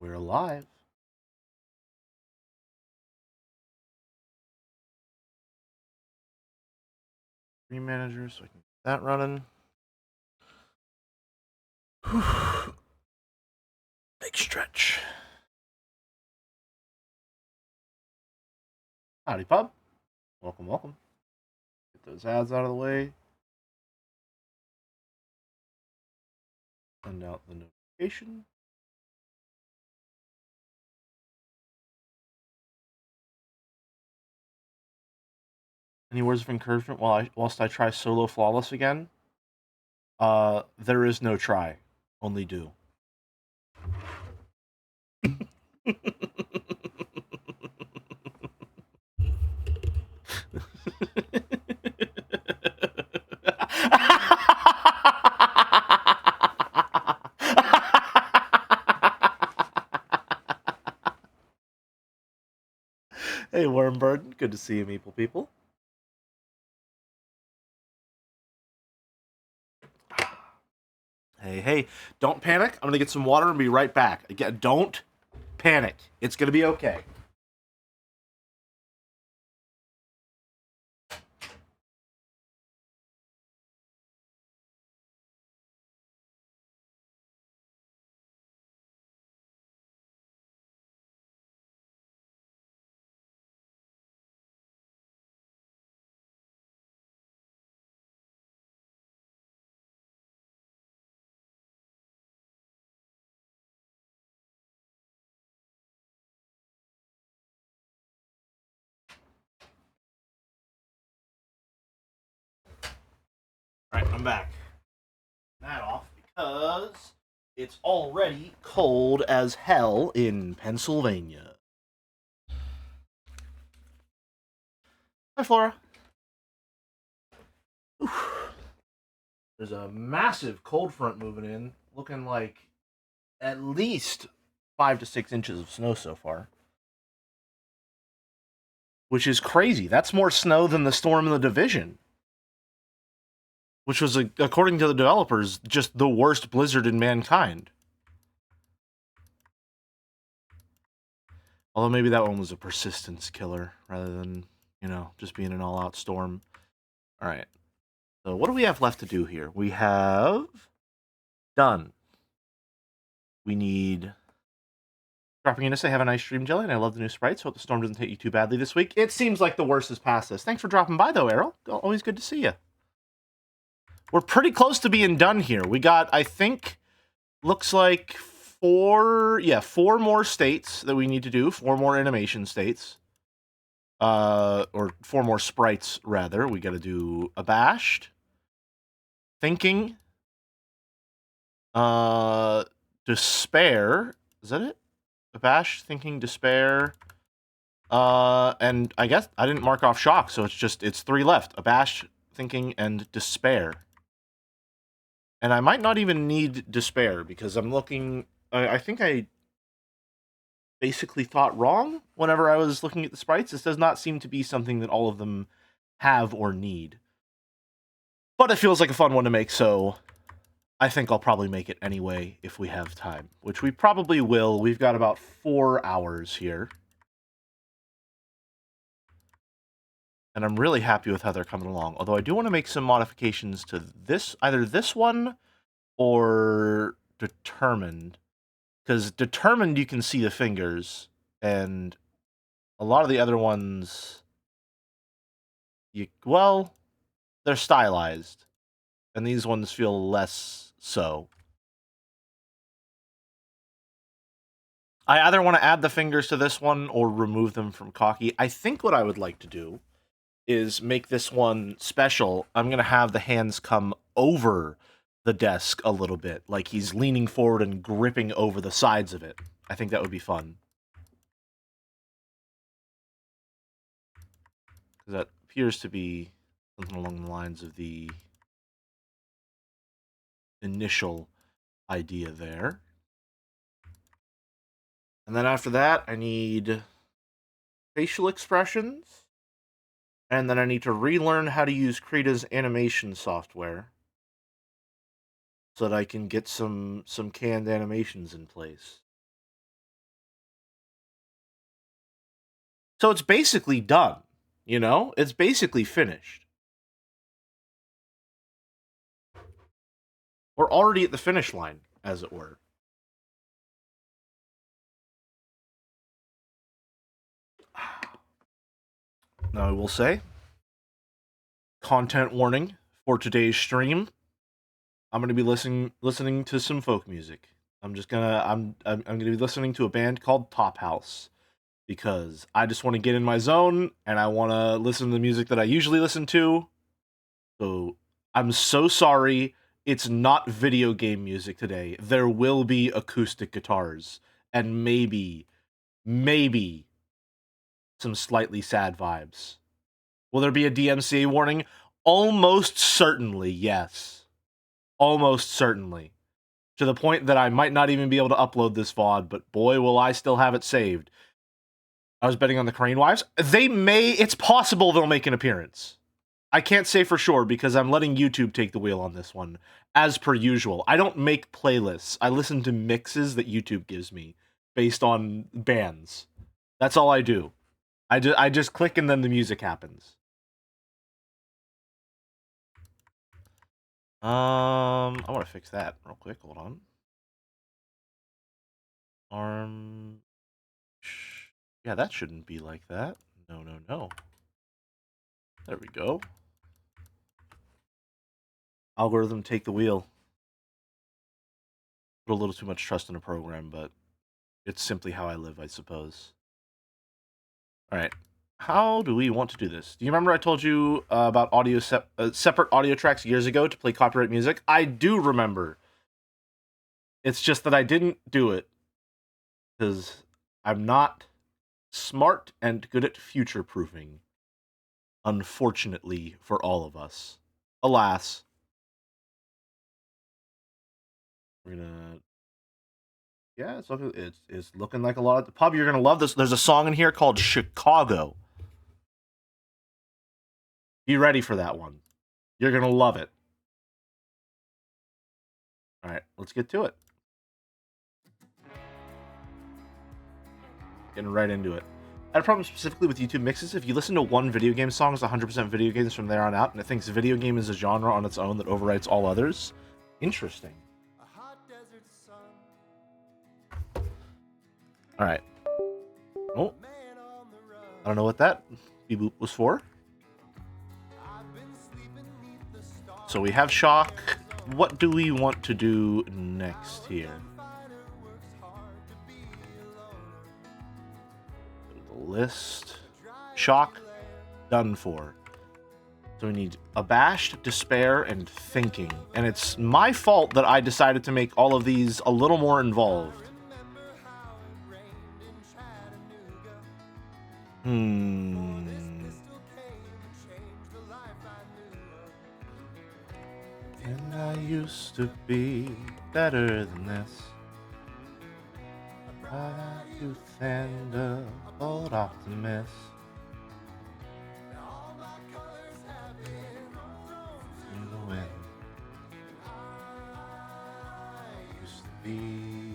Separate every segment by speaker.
Speaker 1: We're live. Stream manager, so I can get that running. Big stretch. Howdy, pub. Welcome, welcome. Get those ads out of the way. Send out the notification. Any words of encouragement whilst I try solo flawless again? There is no try, only do. Hey, Wormbird. Good to see you, Meeple people. Hey, don't panic. I'm going to get some water and be right back. Again, don't panic. It's going to be okay. Alright, I'm back. That off because it's already cold as hell in Pennsylvania. Hi, Flora. Oof. There's a massive cold front moving in, looking like at least 5 to 6 inches of snow so far. Which is crazy. That's more snow than the storm in the division. Which was, according to the developers, just the worst blizzard in mankind. Although maybe that one was a persistence killer rather than, just being an all-out storm. Alright. So what do we have left to do here? We have done. We need dropping in to say have a nice stream, Jelly, and I love the new sprites. Hope the storm doesn't hit you too badly this week. It seems like the worst is past us. Thanks for dropping by, though, Errol. Always good to see you. We're pretty close to being done here. We got, I think, looks like four more states that we need to do. 4 more animation states. Or 4 more sprites, rather. We got to do Abashed, Thinking, Despair. Is that it? Abashed, Thinking, Despair. And I guess I didn't mark off Shock, so it's 3 left. Abashed, Thinking, and Despair. And I might not even need Despair, because I'm looking... I think I basically thought wrong whenever I was looking at the sprites. This does not seem to be something that all of them have or need. But it feels like a fun one to make, so I think I'll probably make it anyway if we have time, which we probably will. We've got about 4 hours here. And I'm really happy with how they're coming along. Although I do want to make some modifications to this, either this one or Determined. Because Determined, you can see the fingers, and a lot of the other ones, they're stylized. And these ones feel less so. I either want to add the fingers to this one or remove them from Cocky. I think what I would like to do is make this one special. I'm going to have the hands come over the desk a little bit, like he's leaning forward and gripping over the sides of it. I think that would be fun. That appears to be something along the lines of the initial idea there. And then after that, I need facial expressions. And then I need to relearn how to use Krita's animation software so that I can get some canned animations in place. So it's basically done, you know? It's basically finished. We're already at the finish line, as it were. Now I will say, content warning for today's stream. I'm gonna be listening to some folk music. I'm gonna be listening to a band called Top House because I just want to get in my zone and I want to listen to the music that I usually listen to. So I'm so sorry. It's not video game music today. There will be acoustic guitars and maybe some slightly sad vibes. Will there be a DMCA warning? Almost certainly, yes. Almost certainly. To the point that I might not even be able to upload this VOD, but boy, will I still have it saved. I was betting on the Crane Wives. It's possible they'll make an appearance. I can't say for sure because I'm letting YouTube take the wheel on this one, as per usual. I don't make playlists. I listen to mixes that YouTube gives me based on bands. That's all I do. I just click and then the music happens. I want to fix that real quick. Hold on. Yeah, that shouldn't be like that. No. There we go. Algorithm, take the wheel. Put a little too much trust in a program, but it's simply how I live, I suppose. All right. How do we want to do this? Do you remember I told you about separate audio tracks years ago to play copyright music? I do remember. It's just that I didn't do it because I'm not smart and good at future-proofing. Unfortunately for all of us. Alas. We're gonna... Yeah, it's looking like a lot of the pub. You're gonna love this. There's a song in here called Chicago. Be ready for that one. You're gonna love it. Alright, let's get to it. Getting right into it. I had a problem specifically with YouTube mixes. If you listen to one video game song, it's 100% video games from there on out, and it thinks video game is a genre on its own that overwrites all others. Interesting. Alright. Oh. I don't know what that beep boop was for. So we have Shock. What do we want to do next here? The list. Shock. Done for. So we need Abashed, Despair, and Thinking. And it's my fault that I decided to make all of these a little more involved. And I used to be better than this. I too thin, a bold optimist. In the wind. Used to be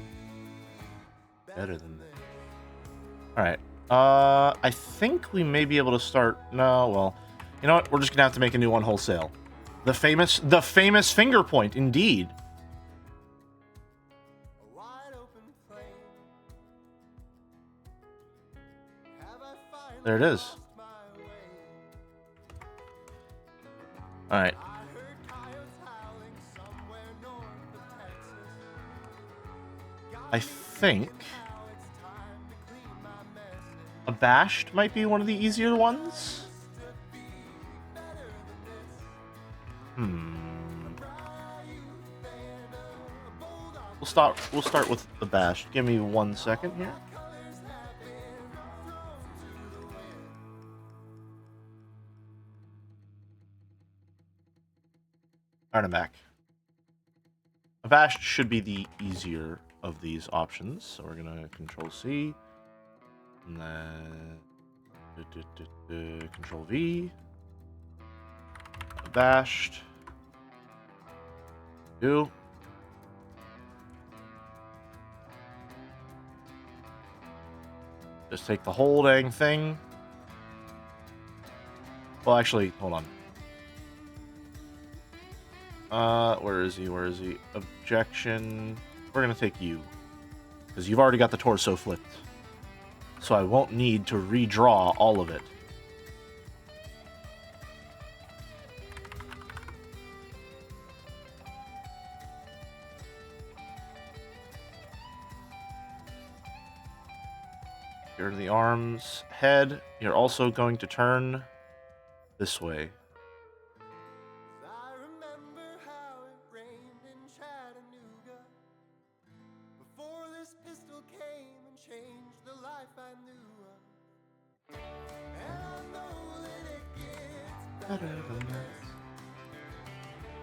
Speaker 1: better than this. Alright. I think we may be able to start... No, well... You know what? We're just gonna have to make a new one wholesale. The famous finger point, indeed. There it is. Alright. I think... Abashed might be one of the easier ones. We'll start with Abashed. Give me 1 second here. Alright, I'm back. Abashed should be the easier of these options, so we're gonna Control C, and then Control V. Abashed. Do. Just take the whole dang thing. Well, actually, hold on. Where is he? Where is he? Objection. We're gonna take you. Because you've already got the torso flipped. So I won't need to redraw all of it. Here are the arms. Head. You're also going to turn this way.
Speaker 2: I remember how it rained in Chattanooga before this pistol came and changed the life I knew of. And I know that it gets better than this.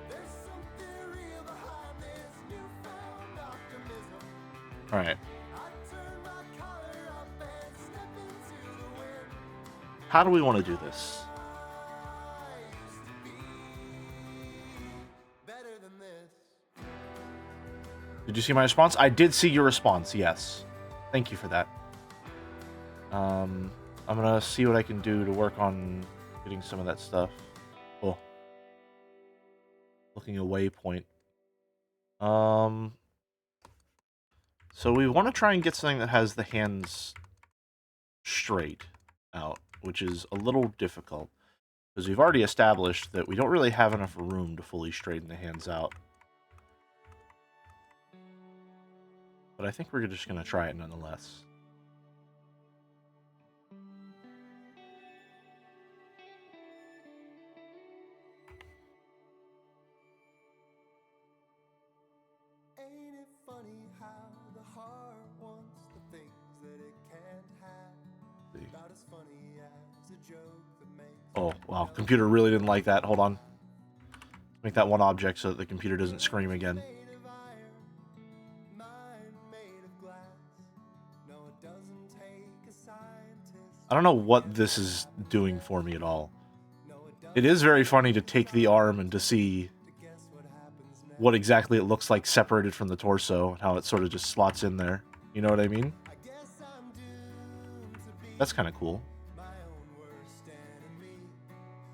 Speaker 2: There's something real behind this newfound optimism.
Speaker 1: Alright.
Speaker 2: I turn my collar up and step into the wind.
Speaker 1: How do we want to do this?
Speaker 2: I used to be better than this.
Speaker 1: Did you see my response? I did see your response, yes. Thank you for that. I'm gonna see what I can do to work on getting some of that stuff. Cool. Looking a waypoint. So we want to try and get something that has the hands straight out, which is a little difficult. Because we've already established that we don't really have enough room to fully straighten the hands out. But I think we're just going to try it nonetheless.
Speaker 2: Ain't it funny how the heart wants the things that it can't have? About as funny as a joke that makes.
Speaker 1: Oh, wow. Computer really didn't like that. Hold on. Make that one object so that the computer doesn't scream again.
Speaker 2: Made of iron, mine made of glass. No, it doesn't take a scientist.
Speaker 1: I don't know what this is doing for me at all.
Speaker 2: No, it doesn't.
Speaker 1: It is very funny to take the arm and to see
Speaker 2: Guess what happens next?
Speaker 1: what exactly it looks like separated from the torso, and how it sort of just slots in there. You know what I mean?
Speaker 2: I guess I'm doomed to be
Speaker 1: That's kind of cool.
Speaker 2: my own worst enemy.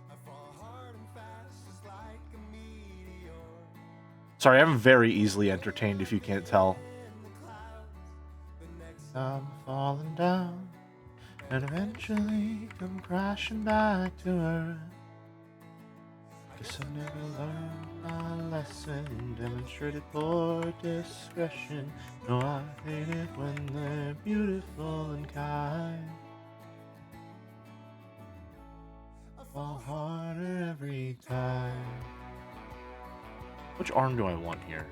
Speaker 2: I fall hard and fast, just like a meteor.
Speaker 1: Sorry, I'm very easily entertained if you can't tell.
Speaker 2: In the clouds, the next
Speaker 1: I'm falling down, and eventually come crashing back to earth. Guess I never learned my lesson. Demonstrated poor discretion. No, I hate it when they're beautiful and kind. I fall harder every time. Which arm do I want here?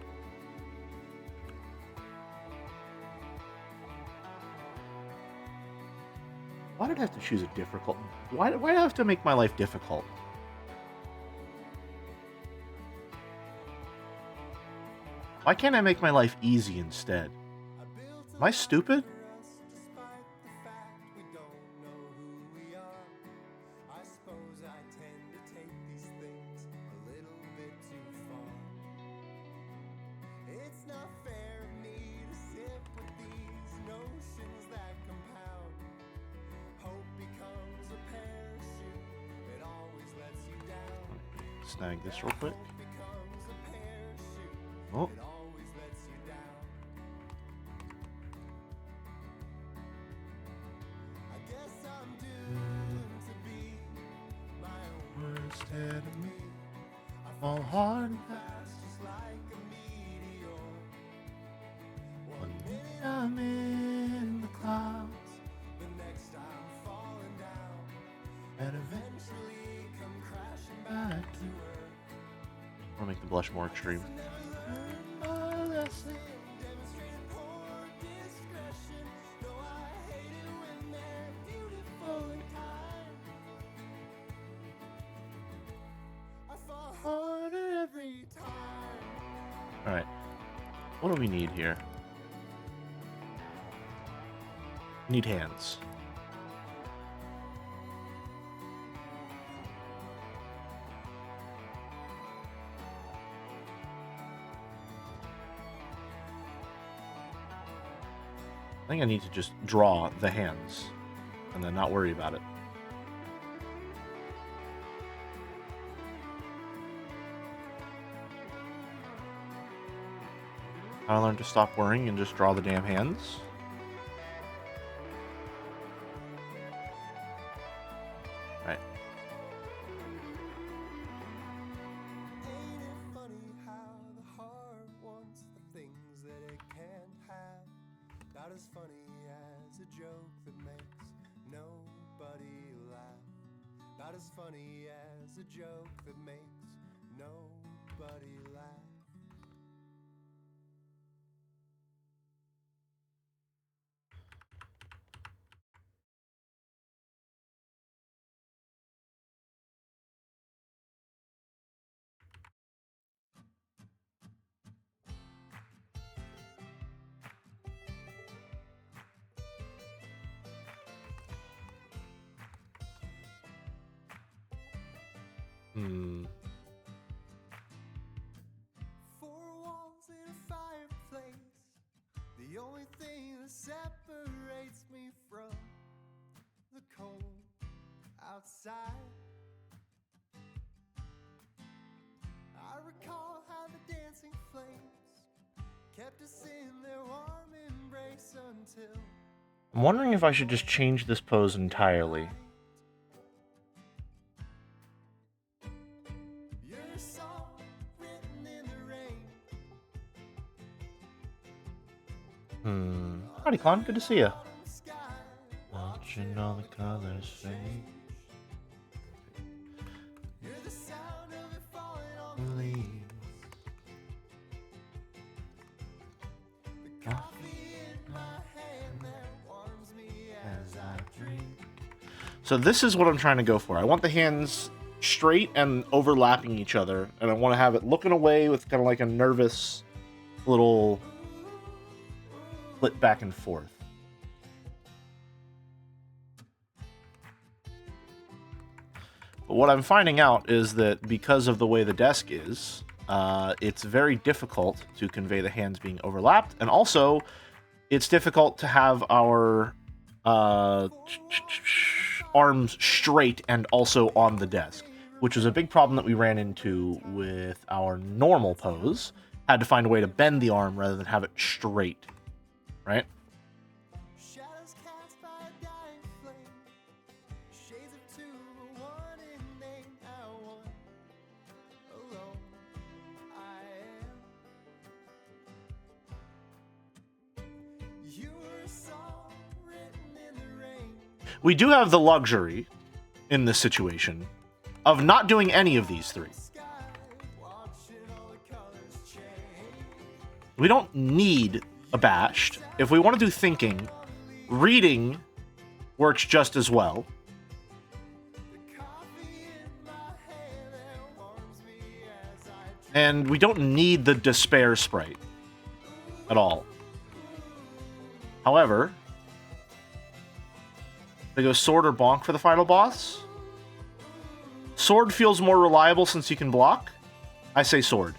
Speaker 1: Why did I have to choose a difficult? Why do I have to make my life difficult? Why can't I make my life easy instead? Am I stupid?
Speaker 2: despite the fact we don't know who we are. I suppose I tend to take these things a little bit too far. It's not fair of me to sit with these notions that compound. Hope becomes a parachute, it always lets you down.
Speaker 1: Snag this real quick.
Speaker 2: Hope becomes a parachute,
Speaker 1: Oh,
Speaker 2: it always lets you down. I guess I'm doomed to be my own
Speaker 1: worst enemy.
Speaker 2: I
Speaker 1: Fall hard and
Speaker 2: fast, just like a meteor.
Speaker 1: One minute I'm in the clouds,
Speaker 2: The next I'm falling down,
Speaker 1: and
Speaker 2: eventually come crashing
Speaker 1: back
Speaker 2: back
Speaker 1: to
Speaker 2: to earth.
Speaker 1: I'll make the blush more extreme.
Speaker 2: Demonstrated poor discretion. No, I hate it when they're beautiful and kind. I fall harder every time.
Speaker 1: Alright. What do we need here? We need hands. I think I need to just draw the hands and then not worry about it. I learned to stop worrying and just draw the damn hands. Right.
Speaker 2: Ain't it funny how the heart wants the things that it can't have? About as funny as a joke that makes nobody laugh. About as funny as a joke that makes nobody laugh. Four walls in a fireplace, the only thing that separates me from the cold outside. I recall how the dancing flames kept us in their warm embrace until
Speaker 1: I'm wondering if I should just change this pose entirely.
Speaker 2: you're a song written in the rain.
Speaker 1: Howdy, Clon. Good to see you.
Speaker 2: Autumn sky,
Speaker 1: Watching all the colors fade.
Speaker 2: hear the sound of it falling on the leaves. The coffee in my hand that warms me as I drink.
Speaker 1: So this is what I'm trying to go for. I want the hands straight and overlapping each other, and I want to have it looking away with kind of like a nervous little flit back and forth. But what I'm finding out is that because of the way the desk is, it's very difficult to convey the hands being overlapped, and also it's difficult to have our arms straight and also on the desk, which was a big problem that we ran into with our normal pose. Had to find a way to bend the arm rather than have it straight, right?
Speaker 2: Shadows cast by a dying flame, shades of two, but one in name. How one alone I am. You were a song written in the rain.
Speaker 1: We do have the luxury in this situation of not doing any of these three.
Speaker 2: Sky, watching all the colors change.
Speaker 1: We don't need abashed. If we want to do thinking, reading works just as well.
Speaker 2: The coffee in my hand that warms me as I drink.
Speaker 1: And we don't need the despair sprite at all. However, they go sword or bonk for the final boss. Sword feels more reliable since you can block. I say sword.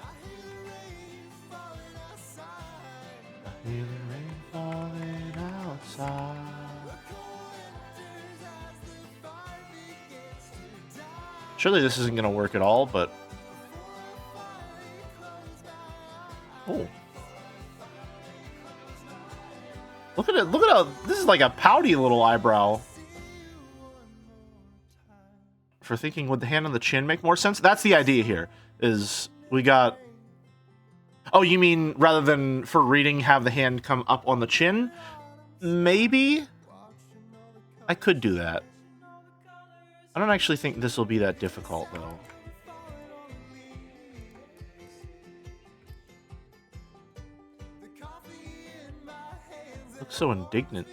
Speaker 2: I hear the rain falling outside.
Speaker 1: Feel the rain falling outside.
Speaker 2: The cold enters as the fire begins to die.
Speaker 1: Surely this isn't going to work at all, but... Oh. Look at it. Look at how... This is like a pouty little eyebrow. For thinking, would the hand on the chin make more sense? That's the idea here, is we got... Oh, you mean rather than for reading, have the hand come up on the chin? Maybe? I could do that. I don't actually think this will be that difficult, though. Looks so indignant.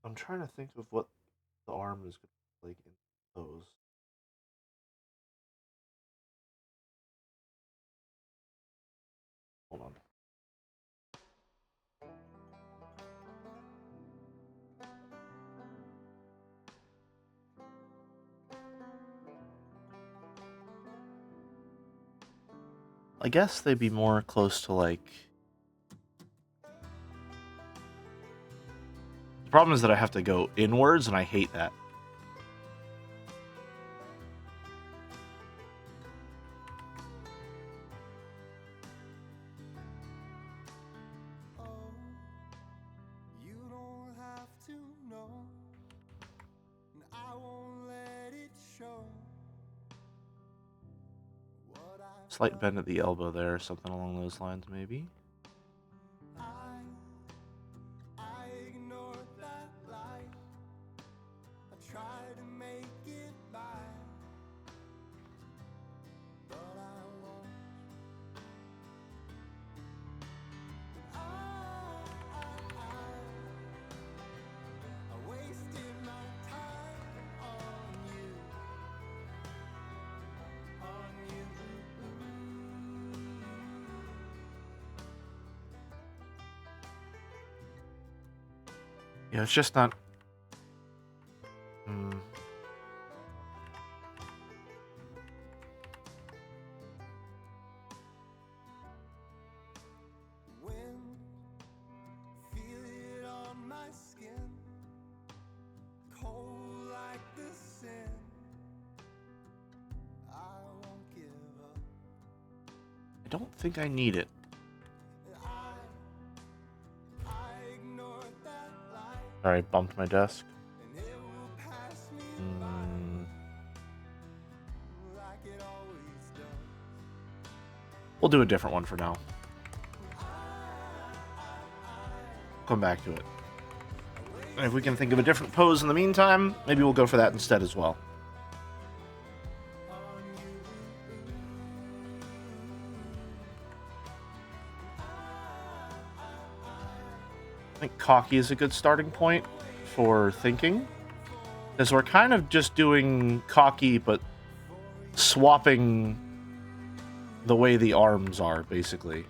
Speaker 1: I'm trying to think of what the arm is like in those. Hold on. I guess they'd be more close to like... The problem is that I have to go inwards, and I hate that.
Speaker 2: Oh, you don't have to know, and I won't let it show. What I've
Speaker 1: Slight
Speaker 2: done,
Speaker 1: bend at the elbow there, something along those lines, maybe.
Speaker 2: I ignored that light. I tried to make it by, but I won't. I wasted my time on you, on you.
Speaker 1: Yeah, it's just not... Hmm.
Speaker 2: Wind, feel it on my skin, cold like the sin. I won't give up.
Speaker 1: I don't think I need it.
Speaker 2: I ignored that light,
Speaker 1: Sorry, bumped my desk.
Speaker 2: and it will pass me
Speaker 1: Mm,
Speaker 2: by like it always does.
Speaker 1: we'll do a different one for now. Come back to it. And if we can think of a different pose in the meantime, maybe we'll go for that instead as well. I think cocky is a good starting point for thinking, because we're kind of just doing cocky, but swapping the way the arms are, basically.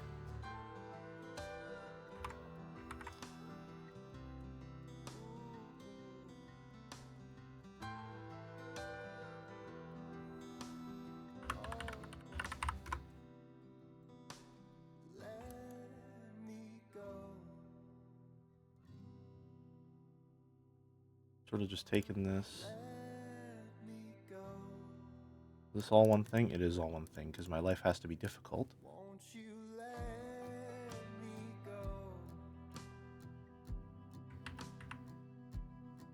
Speaker 2: Let me go.
Speaker 1: Sort of just taking this.
Speaker 2: Let me go.
Speaker 1: Is this all one thing? It is all one thing, because my life has to be difficult.
Speaker 2: Won't you let me go?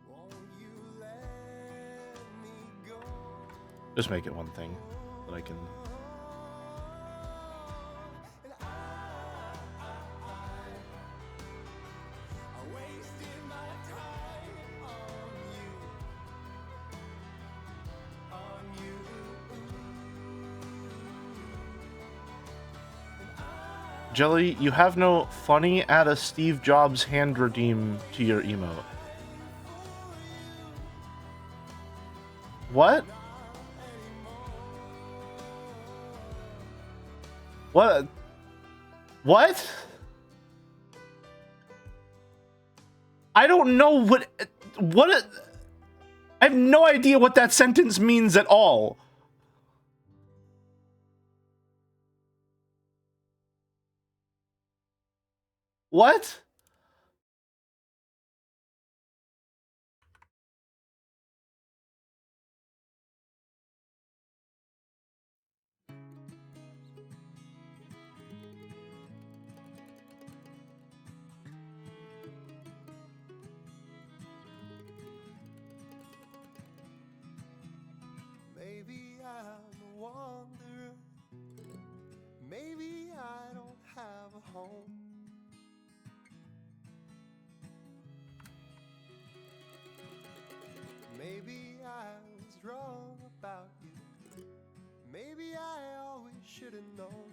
Speaker 2: Won't you let me go?
Speaker 1: Just make it one thing that I can...
Speaker 2: And I wasted my time on you.
Speaker 1: Jelly, you have no funny add a Steve Jobs hand redeem to your emote. What? What? What? I don't know what... I have no idea what that sentence means at all. What?
Speaker 2: Maybe I'm a wanderer. Maybe I don't have a home. Maybe I was wrong about you. Maybe I always should have known.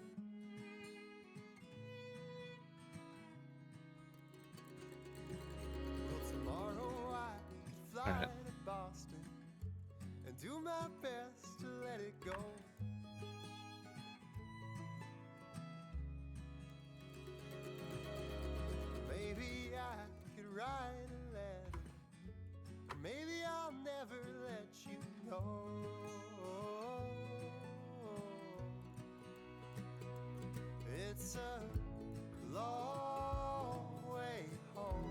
Speaker 2: Well, tomorrow I could fly
Speaker 1: Alright.
Speaker 2: to Boston and do my best to let it go. It's a long way home.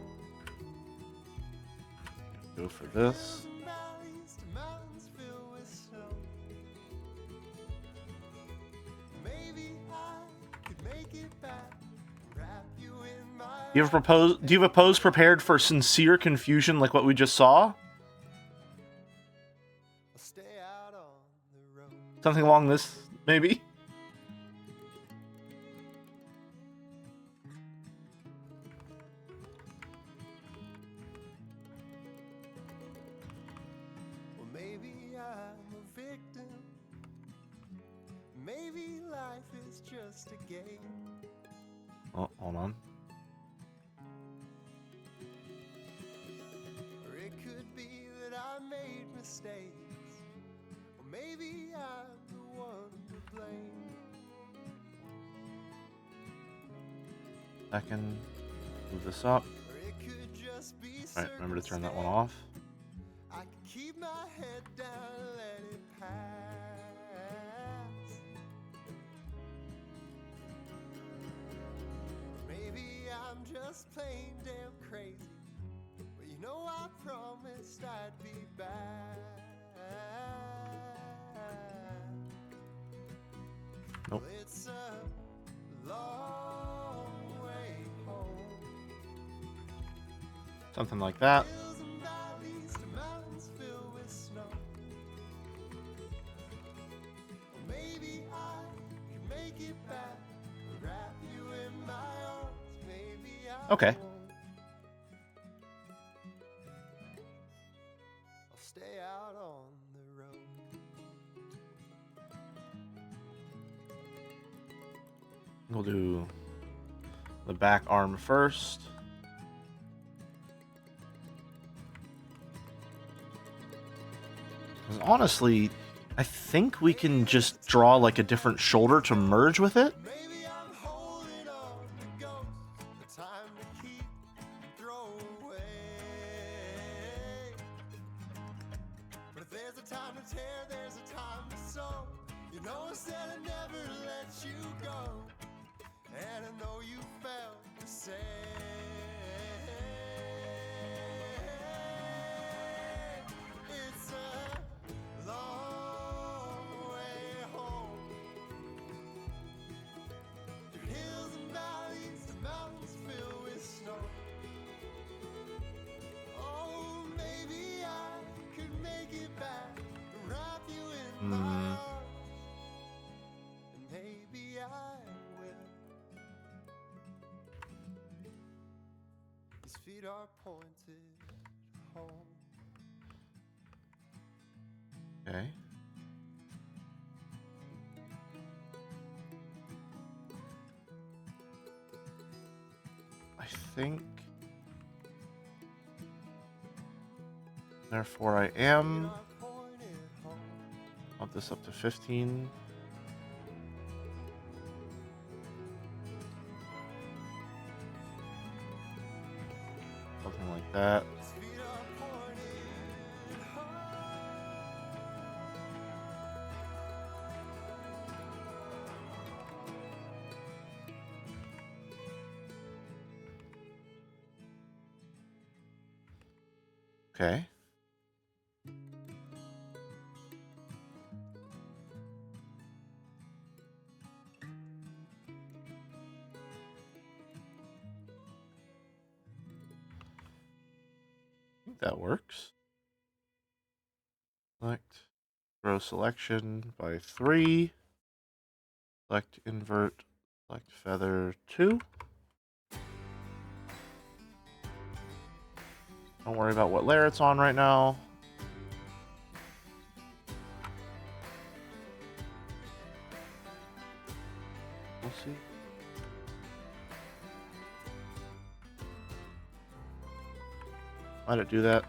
Speaker 1: Go for this.
Speaker 2: Hills and valleys to mountains filled with snow. Maybe I could make it back. Wrap you in my
Speaker 1: Do you have a pose prepared for sincere confusion like what we just saw?
Speaker 2: I'll stay out on the road.
Speaker 1: Something along this, maybe?
Speaker 2: Well, maybe I'm a victim. Maybe life is just a game.
Speaker 1: Oh, hold on.
Speaker 2: Or it could be that I made mistakes. Or maybe I'm the one to blame.
Speaker 1: Second, move this up.
Speaker 2: Or it could just be
Speaker 1: Alright, remember to turn that one off.
Speaker 2: I can keep my head down and let it pass. Maybe I'm just plain damn crazy. But you know I promised I'd be back.
Speaker 1: Nope.
Speaker 2: Well, it's a long way home.
Speaker 1: Something like that.
Speaker 2: Hills and valleys to mountains filled with snow. Or maybe I can make it back. Wrap you in my arms. Maybe I
Speaker 1: Okay.
Speaker 2: won't. I'll stay out on the road.
Speaker 1: We'll do the back arm first. 'Cause honestly, I think we can just draw like a different shoulder to merge with it.
Speaker 2: Maybe I'm holding on to ghosts. The time to keep and throw away. But if there's a time to tear, there's a time to sow. You know I said I'd never let you go. And I know you felt the same. It's a long way home. Through hills and valleys to mountains filled with snow. Oh, maybe I could make it back and wrap you in my arms. And maybe I will. His feet are pointed home.
Speaker 1: Okay. I think. Therefore, I am.
Speaker 2: Feet are pointed home.
Speaker 1: Bump this up to 15. Something like that.
Speaker 2: His feet are pointed home.
Speaker 1: Okay. I think that works. Select, grow selection by 3. Select invert, select feather 2. Don't worry about what layer it's on right now. We'll see. Why'd it do that?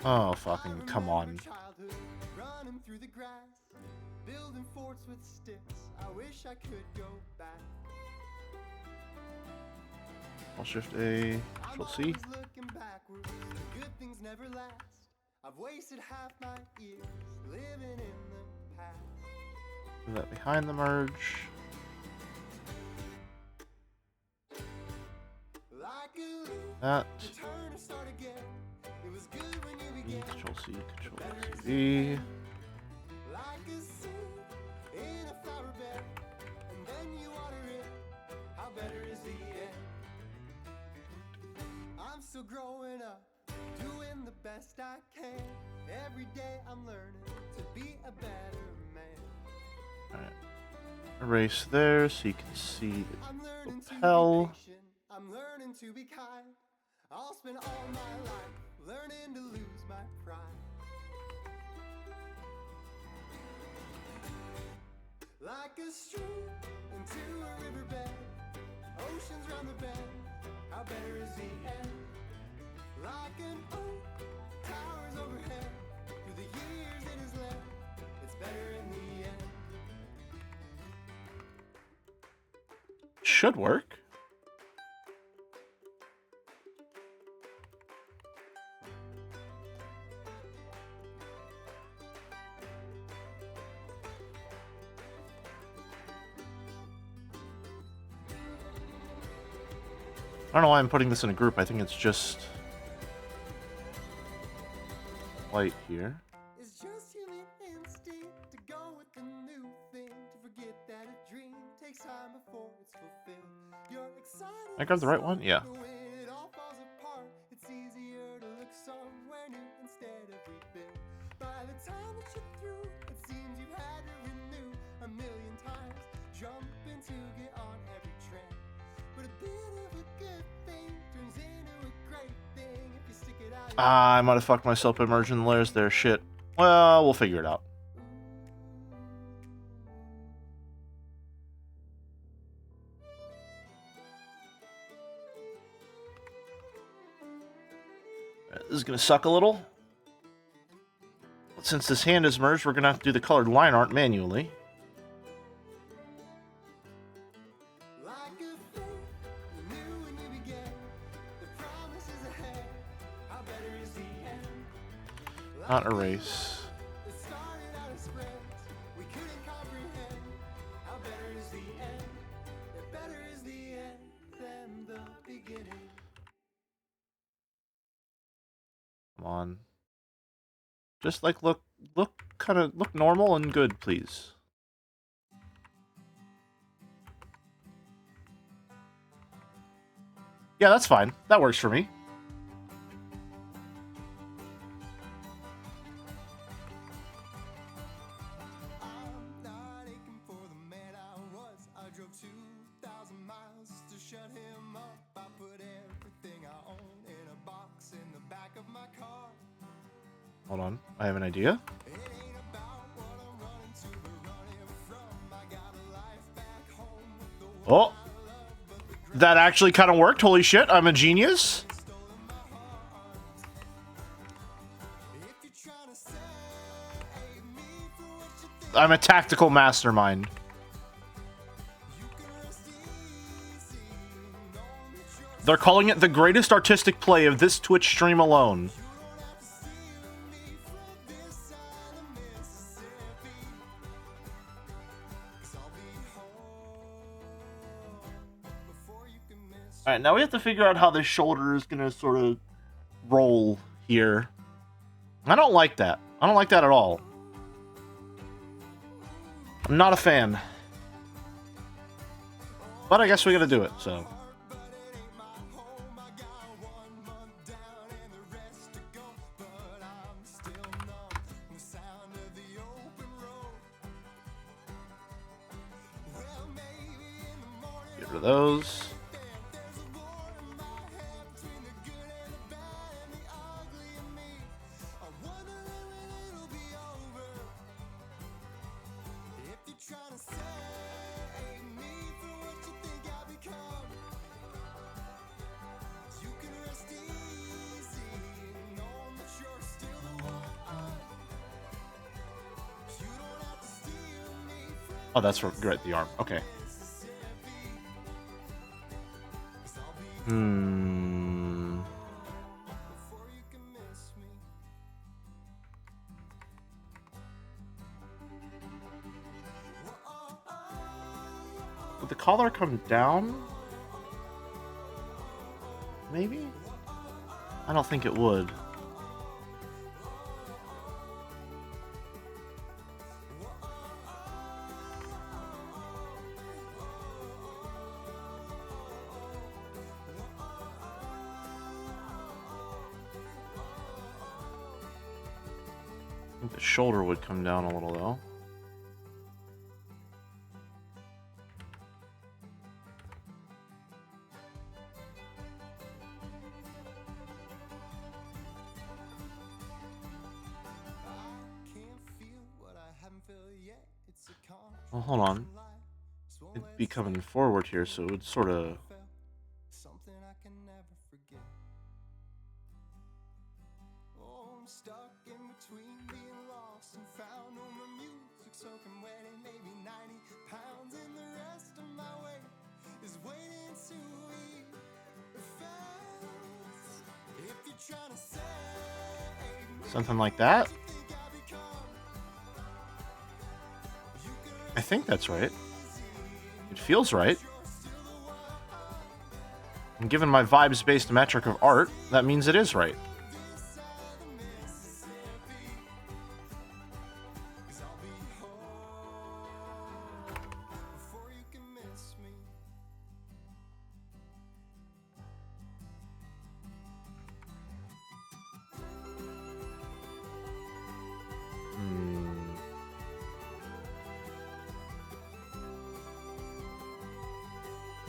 Speaker 1: Oh, fucking come on.
Speaker 2: Childhood, running through the grass, building forts with sticks. I wish I could go back.
Speaker 1: I'll shift A,
Speaker 2: I'm
Speaker 1: Control C.
Speaker 2: always looking backwards. The good things never last. I've wasted half my years living in the past.
Speaker 1: Do that behind the merge.
Speaker 2: Like a loop,
Speaker 1: That.
Speaker 2: return or start again. It was good when you began.
Speaker 1: Control C,
Speaker 2: The
Speaker 1: Control
Speaker 2: better is the
Speaker 1: V.
Speaker 2: end. Like a seed in a flower bed, and then you water it. How better is the end? I'm still growing up, doing the best I can. Every day I'm learning to be a better man.
Speaker 1: Alright. Erase there so you can see
Speaker 2: I'm
Speaker 1: the
Speaker 2: learning to be
Speaker 1: lapel.
Speaker 2: patient. I'm learning to be kind. I'll spend all my life learning to lose my pride. Like a stream into a riverbed, oceans round the bend. How better is the end? Like an oak, towers overhead. Through the years it has led, it's better in the end.
Speaker 1: Should work. I don't know why I'm putting this in a group. I think it's just light here.
Speaker 2: It's just human instinct to go with the new thing, to forget that a dream takes time before it's fulfilled. You're excited.
Speaker 1: I grabbed the right one? Yeah.
Speaker 2: But when it all falls apart, it's easier to look somewhere new instead of rebuild. By the time that you're through, it seems you've had to renew a million times, jumping to get on every trend. But a bit of a good thing turns into a great thing if you stick it out.
Speaker 1: I might have fucked myself by merging the layers there. Shit. Well, we'll figure it out. This is going to suck a little. But since this hand is merged, we're going to have to do the colored line art manually.
Speaker 2: Like a faith you knew when you began, the promise is ahead. How better is the end?
Speaker 1: Not erase.
Speaker 2: It started out as friends we couldn't comprehend. How better is the end? It better is the end than the beginning.
Speaker 1: Come on. Just like look normal and good, please. Yeah, that's fine. That works for me.
Speaker 2: I'm not aching for the man I was. I drove 2,000 miles to shut him up. I put everything I own in a box in the back of my car.
Speaker 1: Hold on. I have an idea.
Speaker 2: It ain't about what I'm running to, but running from. I got a life back home with the one
Speaker 1: Oh! That actually kind of worked. Holy shit, I'm a genius.
Speaker 2: stolen my heart. If you're trying to save me for what you think,
Speaker 1: I'm a tactical mastermind.
Speaker 2: you can rest easy, knowing that you're.
Speaker 1: They're calling it the greatest artistic play of this Twitch stream alone.
Speaker 2: You don't have to steal me from this side of Mississippi, 'cause I'll be home before you can miss.
Speaker 1: Alright, now we have to figure out how this shoulder is going to sort of roll here. I don't like that. I don't like that at all. I'm not a fan. But I guess we gotta do it, so.
Speaker 2: But it ain't my home. I got 1 month down and the rest to go. But I'm still numb from the sound of the open road. Well, maybe in the morning
Speaker 1: Get rid of those.
Speaker 2: there's a war in my head between the good and the bad and the ugly in me. I wonder when it'll be over. If you're trying to save me for what you think I've become, you can rest easy knowing that you're still the one. You don't have to steal me from
Speaker 1: Oh, that's right, the arm. Okay.
Speaker 2: Mississippi, 'cause I'll be
Speaker 1: Hmm.
Speaker 2: before you can miss me.
Speaker 1: the collar come down? Maybe? I don't think it would. I think the shoulder would come down a little, though. Well, hold on. It'd be coming forward here, so it would sort of...
Speaker 2: Something I can never forget. Oh, I'm stuck in between being lost and found. On my music soaking wet, it made me 90 pounds, and the rest of my weight is waiting to be felt. If you're trying to save me,
Speaker 1: something like that.
Speaker 2: think I become.
Speaker 1: I think that's right. It feels right. And given my vibes-based metric of art, that means it is right.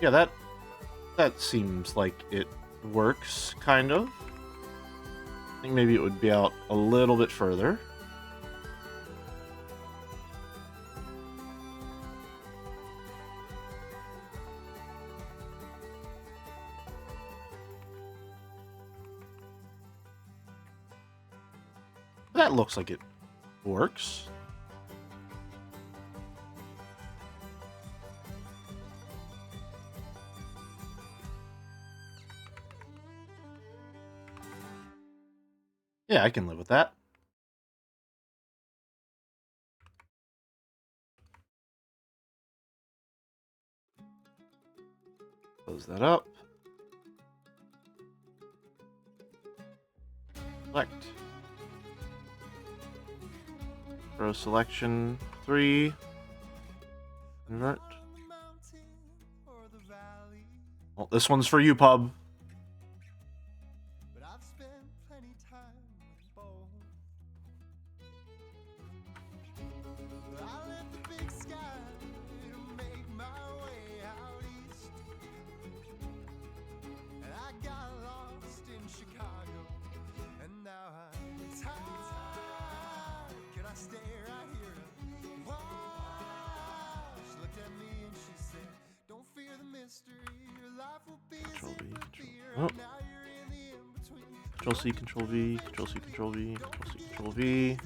Speaker 1: Yeah, that seems like it works, kind of. I think maybe it would be out a little bit further. That looks like it works. Yeah, I can live with that. Close that up. Select. Row selection 3. Convert. Well, this one's for you, pub.
Speaker 2: But I've spent plenty time with both. I left the big sky to make my way out east, and I got lost in Chicago, and now I'm tired. Can I stay right here and watch? She looked at me and she said, "Don't fear the mystery. Your life will be as it will be.
Speaker 1: Oh.
Speaker 2: Now you're in the in-between.
Speaker 1: Control C, Control V, Control C, Control V, Control C, Control V.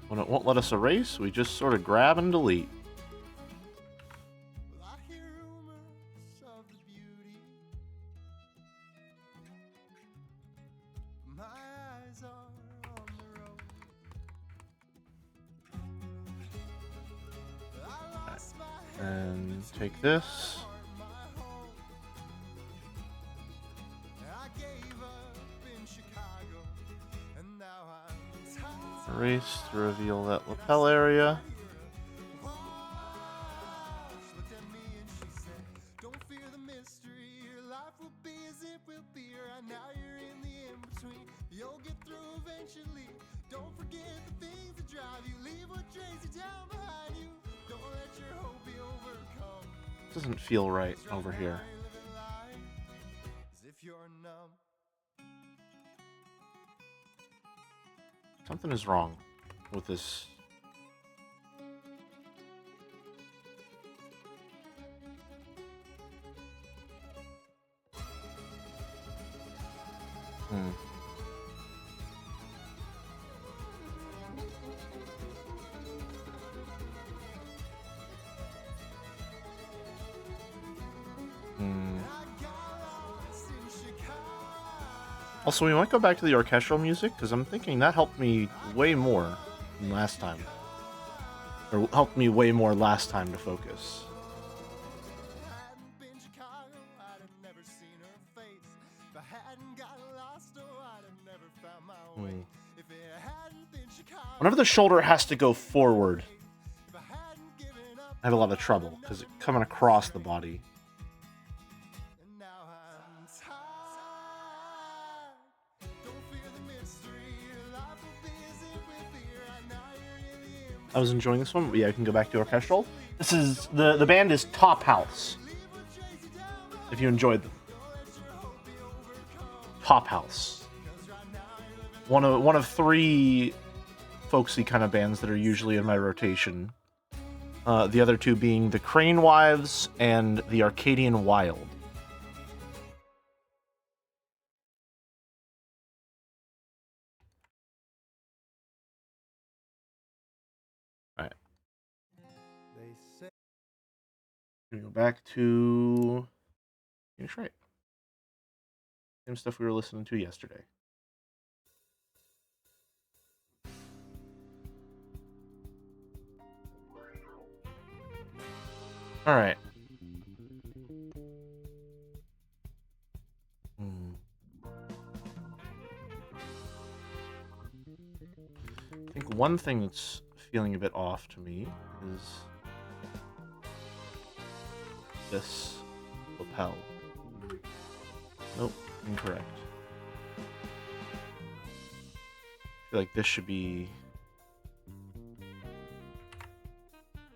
Speaker 1: When it won't let us erase, we just sort of grab and delete. And take this. Erase to reveal that lapel area. "Don't fear the mystery, your life will be as it will be. Right now you're in the in-between. You'll get through eventually. Don't forget the things that drive you. Leave what drags you down behind you. Don't let your hope be overcome." Doesn't feel right over here. Something is wrong with this. Also, we might go back to the orchestral music, because I'm thinking that helped me way more than last time. Or helped me way more last time to focus.
Speaker 2: Hadn't been Chicago, I'd have never seen her face. If I hadn't got lost, oh, I'd have never found my way. If it hadn't been Chicago,
Speaker 1: Whenever the shoulder has to go forward,
Speaker 2: if I hadn't given up,
Speaker 1: I have a lot of trouble, because it's coming across the body.
Speaker 2: and now I'm tired. Don't fear the mystery, your life will visit with fear. I know you're in the
Speaker 1: I was enjoying this one, but yeah, I can go back to orchestral. This is, the band is Top House, if you enjoyed them. Top House. One of three folksy kind of bands that are usually in my rotation. The other two being the Crane Wives and the Arcadian Wild. Alright. Gonna go back to Phoenix Wright. Same stuff we were listening to yesterday. Alright. I think one thing that's feeling a bit off to me is this lapel. Nope, incorrect. I feel like this should be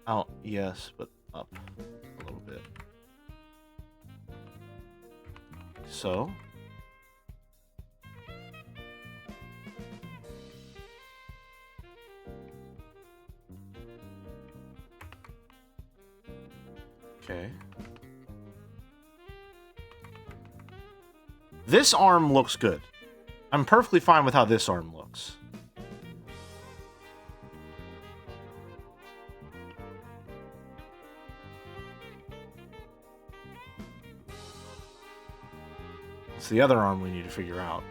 Speaker 1: out, yes, but up a little bit. So. Okay. This arm looks good. I'm perfectly fine with how this arm looks. It's the other arm we need to figure out.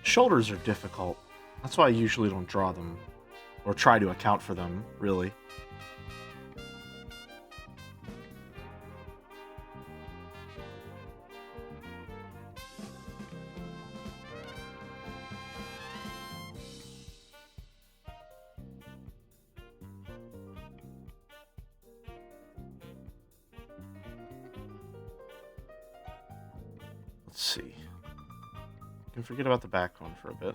Speaker 1: Shoulders are difficult. That's why I usually don't draw them. Or try to account for them, really. Let's see. I can forget about the backbone for a bit.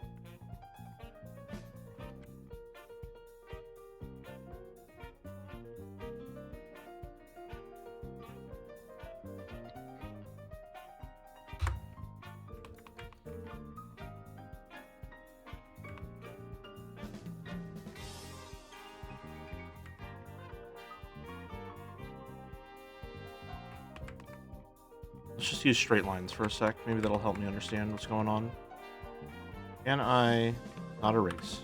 Speaker 1: Let's just use straight lines for a sec. Maybe that'll help me understand what's going on. Can I not erase?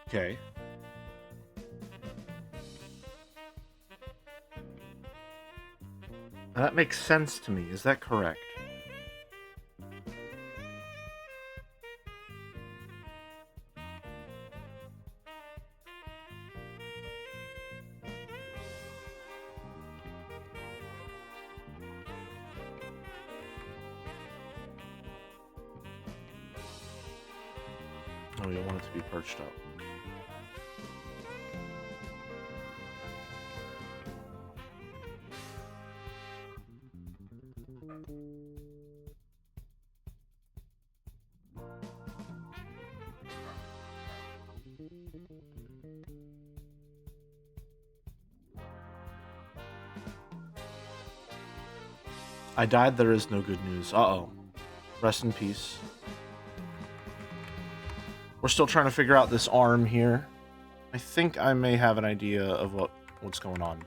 Speaker 1: Okay. That makes sense to me. Is that correct? Oh, you want it to be perched up. I died, there is no good news. Uh-oh. Rest in peace. We're still trying to figure out this arm here. I think I may have an idea of what's going on.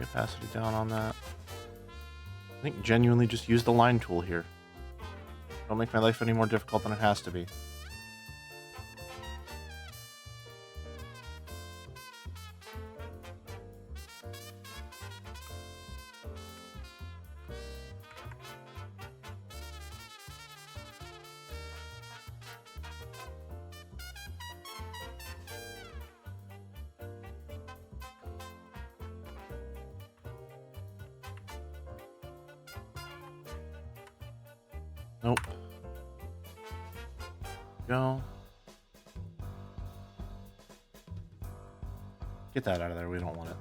Speaker 1: Opacity down on that. I think genuinely just use the line tool here. Don't make my life any more difficult than it has to be. Nope. Go. Get that out of there. We don't want it.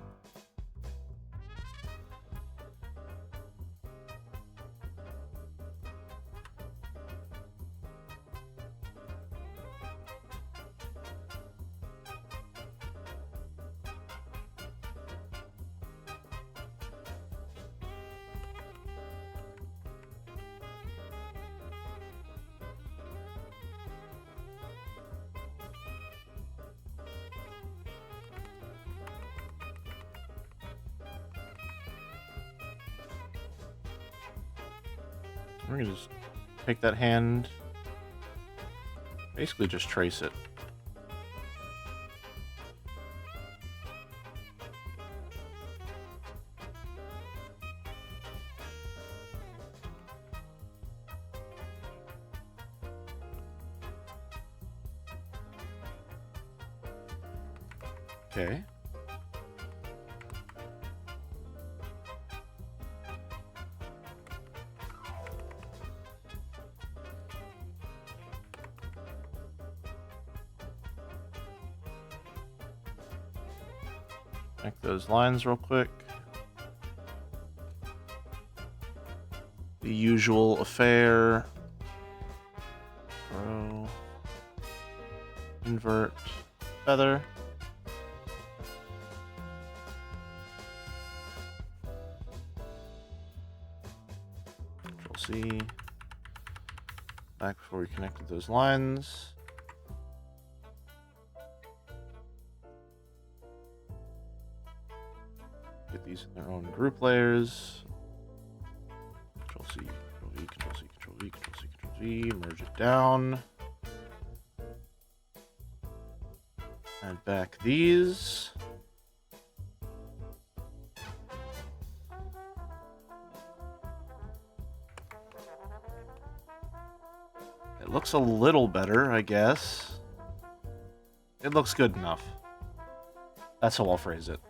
Speaker 1: We're gonna just take that hand, basically just trace it. Okay. Make those lines real quick. The usual affair. Row. Invert. Feather. Control C. Back before we connected those lines. Get these in their own group layers. Control C, Control V, Control C, Control V, Control C, Control V. Merge it down. Add back these. It looks a little better, I guess. It looks good enough. That's how I'll phrase it.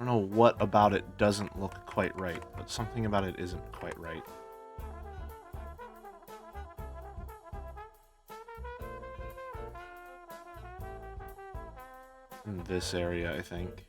Speaker 1: I don't know what about it doesn't look quite right, but something about it isn't quite right. In this area, I think.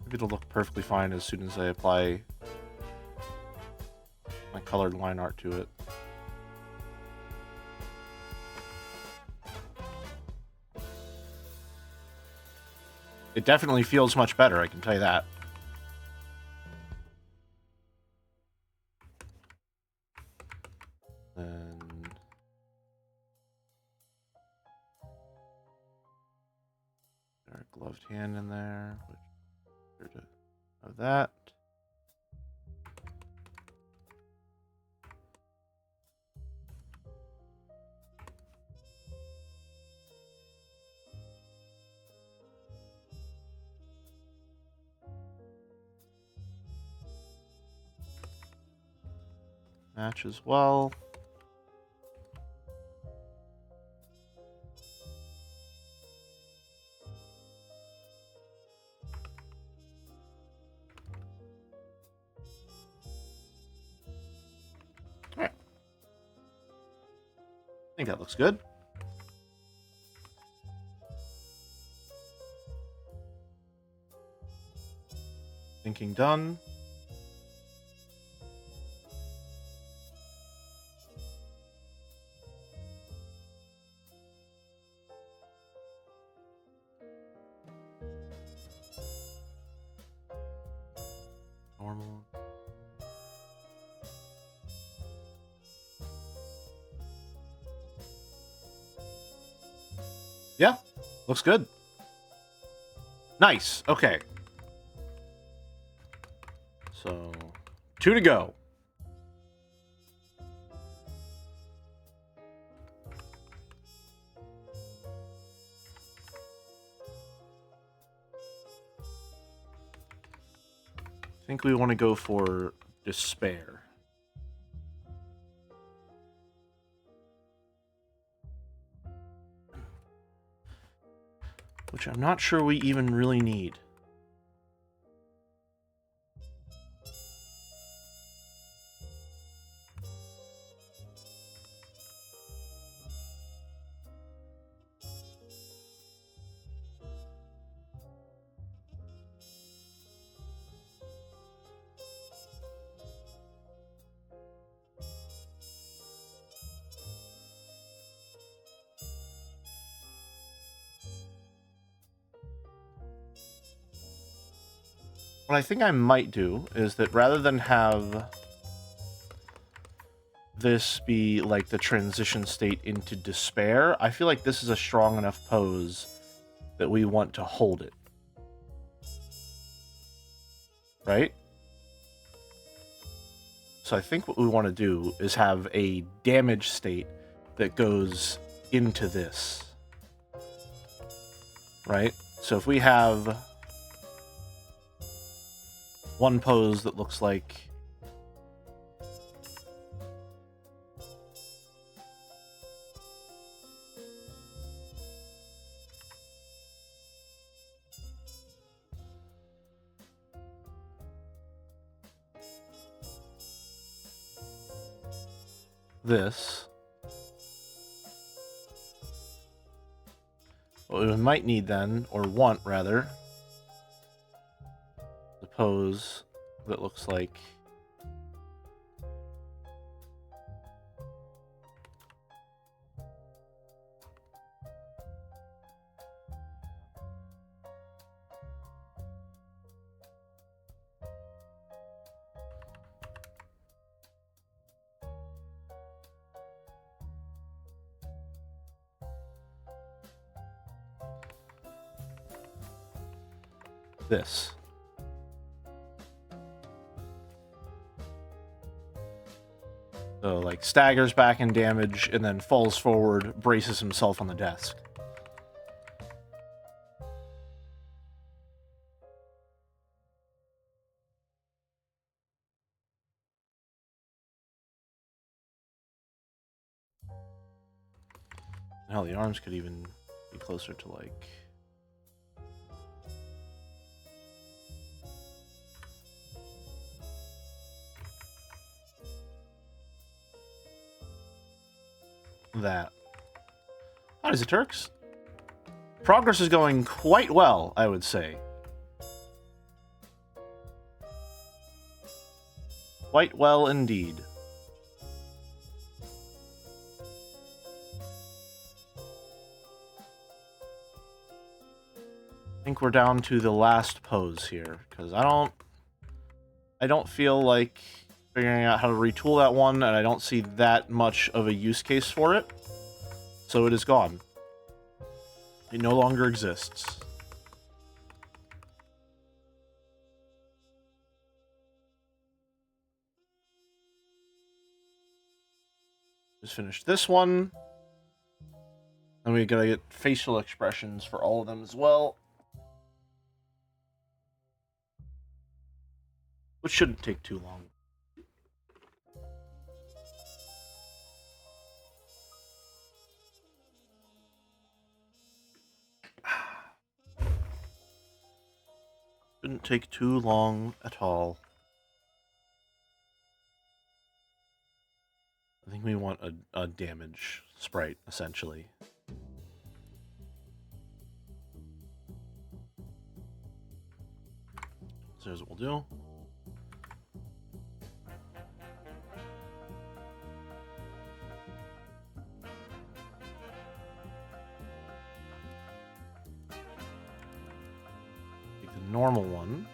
Speaker 1: Maybe it'll look perfectly fine as soon as I apply my colored line art to it. It definitely feels much better, I can tell you that. Then our gloved hand in there, which of that. Match as well. All right. I think that looks good. Thinking done. Normal. Yeah, looks good. Nice. Okay. So, 2 to go. I think we want to go for despair. Which I'm not sure we even really need. What I think I might do is that rather than have this be like the transition state into despair, I feel like this is a strong enough pose that we want to hold it. Right? So I think what we want to do is have a damage state that goes into this. Right? So if we have one pose that looks like this, what we might need then, or want rather, the pose that looks like this. So, like, staggers back in damage and then falls forward, braces himself on the desk. Hell, the arms could even be closer to, like... that. Howdy, the Turks. Progress is going quite well, I would say. Quite well indeed. I think we're down to the last pose here, because I don't feel like figuring out how to retool that one, and I don't see that much of a use case for it. So it is gone. It no longer exists. Just finished this one. Then we gotta get facial expressions for all of them as well. Which shouldn't take too long. Shouldn't take too long at all. I think we want a damage sprite, essentially. So here's what we'll do. Take the normal one.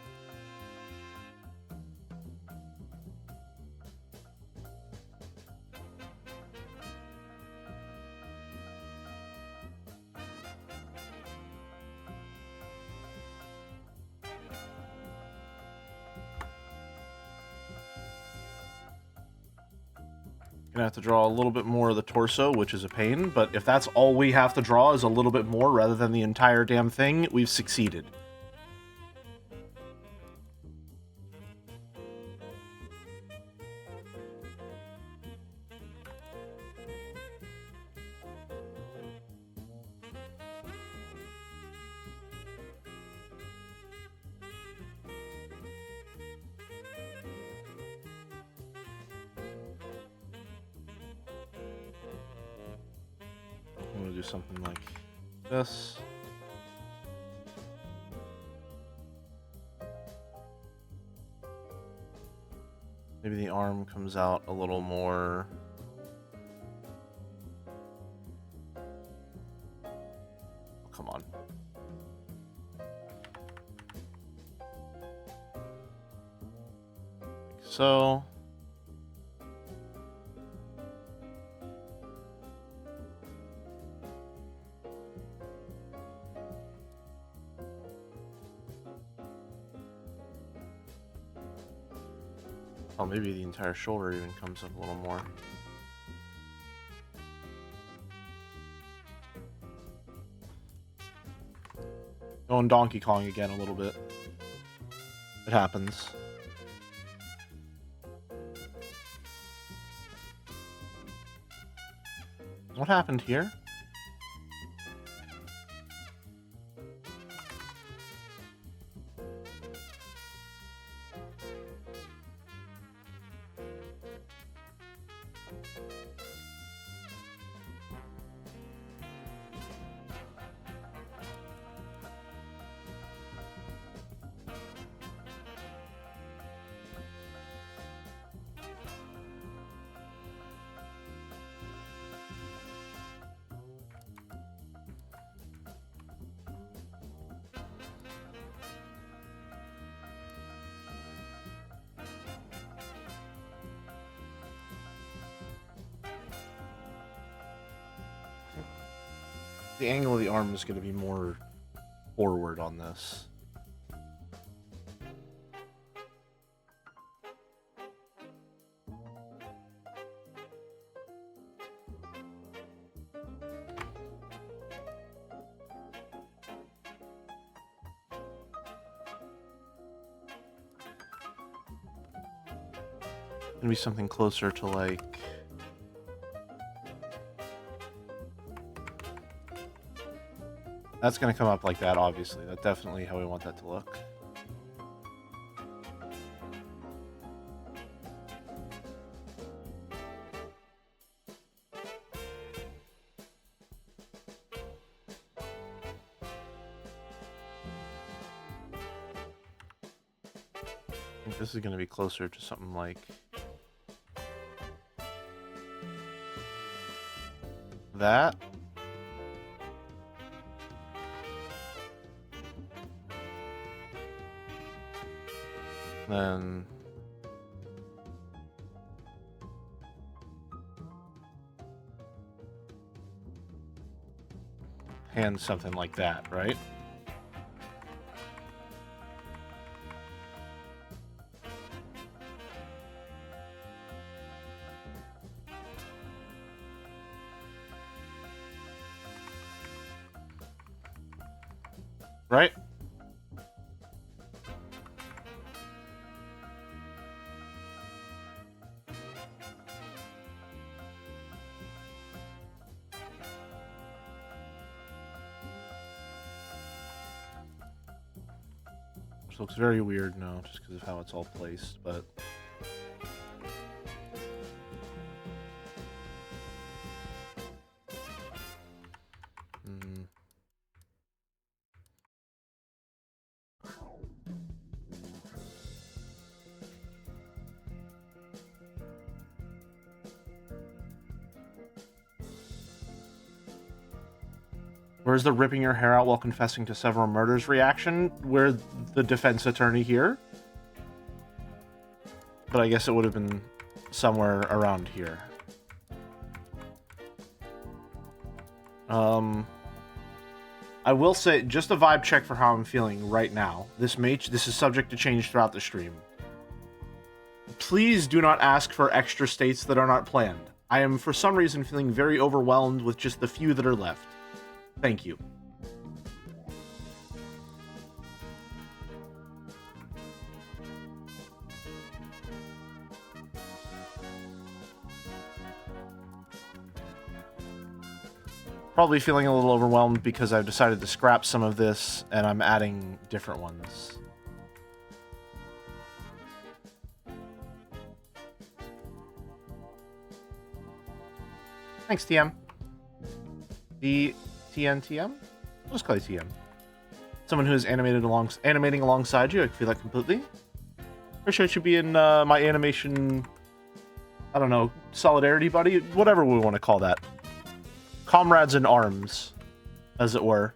Speaker 1: Gonna have to draw a little bit more of the torso, which is a pain, but if that's all we have to draw is a little bit more rather than the entire damn thing, we've succeeded. I'm gonna do something like this. Maybe the arm comes out a little more. Oh, come on. Like so. Oh, maybe the entire shoulder even comes up a little more. Going Donkey Kong again a little bit. It happens. What happened here? The angle of the arm is going to be more forward on this. Gonna be something closer to like... That's gonna come up like that, obviously. That's definitely how we want that to look. I think this is gonna be closer to something like... that. Then... hand something like that, right? Right? Which looks very weird now, just because of how it's all placed, but... Where's the ripping your hair out while confessing to several murders reaction? We're the defense attorney here. But I guess it would have been somewhere around here. I will say, just a vibe check for how I'm feeling right now. This is subject to change throughout the stream. Please do not ask for extra states that are not planned. I am, for some reason, feeling very overwhelmed with just the few that are left. Thank you. Probably feeling a little overwhelmed because I've decided to scrap some of this and I'm adding different ones. Thanks, TM. The TNTM? Let's call it TM. Someone who is animating alongside you, I feel that completely. Appreciate you being my animation, I don't know, solidarity buddy? Whatever we want to call that. Comrades in arms, as it were.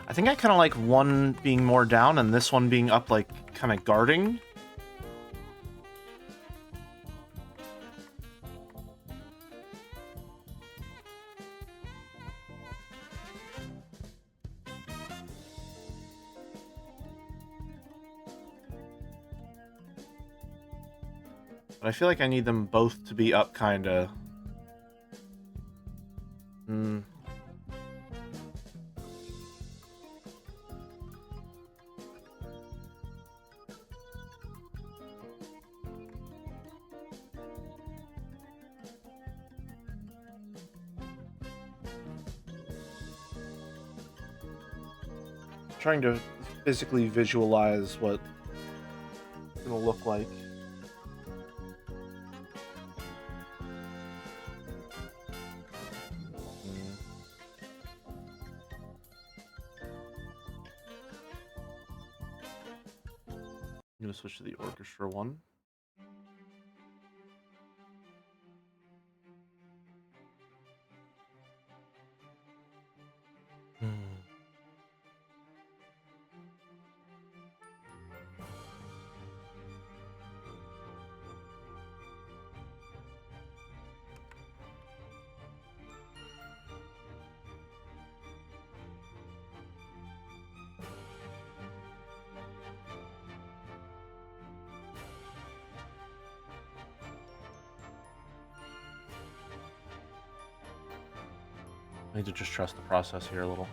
Speaker 1: I think I kind of like one being more down and this one being up, like, kind of guarding. But I feel like I need them both to be up, kind of. Trying to physically visualize what it's gonna look like. I'm gonna switch to the orchestra one. I need to just trust the process here a little.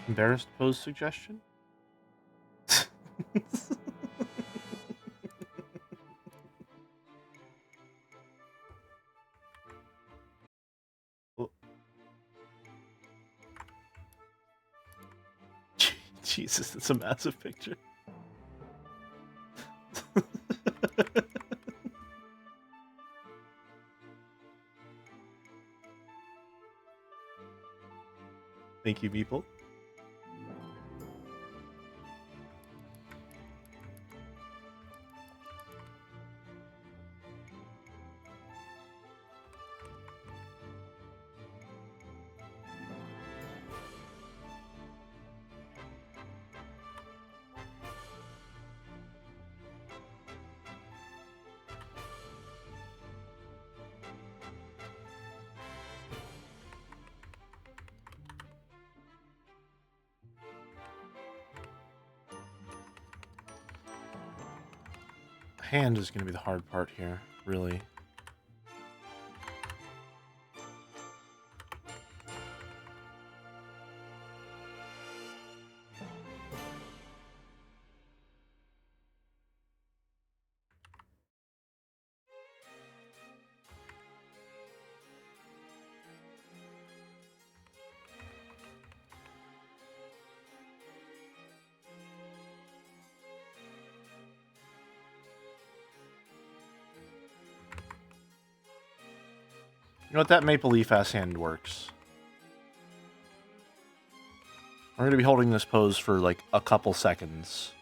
Speaker 1: Embarrassed pose suggestion? Oh. Jesus, that's a massive picture. Thank you, people. Hand is going to be the hard part here, really. You know what? That Maple Leaf ass hand works. I'm going to be holding this pose for like a couple seconds.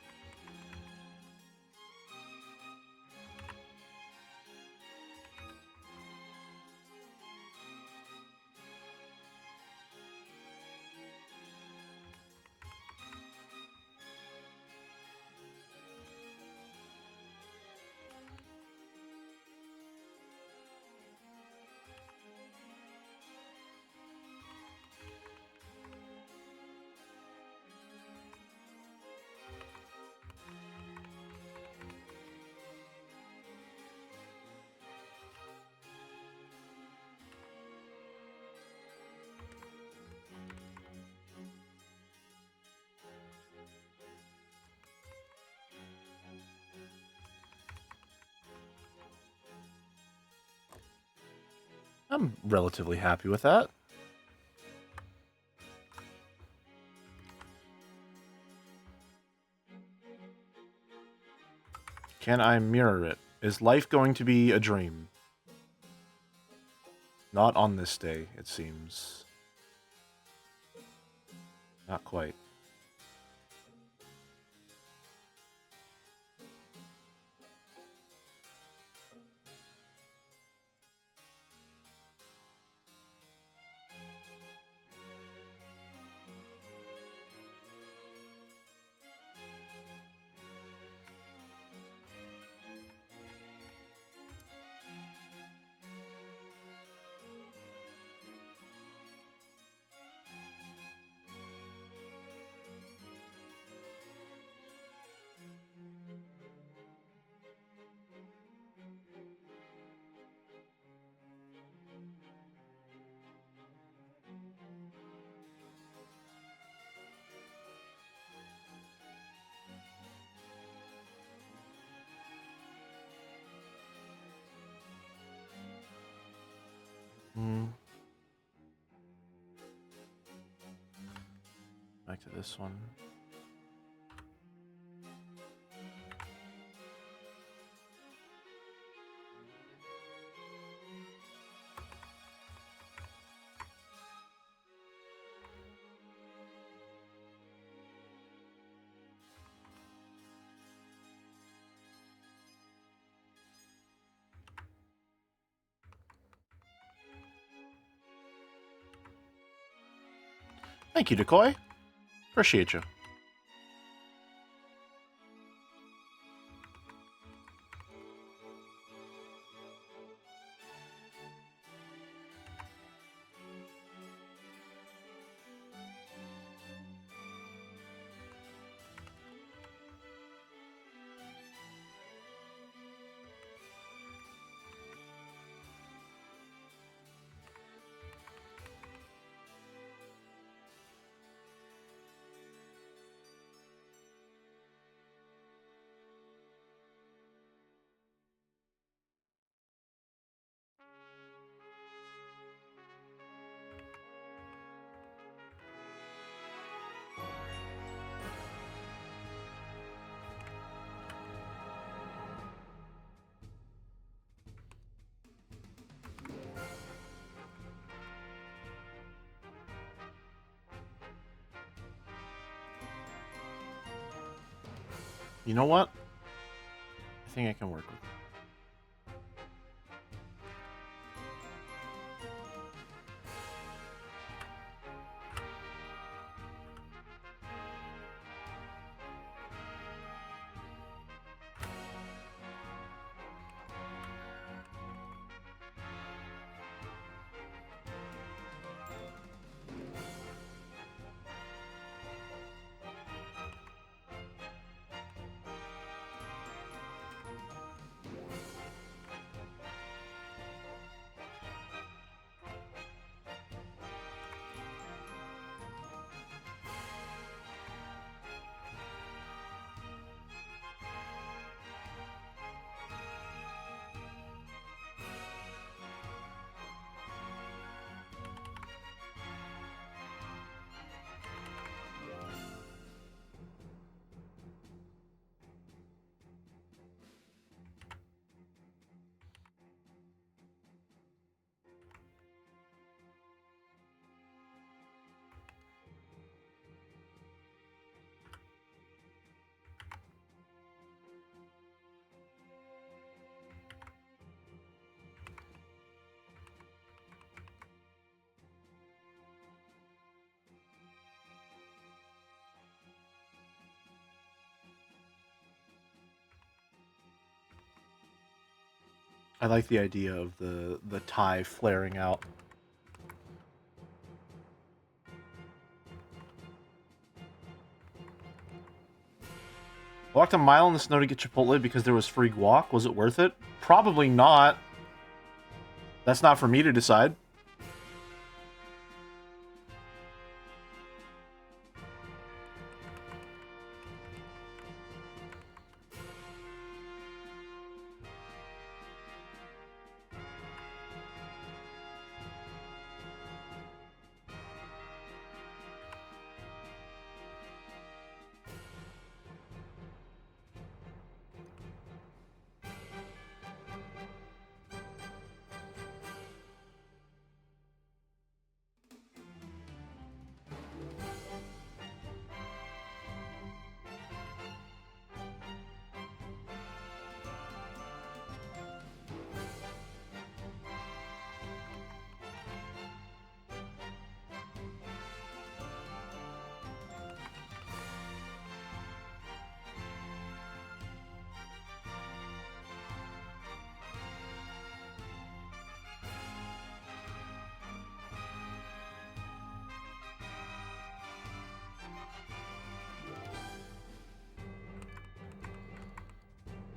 Speaker 1: I'm relatively happy with that. Can I mirror it? Is life going to be a dream? Not on this day, it seems. Not quite. Hmm. Back to this one. Thank you, Decoy. Appreciate you. You know what? I think I can work with it. I like the idea of the tie flaring out. Walked a mile in the snow to get Chipotle because there was free guac. Was it worth it? Probably not. That's not for me to decide.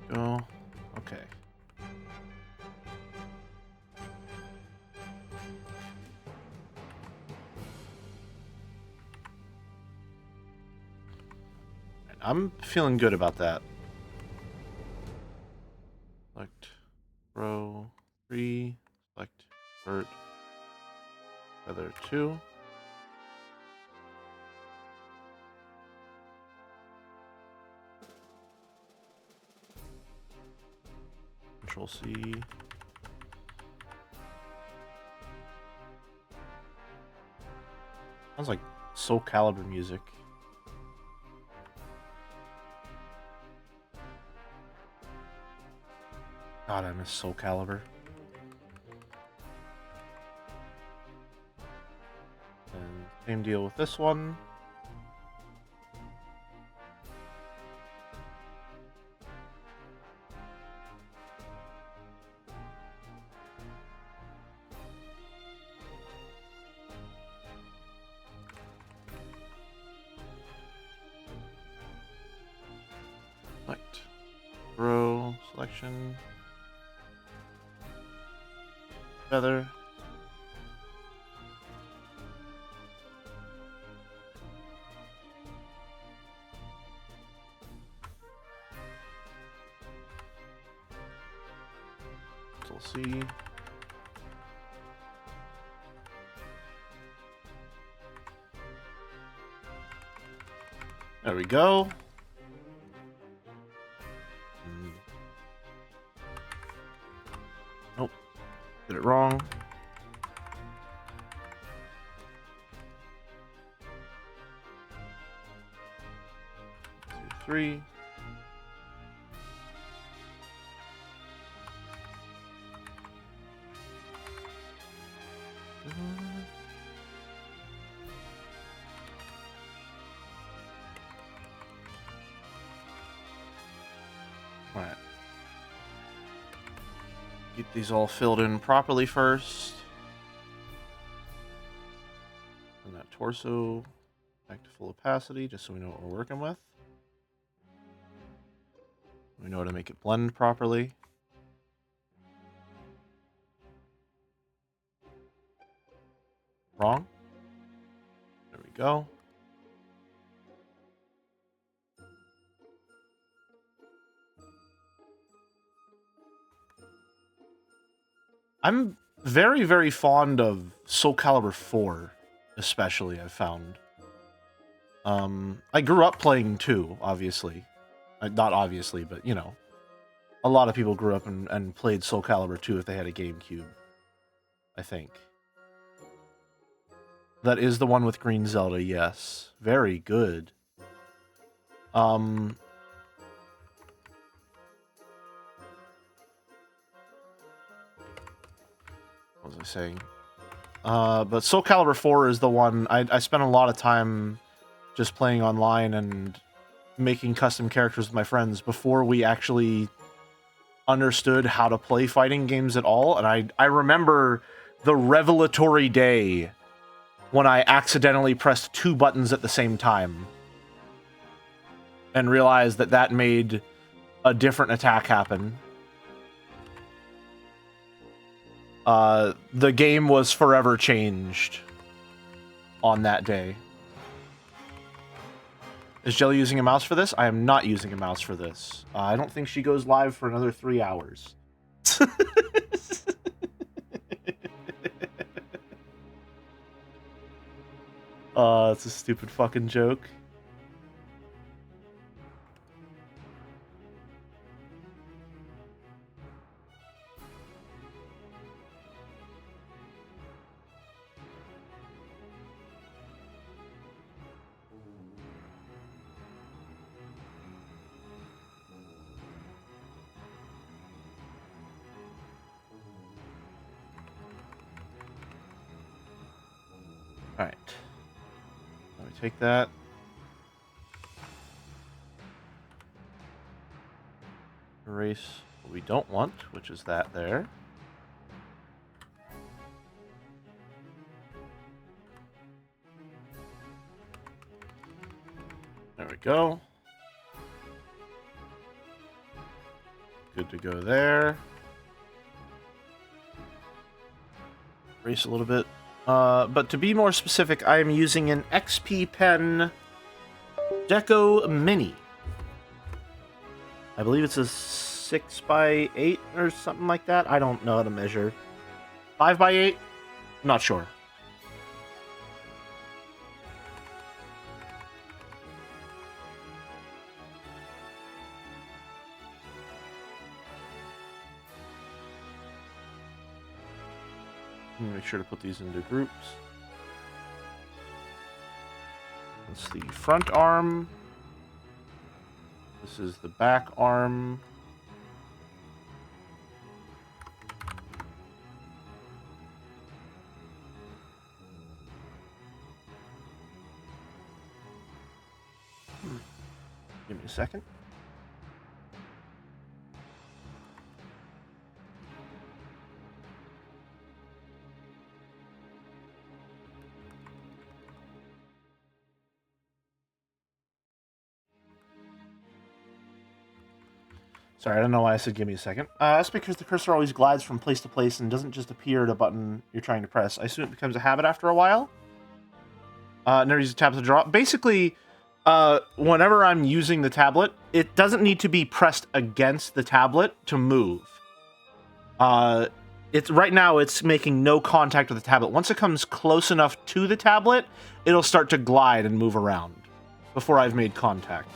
Speaker 1: Go. Okay. I'm feeling good about that. Select row 3. Select vert feather 2. Control C. Sounds like Soul Calibur music. God, I miss Soul Calibur. And same deal with this one. Select row selection. Feather. Control C. There we go. Nope. Did it wrong. 2, 3. Alright. Get these all filled in properly first. And that torso back to full opacity, just so we know what we're working with. We know how to make it blend properly. Wrong. There we go. I'm very, very fond of Soul Calibur 4, especially, I've found. I grew up playing 2, obviously. Not obviously, but, you know. A lot of people grew up and played Soul Calibur 2 if they had a GameCube, I think. That is the one with Green Zelda, yes. Very good. What was I saying? But Soul Calibur 4 is the one I spent a lot of time just playing online and making custom characters with my friends before we actually understood how to play fighting games at all. And I remember the revelatory day when I accidentally pressed 2 buttons at the same time and realized that that made a different attack happen. The game was forever changed on that day. Is Jelly using a mouse for this? I am not using a mouse for this. I don't think she goes live for another 3 hours. It's a stupid fucking joke. Alright. Let me take that. Erase what we don't want, which is that there. There we go. Good to go there. Erase a little bit. But to be more specific, I am using an XP Pen Deco Mini. I believe it's a 6x8 or something like that. I don't know how to measure. 5x8? I'm not sure. Make sure to put these into groups. That's the front arm. This is the back arm. Give me a second. Sorry, I don't know why I said give me a second. That's because the cursor always glides from place to place and doesn't just appear at a button you're trying to press. I assume it becomes a habit after a while. Never use the tablet to draw. Basically, whenever I'm using the tablet, it doesn't need to be pressed against the tablet to move. It's right now it's making no contact with the tablet. Once it comes close enough to the tablet, it'll start to glide and move around before I've made contact.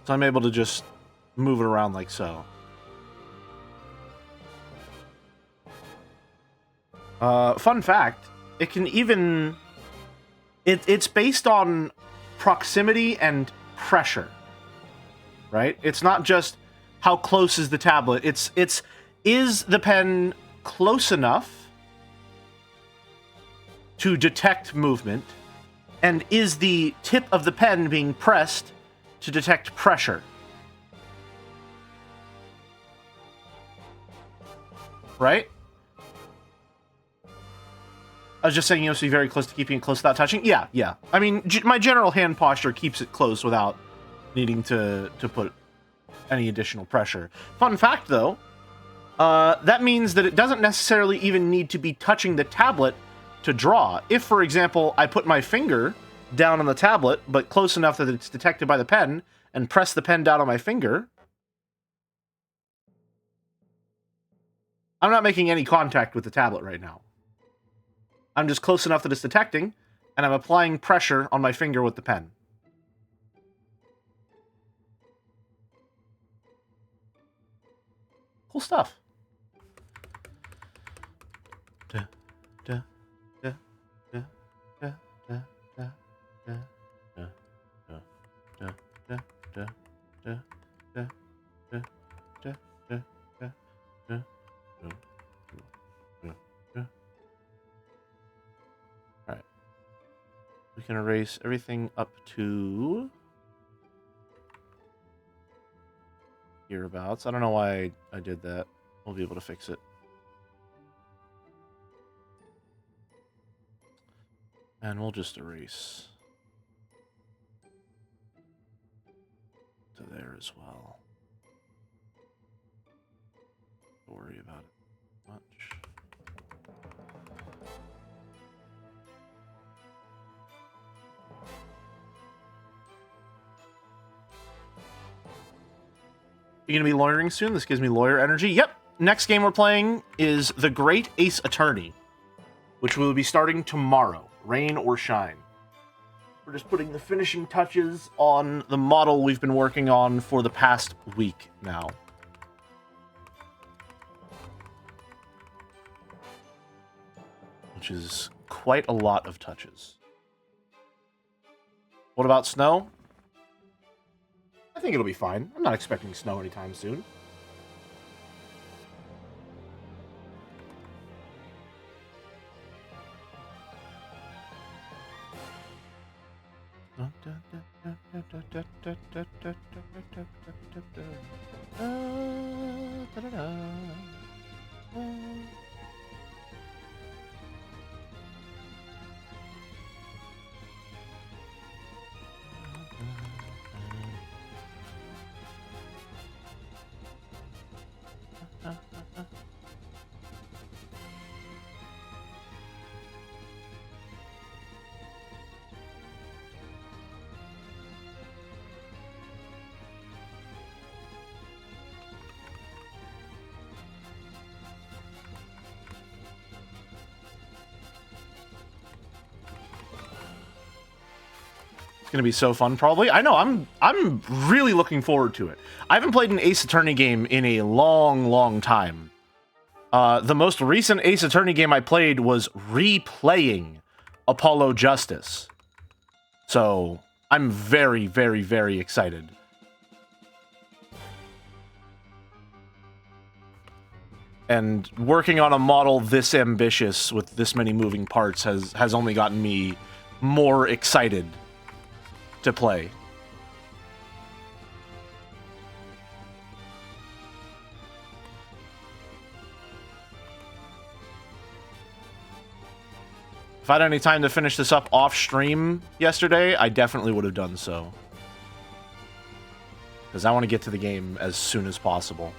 Speaker 1: So I'm able to just move it around like so. Fun fact, it can even... It's based on proximity and pressure, right? It's not just how close is the tablet. It's is the pen close enough to detect movement, and is the tip of the pen being pressed to detect pressure? Right? I was just saying, so you're very close to keeping it close without touching? Yeah. I mean, my general hand posture keeps it close without needing to put any additional pressure. Fun fact, though, that means that it doesn't necessarily even need to be touching the tablet to draw. If, for example, I put my finger down on the tablet, but close enough that it's detected by the pen, and press the pen down on my finger, I'm not making any contact with the tablet right now. I'm just close enough that it's detecting, and I'm applying pressure on my finger with the pen. Cool stuff. Da, da, da, da, da, da, da, da, da, da, da, da, da, da, da, da, da, da, da, da. Alright. We can erase everything up to hereabouts. I don't know why I did that. We'll be able to fix it. And we'll just erase to there as well. Don't worry about it much. You gonna be lawyering soon? This gives me lawyer energy. Yep. Next game we're playing is The Great Ace Attorney, which will be starting tomorrow, rain or shine. We're just putting the finishing touches on the model we've been working on for the past week now. Which is quite a lot of touches. What about snow? I think it'll be fine. I'm not expecting snow anytime soon. It's gonna be so fun, probably. I know, I'm really looking forward to it. I haven't played an Ace Attorney game in a long time. The most recent Ace Attorney game I played was replaying Apollo Justice. So, I'm very excited. And working on a model this ambitious with this many moving parts has only gotten me more excited to play. If I had any time to finish this up off stream yesterday, I definitely would have done so. Because I want to get to the game as soon as possible.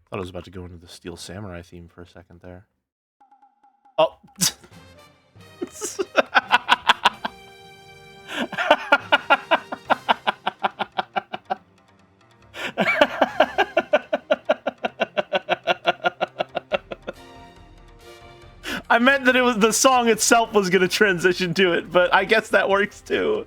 Speaker 1: Thought I was about to go into the Steel Samurai theme for a second there. Oh! I meant that it was the song itself was gonna transition to it, but I guess that works too.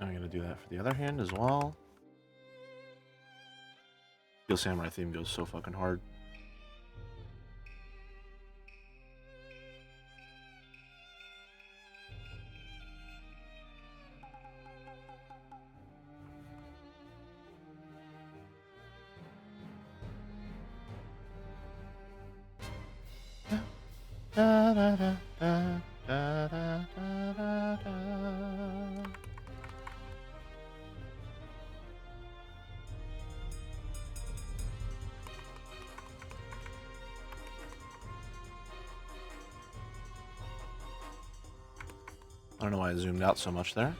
Speaker 1: I'm gonna do that for the other hand as well. Steel Samurai theme goes so fucking hard. Da, da, da, da, da, da, da, da. I don't know why I zoomed out so much there.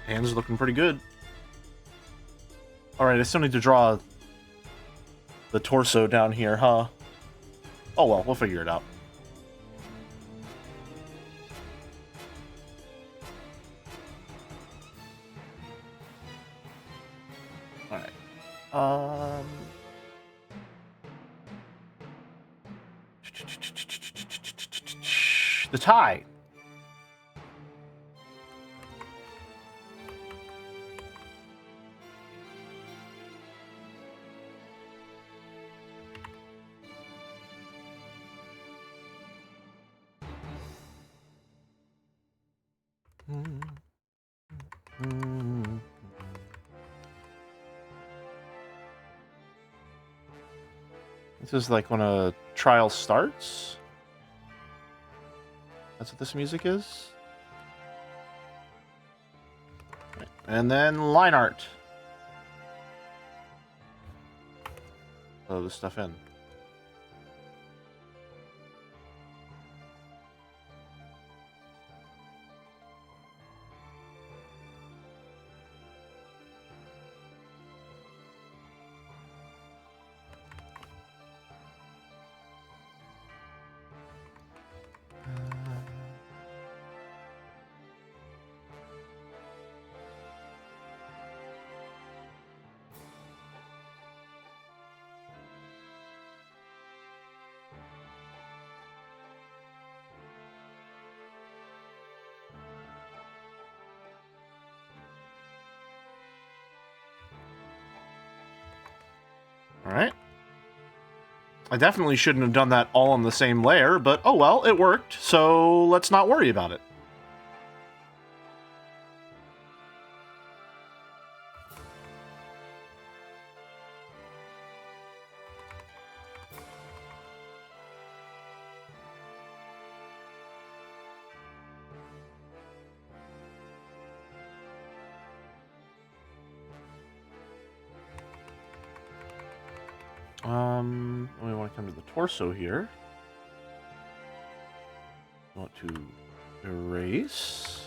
Speaker 1: Hands are looking pretty good. Alright, I still need to draw the torso down here, huh? Oh well, we'll figure it out. Alright. The tie. This is like when a trial starts. That's what this music is. And then line art. Throw this stuff in. Alright. I definitely shouldn't have done that all on the same layer, but oh well, it worked, so let's not worry about it. We want to come to the torso here. We want to erase.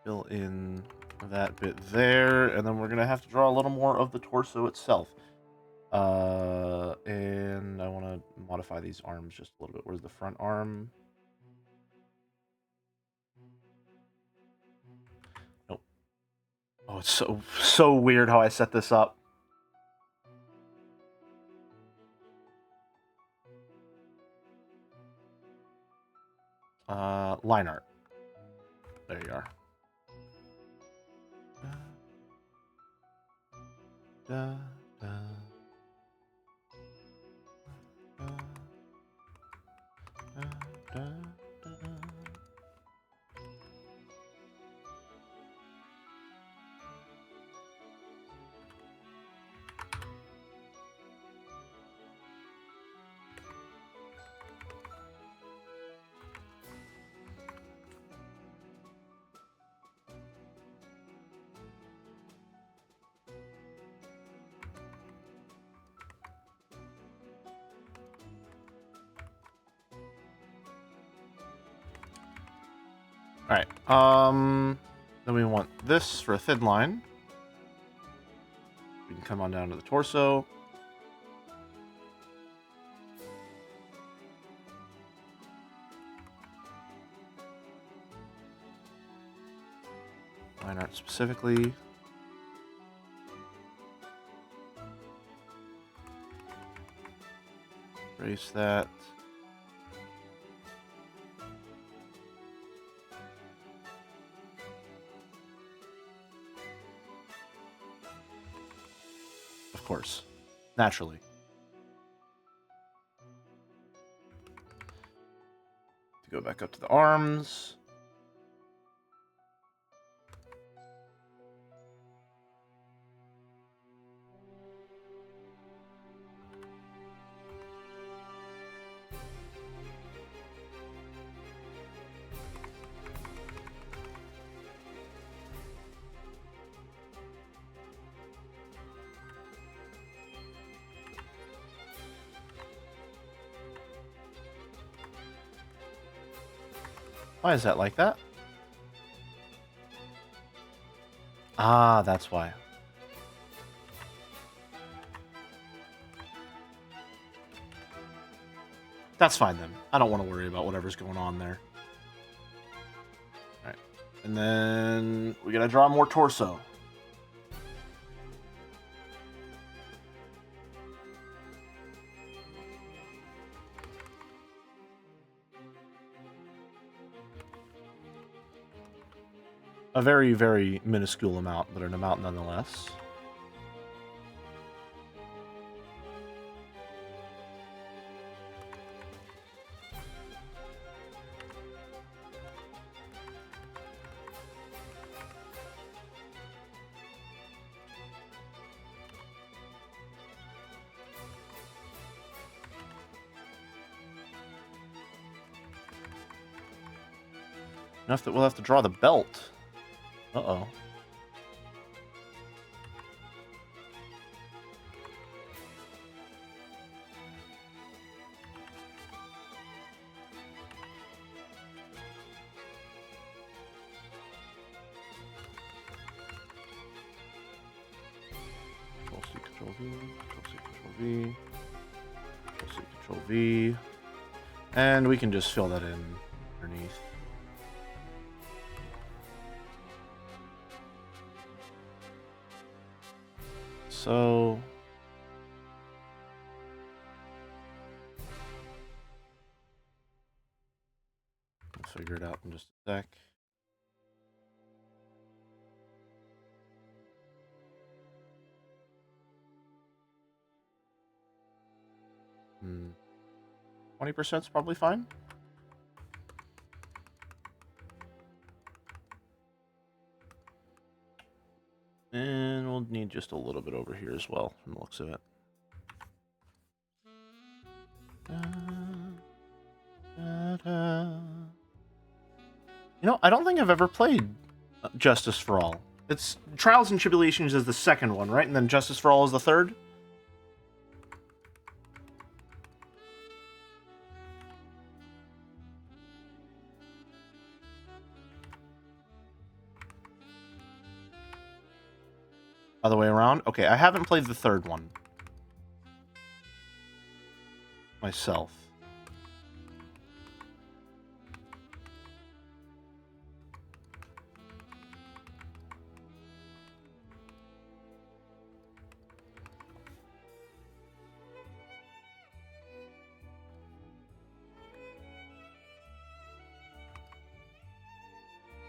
Speaker 1: Fill in that bit there, and then we're going to have to draw a little more of the torso itself. And I want to modify these arms just a little bit. Where's the front arm? Nope. Oh, it's so weird how I set this up. Line art. There you are. Da, da, da, da, da, da. Alright, then we want this for a thin line. We can come on down to the torso. Line art specifically. Erase that. Of course. Naturally. To go back up to the arms. Why is that like that? Ah, that's why. That's fine then. I don't want to worry about whatever's going on there. Alright. And then we gotta draw more torso. A very, very minuscule amount, but an amount nonetheless. Enough that we'll have to draw the belt. Uh-oh. Control-C, Control-V, Control-C, Control-V, Control-C, Control-V. And we can just fill that in underneath. So... we'll figure it out in just a sec. Hmm. 20% is probably fine. And we'll need just a little bit over here as well, from the looks of it. You know, I don't think I've ever played Justice for All. It's Trials and Tribulations is the second one, right? And then Justice for All is the third? Other way around? Okay, I haven't played the third one. Myself.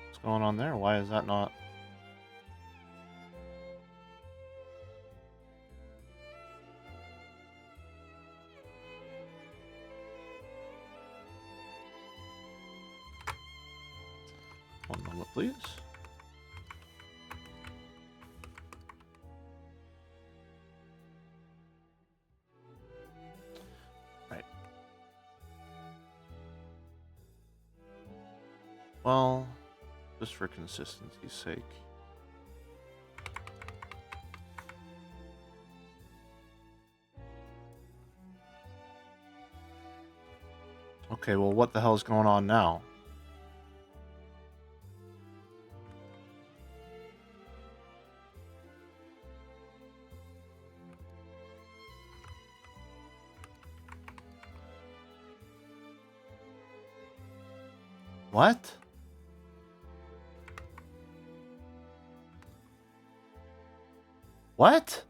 Speaker 1: What's going on there? Why is that not... One moment, please. Right. Well, just for consistency's sake. Okay, well, what the hell is going on now? What? What?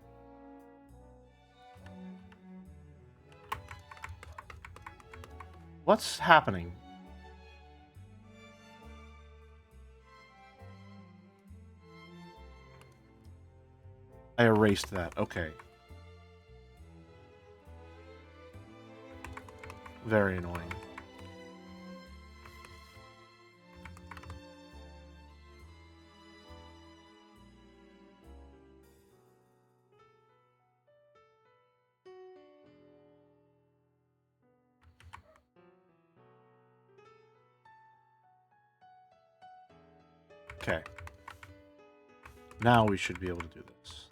Speaker 1: What's happening? I erased that. Okay. Very annoying. Okay. Now we should be able to do this.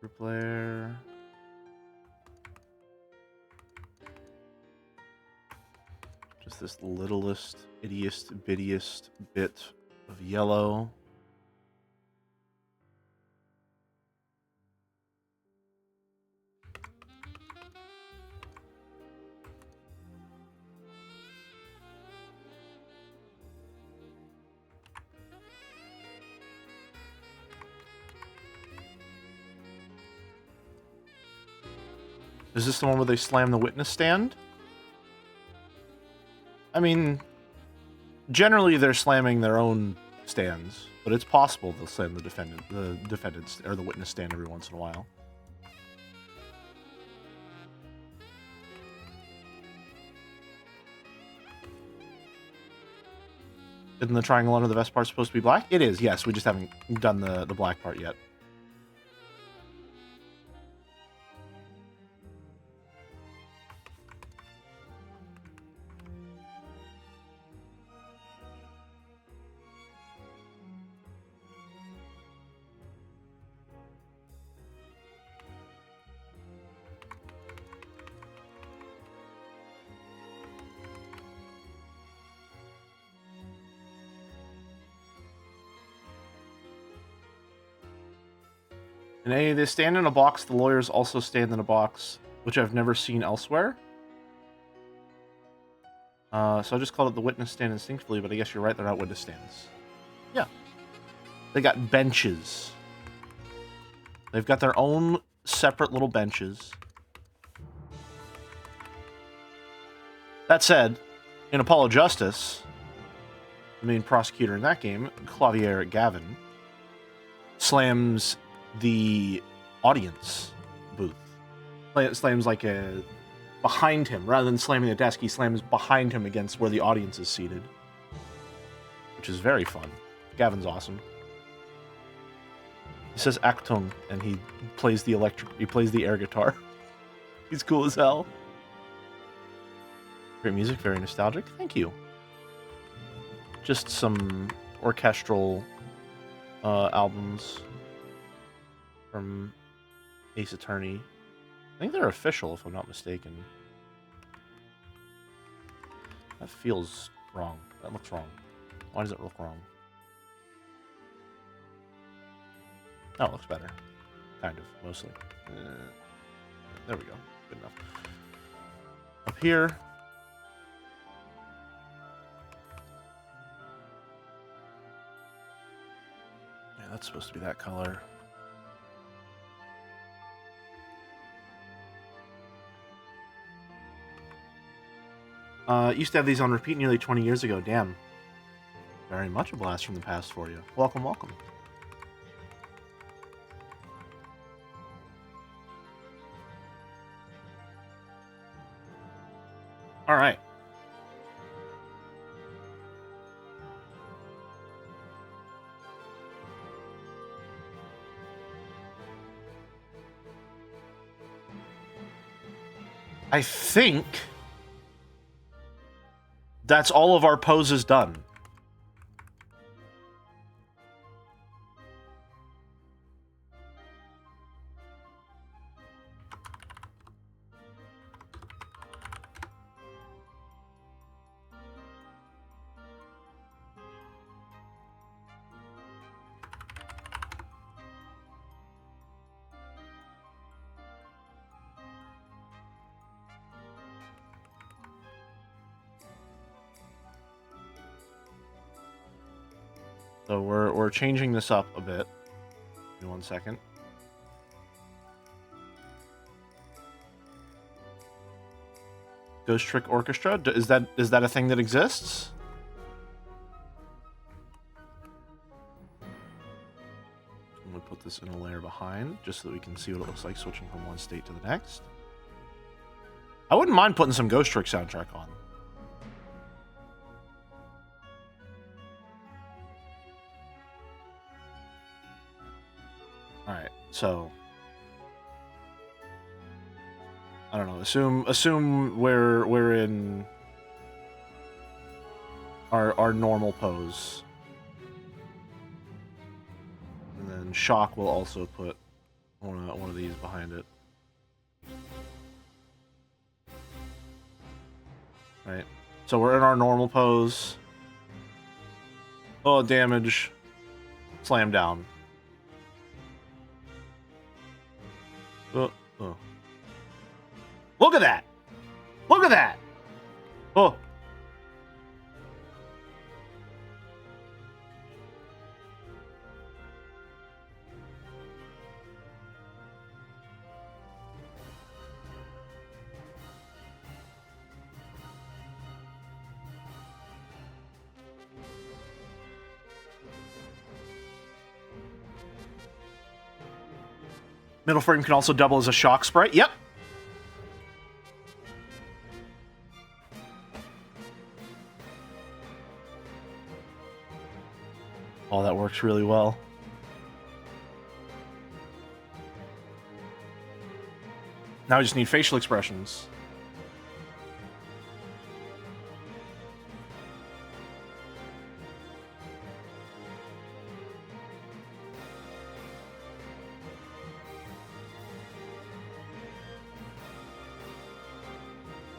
Speaker 1: Group layer. Just this littlest, ittiest, bittiest bit of yellow. Is this the one where they slam the witness stand? I mean, generally they're slamming their own stands. but it's possible they'll slam the defendant or the witness stand every once in a while. Isn't the triangle under the vest part supposed to be black? It is, yes. We just haven't done the black part yet. In A, they stand in a box. The lawyers also stand in a box, which I've never seen elsewhere. So I just called it the witness stand instinctively, but I guess you're right, they're not witness stands. Yeah. They got benches. They've got their own separate little benches. That said, in Apollo Justice, the main prosecutor in that game, Clavier Gavin, slams the audience booth. Slams like a behind him. Rather than slamming the desk, he slams behind him against where the audience is seated. Which is very fun. Gavin's awesome. He says Achtung, and he plays the air guitar. He's cool as hell. Great music, very nostalgic. Thank you. Just some orchestral albums from Ace Attorney. I think they're official, if I'm not mistaken. That feels wrong. That looks wrong. Why does it look wrong? Oh, it looks better. Kind of, mostly. There we go. Good enough. Up here. Yeah, that's supposed to be that color. Used to have these on repeat nearly 20 years ago. Damn. Very much a blast from the past for you. Welcome, welcome. All right. I think that's all of our poses done. So we're changing this up a bit. Give me 1 second. Ghost Trick Orchestra? Is that a thing that exists? I'm gonna put this in a layer behind, just so that we can see what it looks like switching from one state to the next. I wouldn't mind putting some Ghost Trick soundtrack on. Alright, so I don't know. Assume we're in our normal pose. And then Shock will also put one of these behind it. Right. So we're in our normal pose. Oh, damage. Slam down. Oh. Look at that! Look at that! Oh. Middle frame can also double as a shock sprite. Yep. Oh, that works really well. Now we just need facial expressions.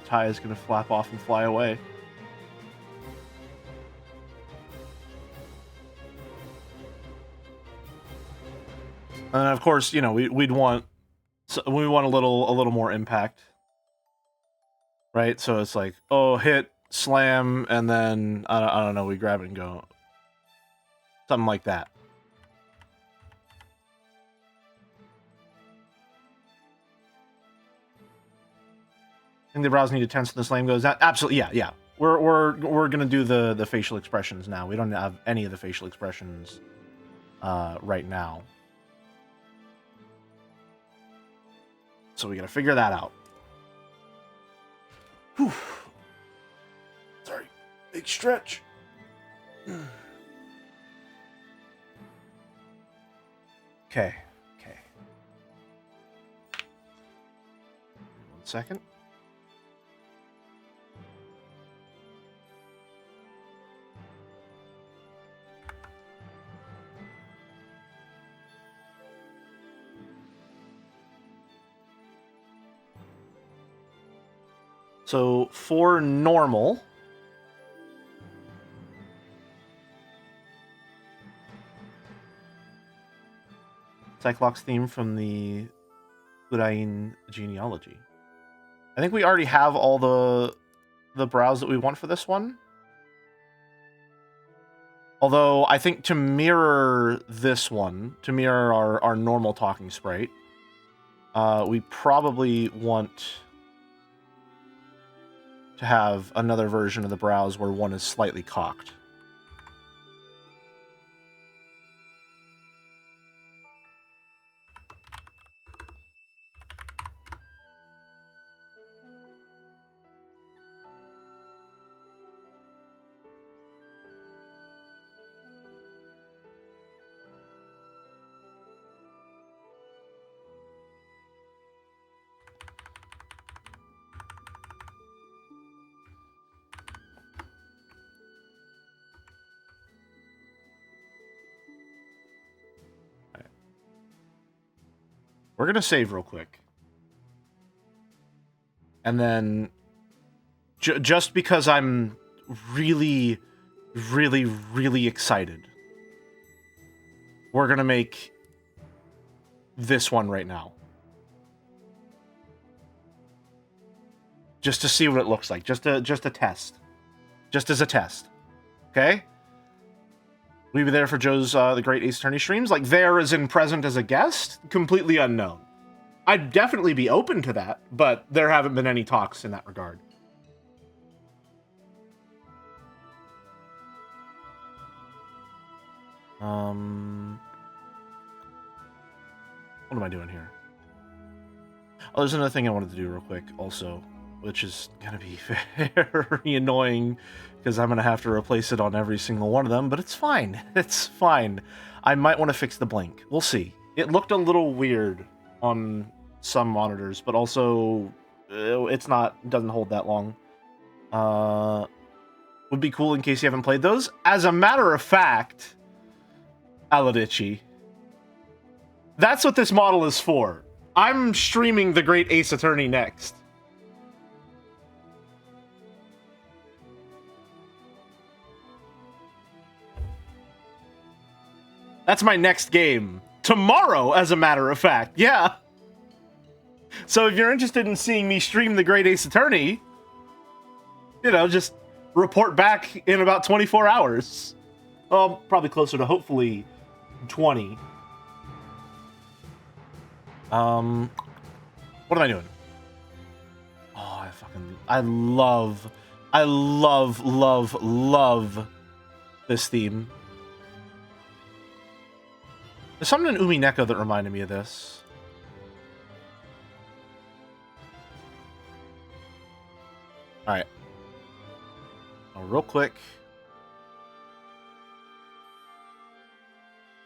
Speaker 1: Ty is going to flap off and fly away. And of course, you know, we'd want a little more impact, right? So it's like, oh, hit, slam, and then I don't know, we grab it and go, something like that. I think the brows need to tense when the slam goes out. Absolutely, yeah. We're gonna do the facial expressions now. We don't have any of the facial expressions right now. So we gotta figure that out. Whew. Sorry, big stretch. Okay. 1 second. So for normal, Cyclops theme from the Urain genealogy. I think we already have all the brows that we want for this one. Although I think to mirror this one, to mirror our normal talking sprite, we probably want to have another version of the brows where one is slightly cocked. We're going to save real quick. And then, just because I'm really, really, really excited, we're going to make this one right now. Just to see what it looks like. Just a test. Just as a test. Okay? Will you be there for Joe's The Great Ace Attorney streams? Like, there as in present as a guest? Completely unknown. I'd definitely be open to that, but there haven't been any talks in that regard. What am I doing here? Oh, there's another thing I wanted to do real quick also, which is going to be very annoying because I'm going to have to replace it on every single one of them, but it's fine. It's fine. I might want to fix the blink. We'll see. It looked a little weird on some monitors, but also doesn't hold that long. Would be cool in case you haven't played those. As a matter of fact, Aladici, that's what this model is for. I'm streaming The Great Ace Attorney next. That's my next game. Tomorrow, as a matter of fact. Yeah. So if you're interested in seeing me stream The Great Ace Attorney, you know, just report back in about 24 hours. Well, probably closer to hopefully 20. What am I doing? Oh, I love this theme. There's something in Umineko that reminded me of this. Alright. Real quick.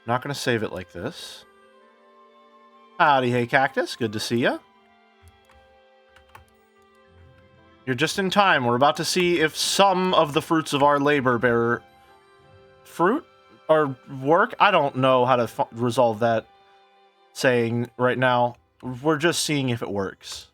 Speaker 1: Not going to save it like this. Howdy, hey Cactus. Good to see ya. You're just in time. We're about to see if some of the fruits of our labor bear fruit or work. I don't know how to resolve that saying right now. We're just seeing if it works.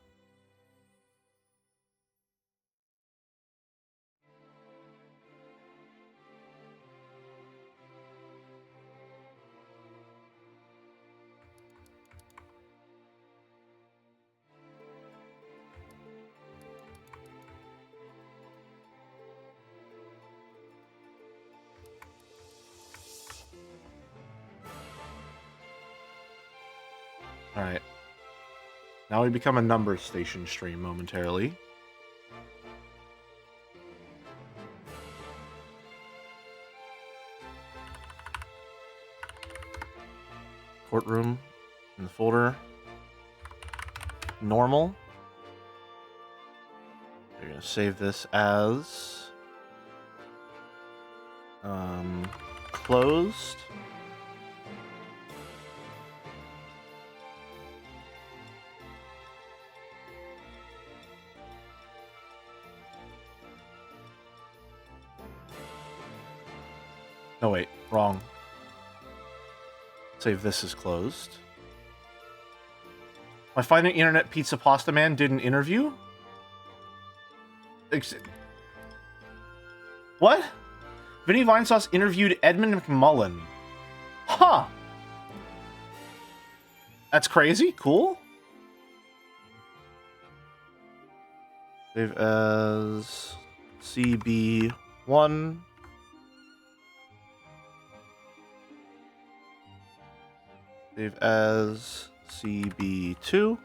Speaker 1: Alright. Now we become a number station stream momentarily. Courtroom in the folder. Normal. We're going to save this as closed. No, wait, wrong. Save this as closed. My Finding Internet Pizza Pasta Man did an interview? What? Vinny Vinesauce interviewed Edmund McMullen. Huh. That's crazy. Cool. Save as CB1. Save as CB2.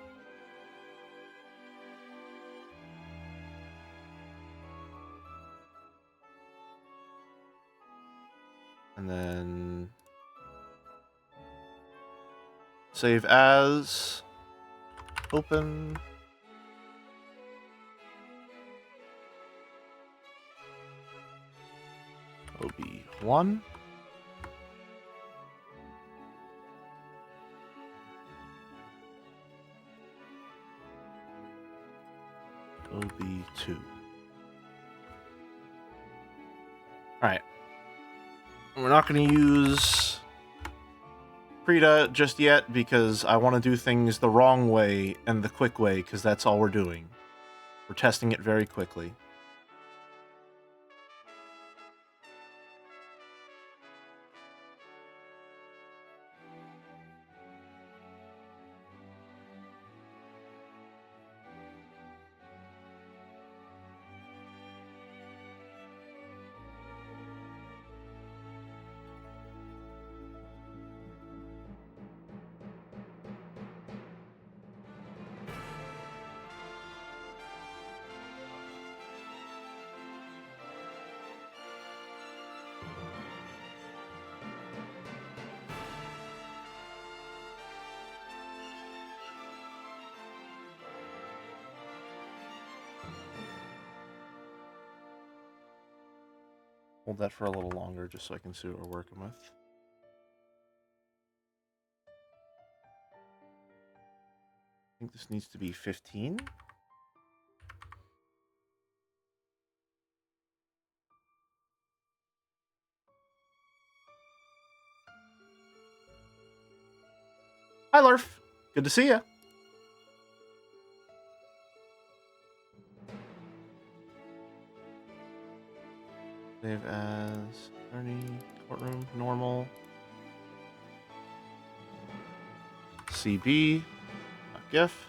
Speaker 1: And then save as open. OB1. OB2. Alright. We're not going to use Prita just yet because I want to do things the wrong way and the quick way because that's all we're doing. We're testing it very quickly. Hold that for a little longer just so I can see what we're working with. I think this needs to be 15. Hi, Lurf. Good to see you. Save as attorney, courtroom, normal. CB, GIF.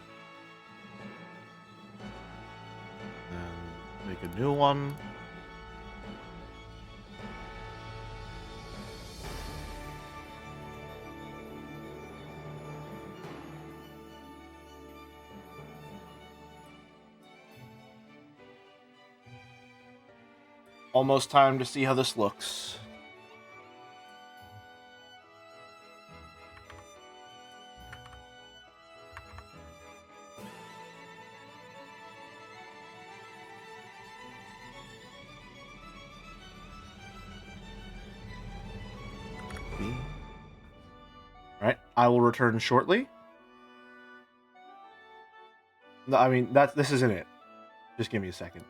Speaker 1: And make a new one. Almost time to see how this looks. I will return shortly. No, I mean, this isn't it. Just give me a second.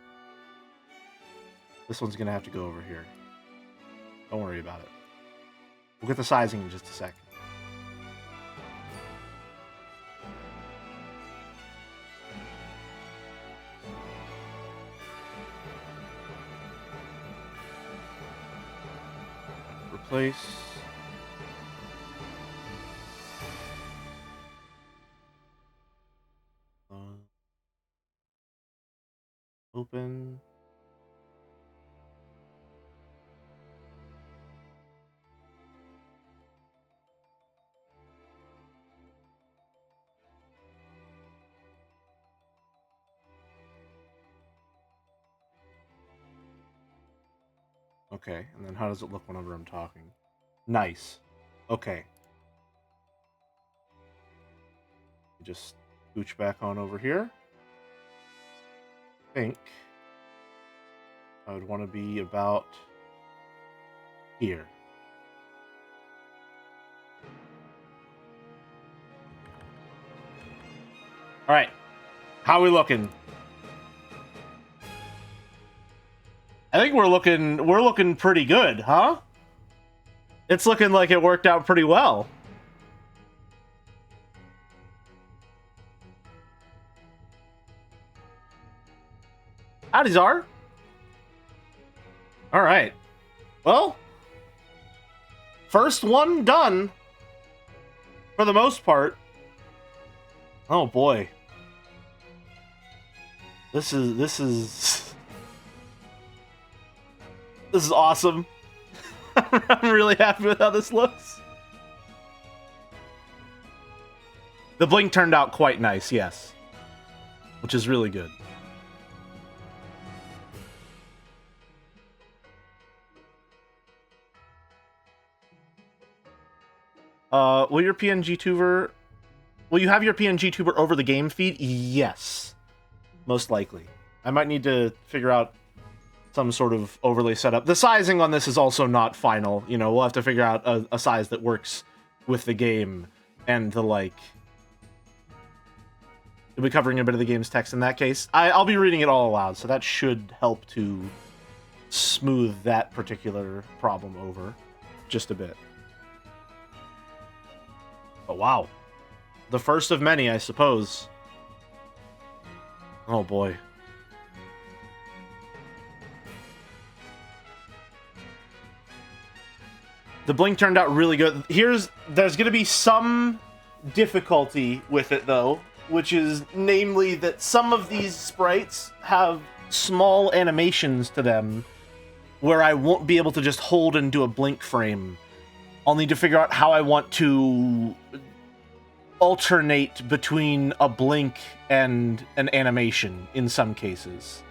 Speaker 1: This one's gonna have to go over here. Don't worry about it. We'll get the sizing in just a sec. Replace. Open. Okay, and then how does it look whenever I'm talking? Nice. Okay. Just scooch back on over here. I think I would want to be about here. All right. How are we looking? I think we're looking pretty good, huh? It's looking like it worked out pretty well. Howdy, Czar. All right. Well, first one done. For the most part. Oh boy. This is awesome. I'm really happy with how this looks. The blink turned out quite nice, yes. Which is really good. Will your PNG tuber... Will you have your PNG tuber over the game feed? Yes. Most likely. I might need to figure out some sort of overlay setup. The sizing on this is also not final. You know, we'll have to figure out a size that works with the game and the, like... We'll be covering a bit of the game's text in that case. I'll be reading it all aloud, so that should help to smooth that particular problem over just a bit. Oh, wow. The first of many, I suppose. Oh, boy. The blink turned out really good. There's going to be some difficulty with it, though, which is namely that some of these sprites have small animations to them where I won't be able to just hold and do a blink frame. I'll need to figure out how I want to alternate between a blink and an animation in some cases.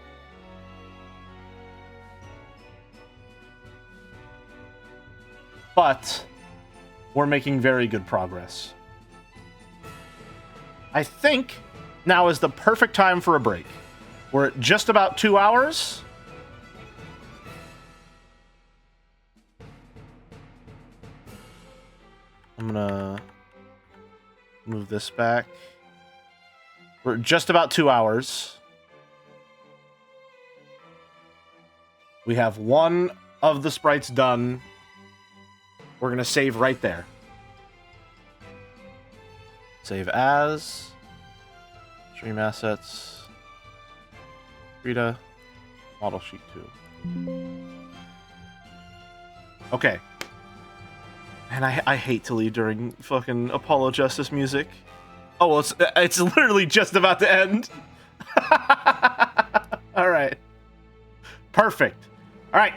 Speaker 1: But we're making very good progress. I think now is the perfect time for a break. We're at just about 2 hours. I'm gonna move this back. We're at just about 2 hours. We have one of the sprites done. We're gonna save right there. Save as. Stream assets. Rita. Model sheet 2. Okay. And I hate to leave during fucking Apollo Justice music. Oh, well, it's literally just about to end. Alright. Perfect. Alright.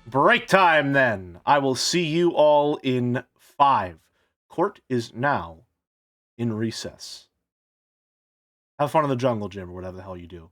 Speaker 1: Break time, then. I will see you all in 5. Court is now in recess. Have fun in the jungle gym or whatever the hell you do.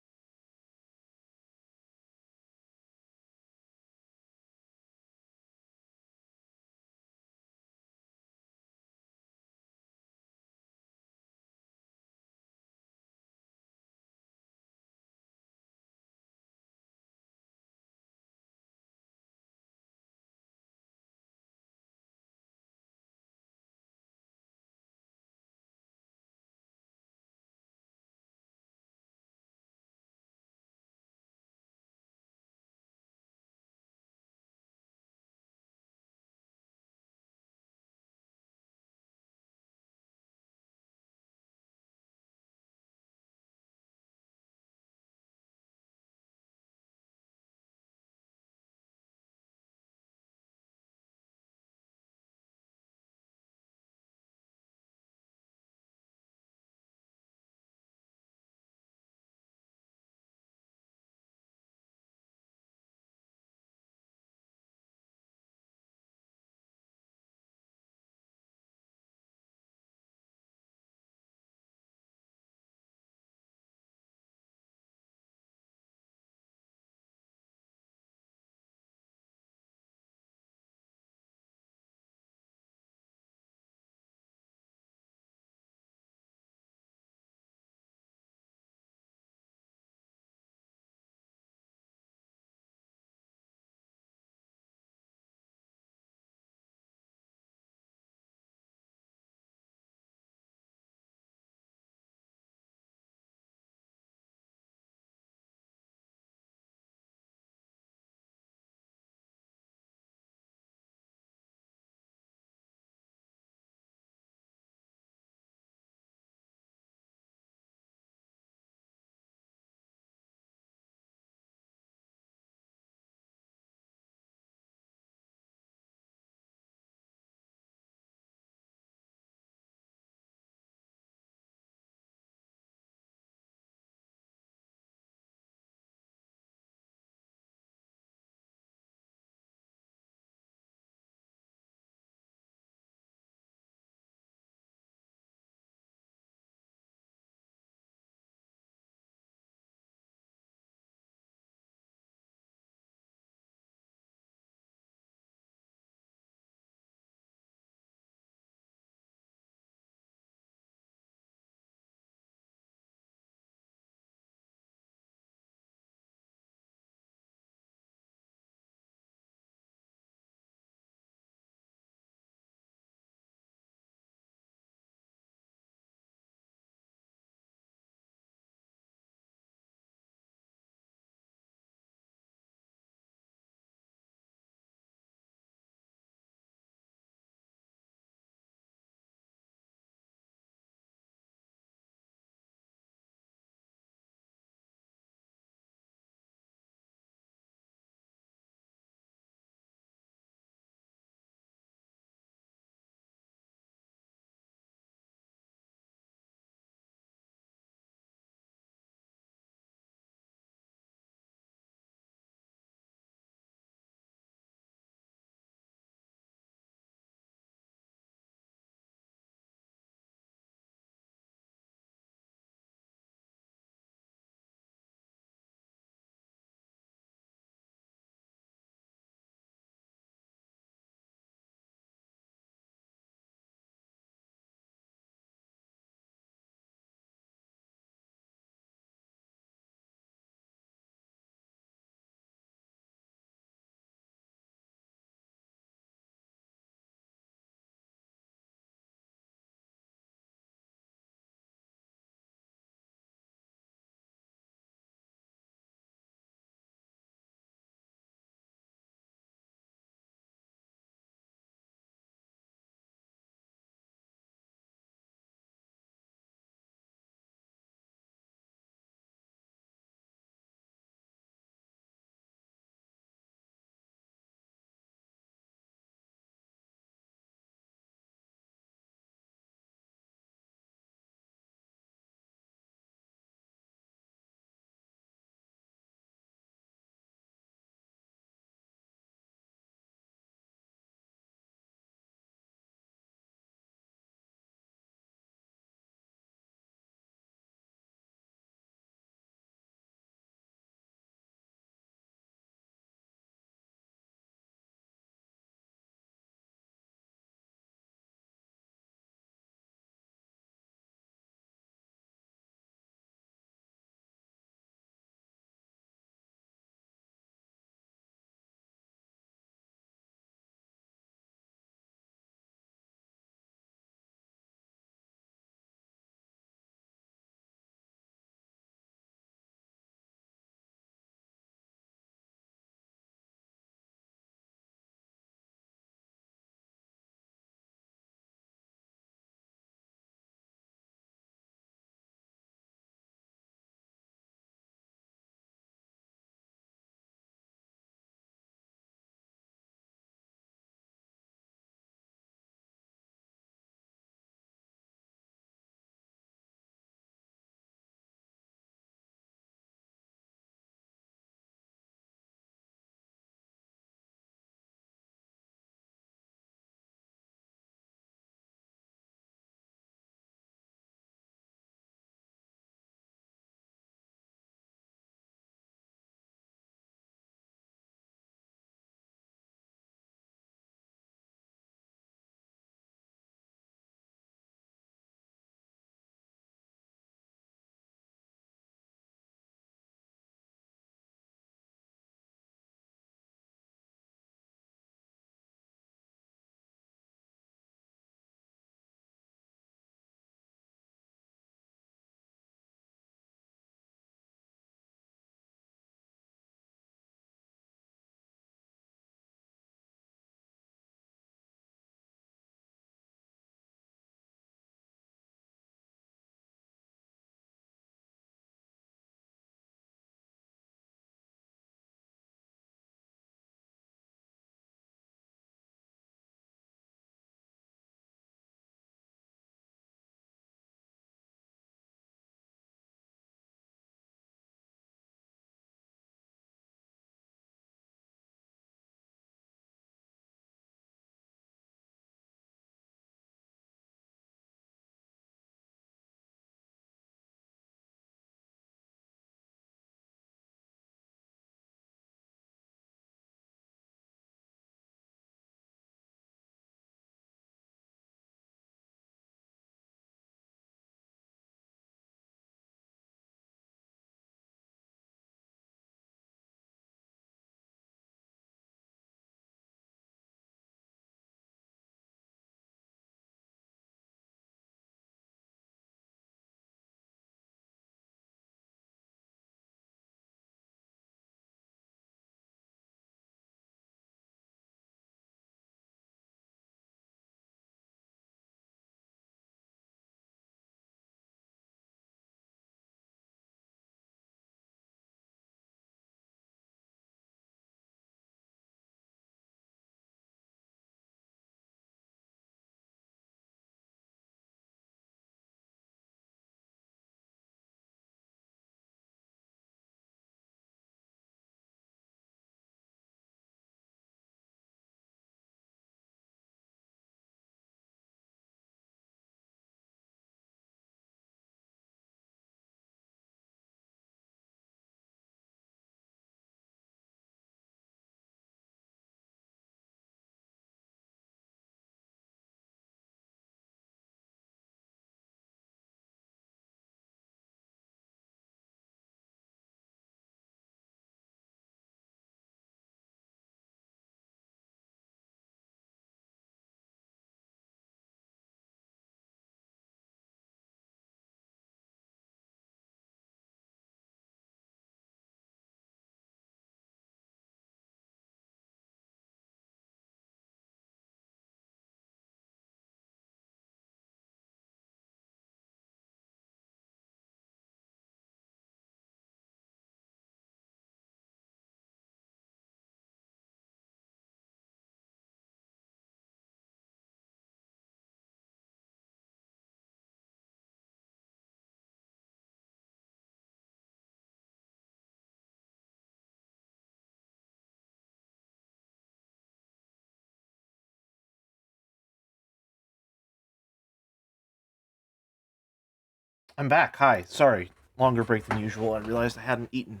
Speaker 1: I'm back. Hi. Sorry. Longer break than usual. I realized I hadn't eaten.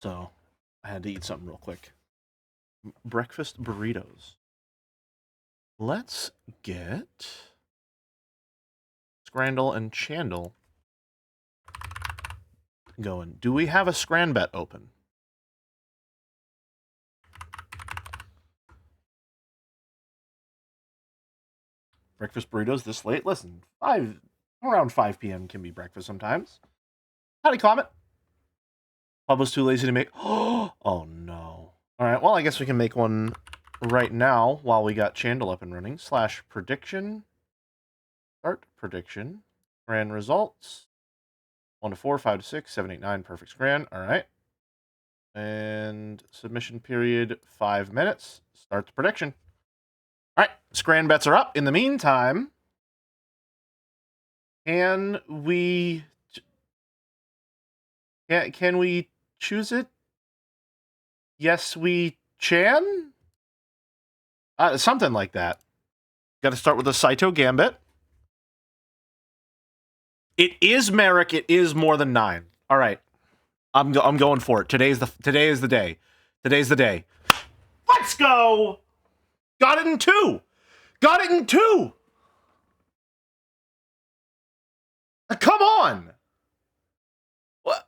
Speaker 1: So I had to eat something real quick. Breakfast burritos. Let's get Scrandle and Chandle going. Do we have a Scranbet open? Breakfast burritos this late? Listen, around 5 p.m. can be breakfast sometimes. Howdy, Comet. Pub was too lazy to make. Oh no. Alright, well, I guess we can make one right now while we got Chandle up and running. / prediction. Start prediction. Grand results. 1 to 4, 5 to 6, 7, 8, 9. Perfect scran. Alright. And submission period 5 minutes. Start the prediction. Alright, scran bets are up. In the meantime, can we choose it? Yes, we can? Something like that. Got to start with a Saito Gambit. It is Merrick. It is more than 9. All right. I'm going for it. Today is the day. Today's the day. Let's go. Got it in 2. Got it in 2. Come on. What?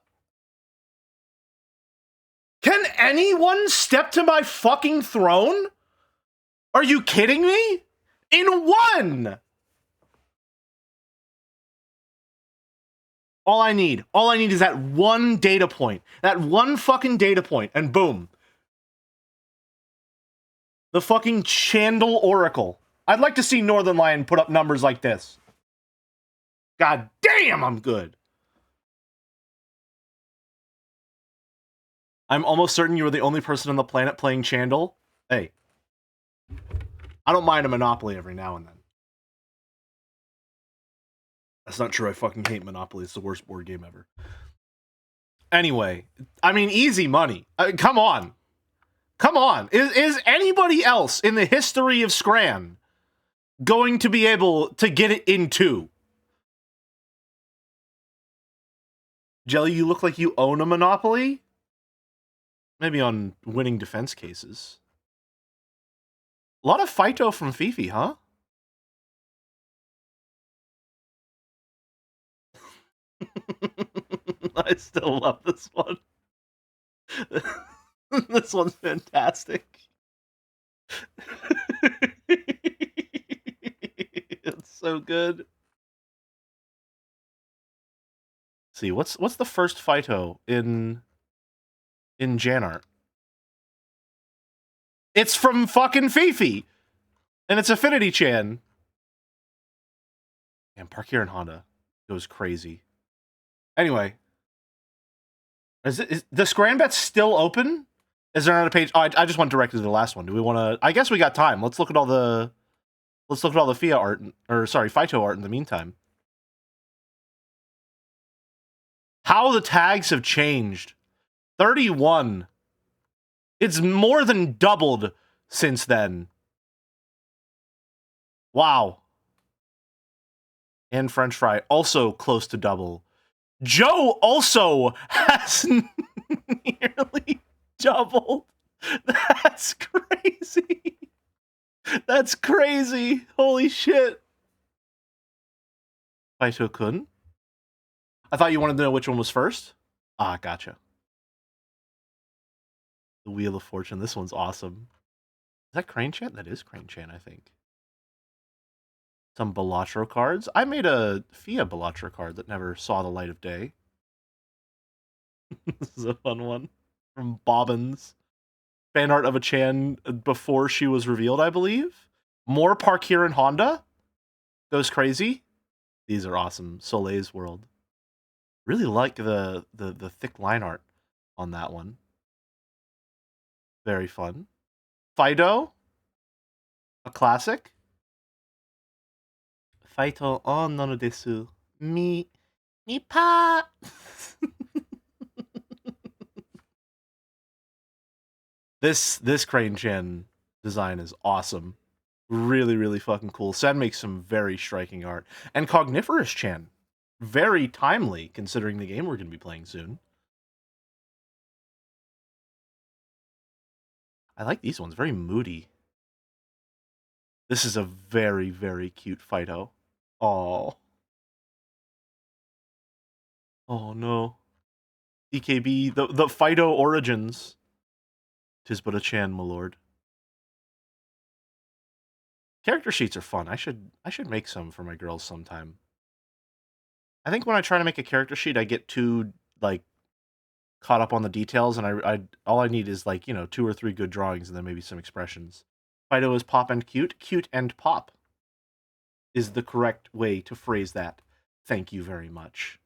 Speaker 1: Can anyone step to my fucking throne? Are you kidding me? In 1. All I need is that one data point. That one fucking data point, and boom. The fucking Chandle Oracle. I'd like to see Northern Lion put up numbers like this. God damn, I'm good. I'm almost certain you were the only person on the planet playing Chandle. Hey. I don't mind a Monopoly every now and then. That's not true. I fucking hate Monopoly. It's the worst board game ever. Anyway, I mean, easy money. Come on. Come on. Is anybody else in the history of Scran going to be able to get it in 2? Jelly, you look like you own a Monopoly? Maybe on winning defense cases. A lot of Phyto from Fifi, huh? I still love this one. This one's fantastic. It's so good. Let's see, what's the first Phyto in Janart? It's from fucking Fifi! And it's Affinity Chan. And Park here in Honda goes crazy. Anyway. Is the Scranbet's still open? Is there another page? Oh, I just went directly to the last one. Do we want to? I guess we got time. Let's look at all the FIA art, or sorry, Phyto art in the meantime. How the tags have changed. 31. It's more than doubled since then. Wow. And French fry, also close to double. Joe also has nearly doubled. That's crazy. That's crazy. Holy shit. Phyto-kun? I thought you wanted to know which one was first. Ah, gotcha. The Wheel of Fortune. This one's awesome. Is that Crane Chan? That is Crane Chan, I think. Some Balatro cards. I made a FIA Balatro card that never saw the light of day. This is a fun one. From Bobbins. Fan art of a Chan before she was revealed, I believe. More Park here in Honda. Goes crazy. These are awesome. Soleil's World. Really like the thick line art on that one. Very fun. Fido. A classic. Phyto on nono desu. Mi pa. This Crane Chan design is awesome. Really, really fucking cool. Sen makes some very striking art. And Cogniferous Chan very timely considering the game we're going to be playing soon. I like these ones, very moody. This is a very, very cute Fido. Oh. Oh no. DKB, the Fido origins. 'Tis but a Chan, my lord. Character sheets are fun. I should make some for my girls sometime. I think when I try to make a character sheet, I get too like caught up on the details, and I all I need is like 2 or 3 good drawings and then maybe some expressions. Fido is pop and cute. Cute and pop is the correct way to phrase that. Thank you very much.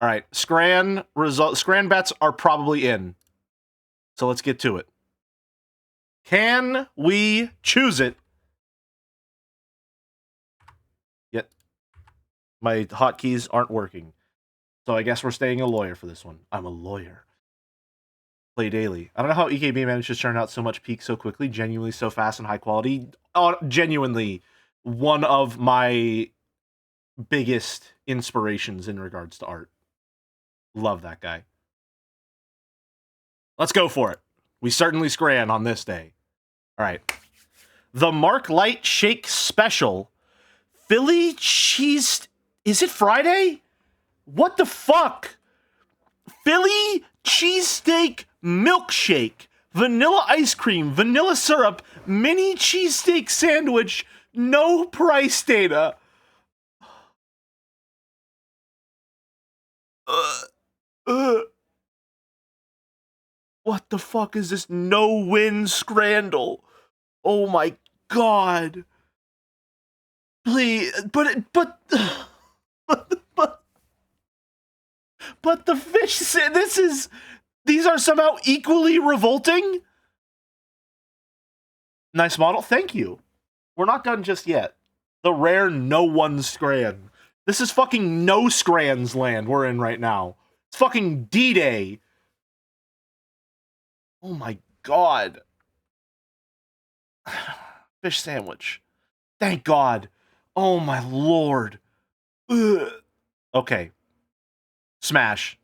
Speaker 1: All right, Scran bets are probably in. So let's get to it. Can we choose it? Yet my hotkeys aren't working. So I guess we're staying a lawyer for this one. I'm a lawyer. Play daily. I don't know how EKB managed to churn out so much peak so quickly, genuinely so fast and high quality. Genuinely one of my biggest inspirations in regards to art. Love that guy. Let's go for it. We certainly scran on this day. All right. The Mark Light Shake Special. Philly cheese... Is it Friday? What the fuck? Philly cheesesteak milkshake. Vanilla ice cream. Vanilla syrup. Mini cheesesteak sandwich. No price data. What the fuck is this no-win scrandal? Oh my god. Please, but the fish said these are somehow equally revolting? Nice model, thank you. We're not done just yet. The rare no one scran. This is fucking no scrans land we're in right now. It's fucking D-Day. Oh my god. Fish sandwich. Thank God. Oh my lord. Ugh. Okay. Smash.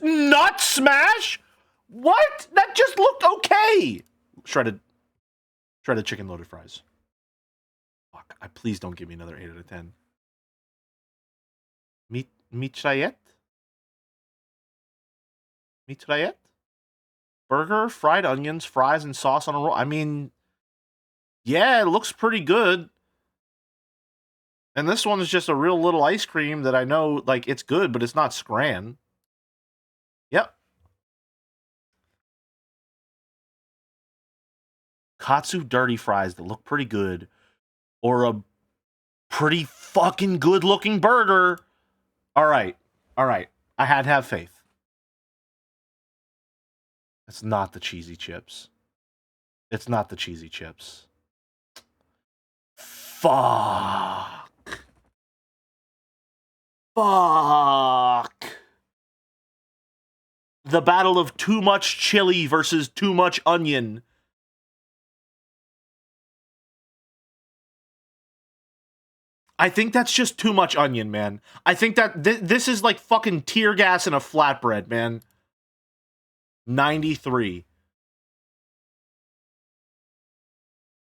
Speaker 1: Not smash? What? That just looked okay. Shredded chicken loaded fries. Fuck. Please don't give me another 8 out of 10. Mitraillette? Mitraillette? Burger, fried onions, fries, and sauce on a roll. I mean, yeah, it looks pretty good. And this one is just a real little ice cream that I know, like, it's good, but it's not scran. Yep. Katsu dirty fries that look pretty good. Or a pretty fucking good looking burger. All right. I had to have faith. It's not the cheesy chips. Fuck. The battle of too much chili versus too much onion. I think that's just too much onion, man. I think that this is like fucking tear gas in a flatbread, man. 93.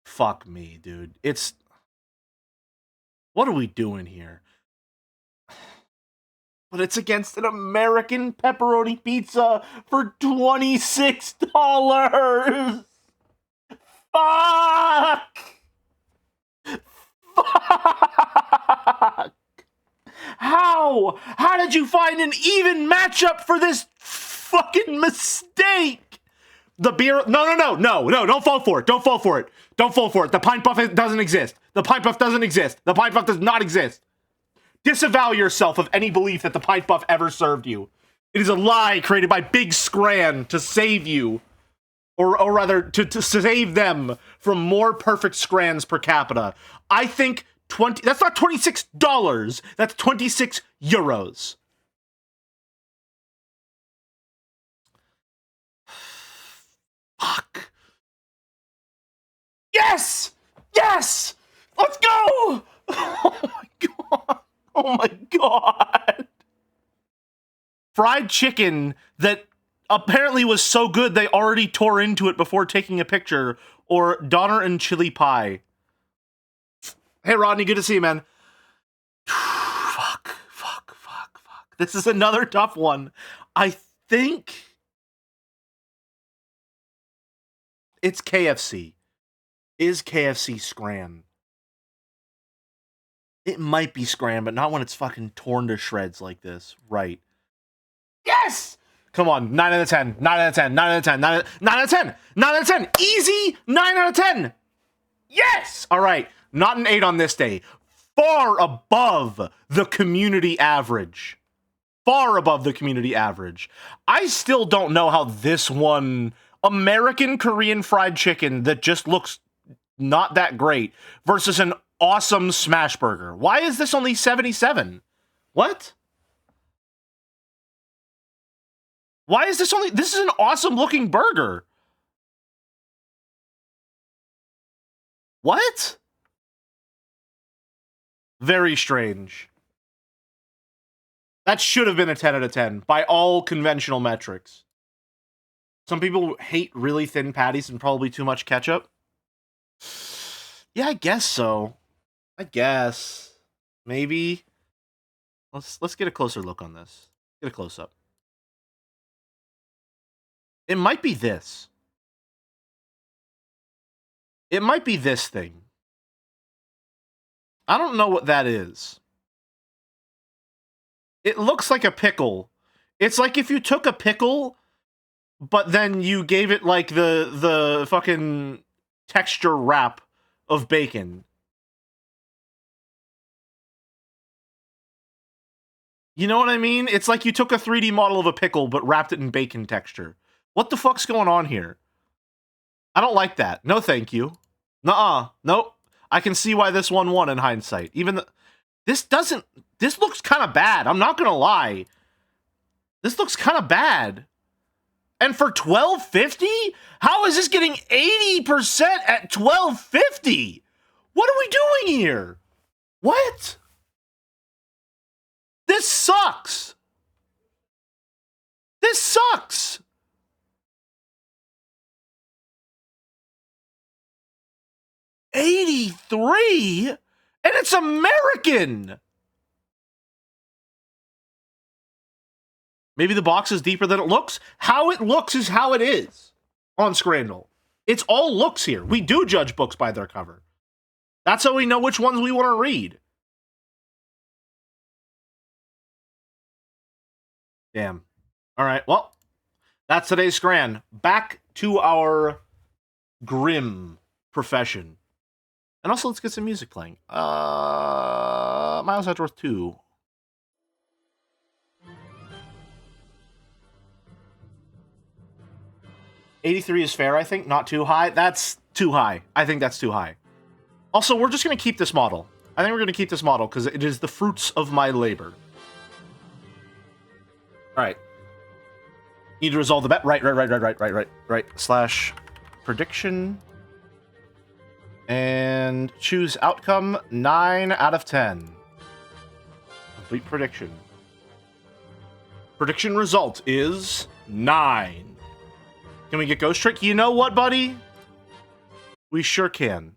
Speaker 1: Fuck me, dude. What are we doing here? But it's against an American pepperoni pizza for $26. Fuck! Fuck! How? How did you find an even matchup for this fucking mistake? The beer... No, don't fall for it. Don't fall for it. The Pine Puff doesn't exist. The Pine Puff does not exist. Disavow yourself of any belief that the Pine Puff ever served you. It is a lie created by Big Scran to save you. Or rather, to save them from more perfect scrans per capita. I think that's not $26. That's 26 euros. Fuck. Yes! Let's go! Oh my god! Fried chicken that apparently was so good they already tore into it before taking a picture, or Donner and chili pie. Hey Rodney, good to see you, man. Fuck. This is another tough one. I think it's KFC. Is KFC Scran? It might be Scran, but not when it's fucking torn to shreds like this. Right. Yes! Come on, 9 out of 10, 9 out of 10, 9 out of 10, 9 out of 10, 9 out of 10. Easy, 9 out of 10. Yes! All right, not an 8 on this day. Far above the community average. Far above the community average. I still don't know how this one, American Korean fried chicken that just looks not that great, versus an awesome smash burger. Why is this only 77? What? Why is this only... This is an awesome looking burger. What? Very strange. That should have been a 10 out of 10 by all conventional metrics. Some people hate really thin patties and probably too much ketchup. Yeah, I guess so. I guess. Maybe. Let's get a closer look on this. Get a close up. It might be this. It might be this thing. I don't know what that is. It looks like a pickle. It's like if you took a pickle, but then you gave it like the fucking texture wrap of bacon. You know what I mean? It's like you took a 3D model of a pickle, but wrapped it in bacon texture. What the fuck's going on here? I don't like that. No thank you. Nuh-uh. Nope. I can see why this one won in hindsight. This looks kind of bad. I'm not gonna lie. This looks kind of bad. And for $12.50? How is this getting 80% at $12.50? What are we doing here? What? This sucks. This sucks. $83? And it's American. Maybe the box is deeper than it looks. How it looks is how it is on Scrandle. It's all looks here. We do judge books by their cover. That's how we know which ones we want to read. Damn. All right, well, that's today's Scran. Back to our grim profession. And also, let's get some music playing. Miles Edgeworth 2. $83 is fair, I think. Not too high. That's too high. I think that's too high. Also, we're just going to keep this model. I think we're going to keep this model because it is the fruits of my labor. All right. Need to resolve the bet. Right. Slash prediction. And choose outcome 9 out of 10. Complete prediction. Prediction result is 9. Can we get Ghost Trick? You know what, buddy? We sure can.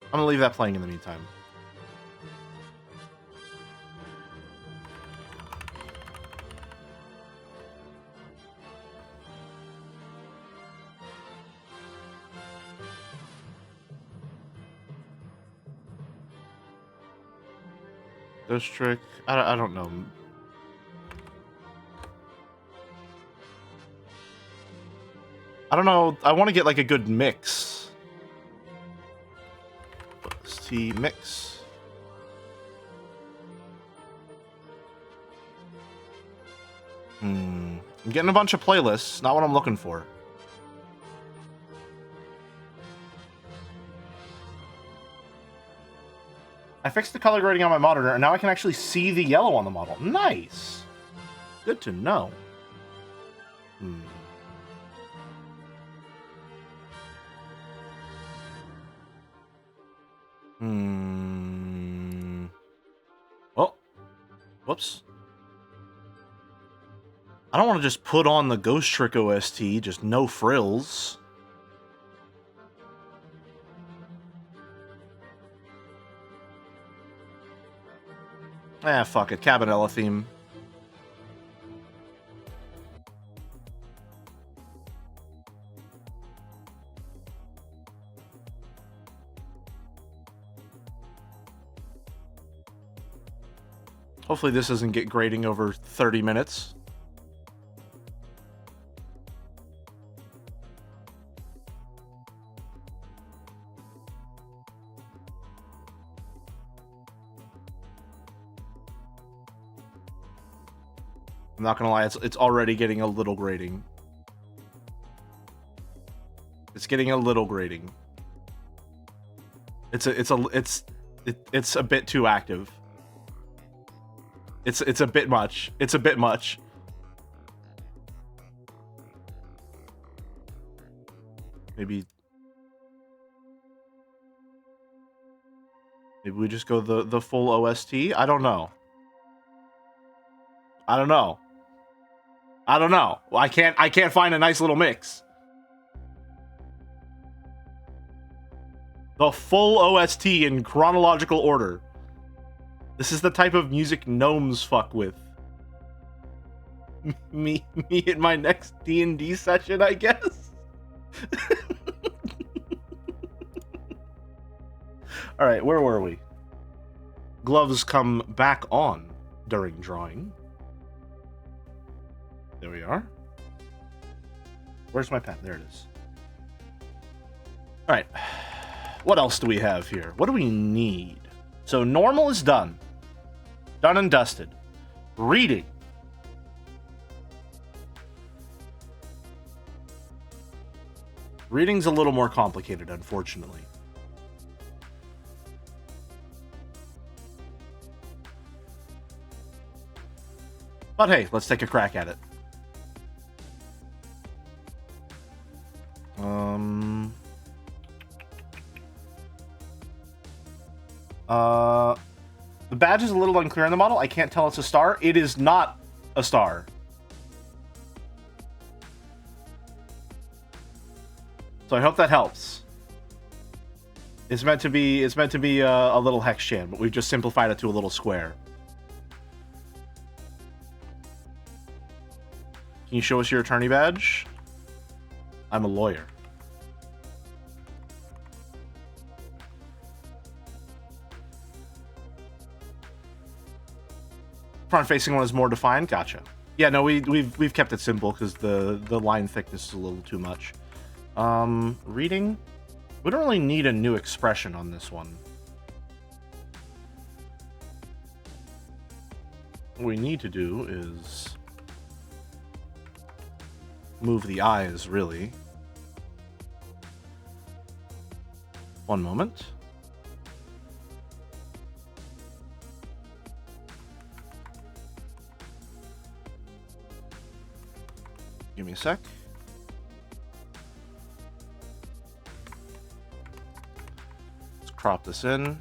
Speaker 1: I'm gonna leave that playing in the meantime. Ghost Trick. I don't know. I don't know. I want to get like a good mix. T mix. I'm getting a bunch of playlists. Not what I'm looking for. I fixed the color grading on my monitor, and now I can actually see the yellow on the model. Nice. Good to know. Whoops. I don't want to just put on the Ghost Trick OST, just no frills. Fuck it. Cabanela theme. Hopefully this doesn't get grading over 30 minutes. I'm not gonna lie, it's already getting a little grating. It's getting a little grating. It's a bit too active. It's a bit much. It's a bit much. Maybe we just go the full OST. I don't know. I don't know. I don't know. I can't find a nice little mix. The full OST in chronological order. This is the type of music gnomes fuck with. Me at my next D&D session, I guess. All right, where were we? Gloves come back on during drawing. There we are. Where's my pen? There it is. All right. What else do we have here? What do we need? So normal is done. Done and dusted. Reading. Reading's a little more complicated, unfortunately. But hey, let's take a crack at it. The badge is a little unclear in the model. I can't tell it's a star. It is not a star. So I hope that helps. It's meant to be a little hex chan, but we've just simplified it to a little square. Can you show us your attorney badge? I'm a lawyer. Front-facing one is more defined. Gotcha. Yeah, no, we've kept it simple because the line thickness is a little too much. Reading. We don't really need a new expression on this one. What we need to do is move the eyes, really. One moment. Give me a sec. Let's crop this in.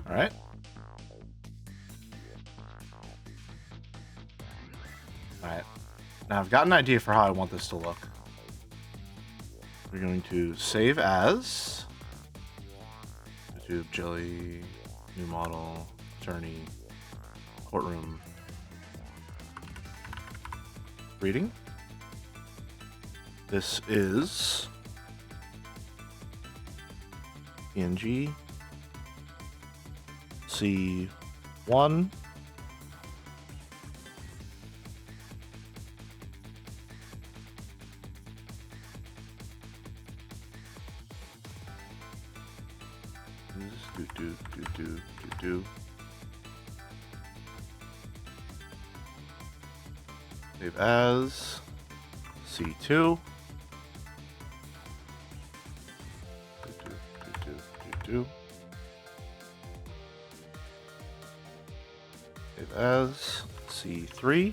Speaker 1: All right. All right. Now I've got an idea for how I want this to look. We're going to save as YouTube, Jelly, new model, attorney, courtroom, reading. This is PNG C1. Do. Save as C2. Do. Save as C3.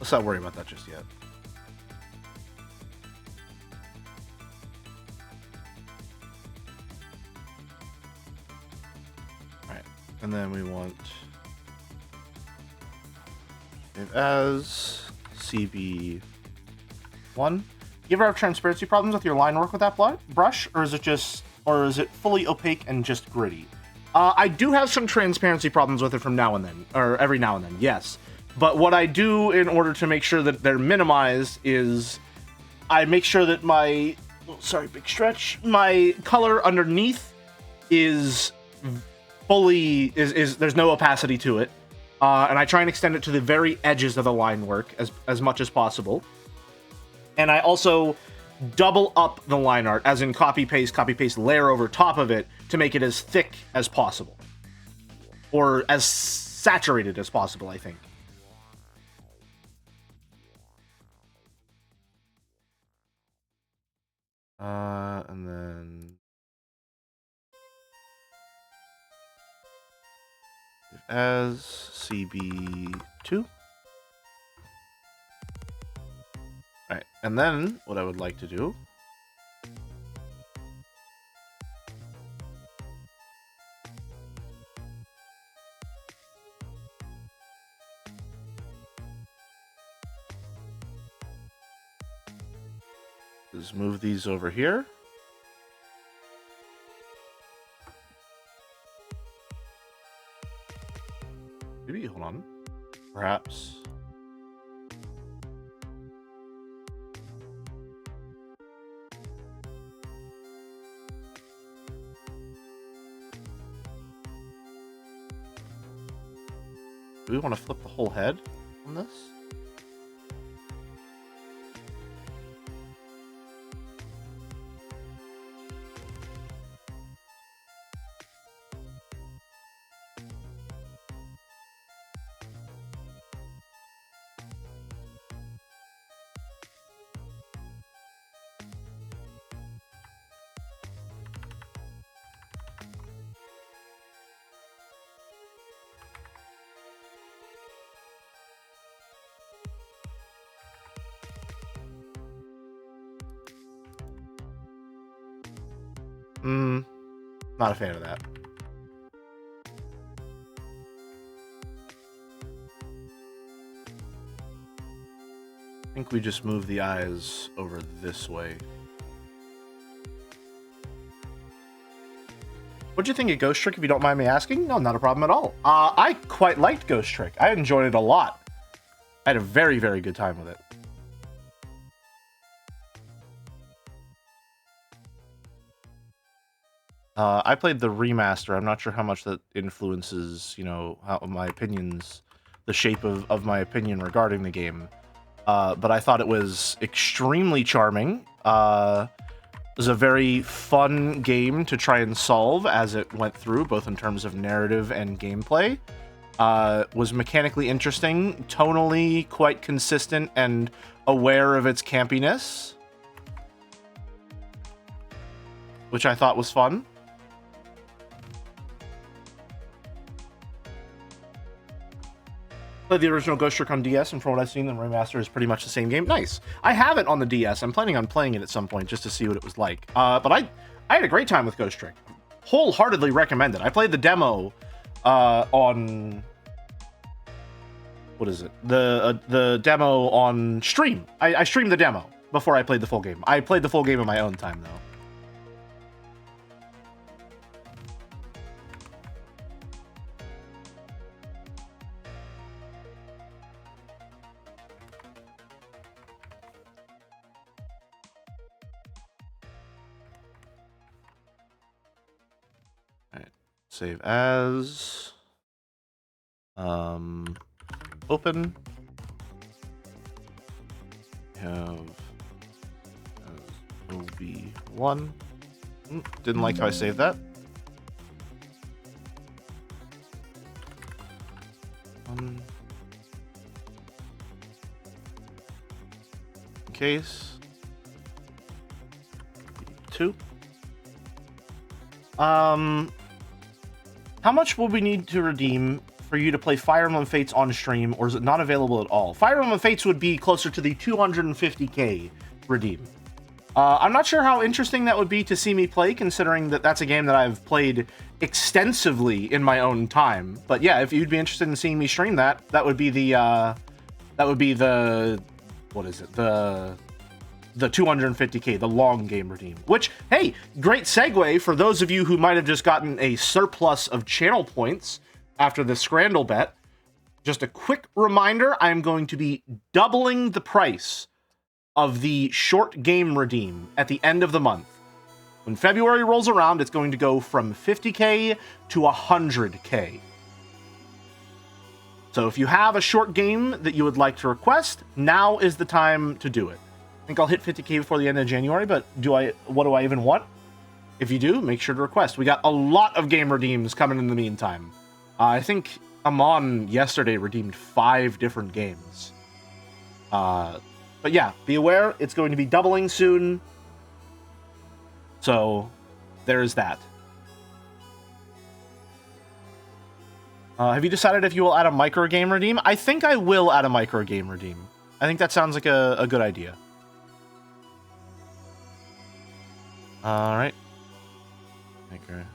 Speaker 1: Let's not worry about that just yet. Alright, and then we want save as CB1. You ever have transparency problems with your line work with that brush, or is it fully opaque and just gritty? I do have some transparency problems with it from now and then, or every now and then, yes. But what I do in order to make sure that they're minimized is I make sure that my, big stretch, my color underneath is fully, there's no opacity to it. And I try and extend it to the very edges of the line work as much as possible. And I also double up the line art, as in copy paste, layer over top of it to make it as thick as possible. Or as saturated as possible, I think. And then as CB2. Alright, and then what I would like to do is move these over here. Maybe, hold on. Perhaps. Do we want to flip the whole head on this? Not a fan of that. I think we just move the eyes over this way. What'd you think of Ghost Trick, if you don't mind me asking? No, not a problem at all. I quite liked Ghost Trick. I enjoyed it a lot. I had a very, very good time with it. I played the remaster. I'm not sure how much that influences, how my opinions, the shape of my opinion regarding the game. But I thought it was extremely charming. It was a very fun game to try and solve as it went through, both in terms of narrative and gameplay. Was mechanically interesting, tonally quite consistent, and aware of its campiness, which I thought was fun. Played the original Ghost Trick on DS, and from what I've seen, the remaster is pretty much the same game. Nice. I have it on the DS. I'm planning on playing it at some point just to see what it was like. But I had a great time with Ghost Trick. Wholeheartedly recommend it. I played the demo on... What is it? The demo on stream. I streamed the demo before I played the full game. I played the full game in my own time, though. Save as, open. have OB1. Didn't like how I saved that. Case 2. How much will we need to redeem for you to play Fire Emblem Fates on stream, or is it not available at all? Fire Emblem Fates would be closer to the 250k redeem. I'm not sure how interesting that would be to see me play, considering that that's a game that I've played extensively in my own time. But yeah, if you'd be interested in seeing me stream that, that would be the what is it? The 250k, the long game redeem. Which, hey, great segue for those of you who might have just gotten a surplus of channel points after the Scrandle bet. Just a quick reminder, I'm going to be doubling the price of the short game redeem at the end of the month. When February rolls around, it's going to go from 50k to 100k. So if you have a short game that you would like to request, now is the time to do it. I think I'll hit 50k before the end of January, but what do I even want? If you do, make sure to request. We got a lot of game redeems coming in the meantime. I think Amon yesterday redeemed 5 different games. But yeah, be aware, it's going to be doubling soon. So, there's that. Have you decided if you will add a micro game redeem? I think I will add a micro game redeem. I think that sounds like a good idea. Alright. Micro.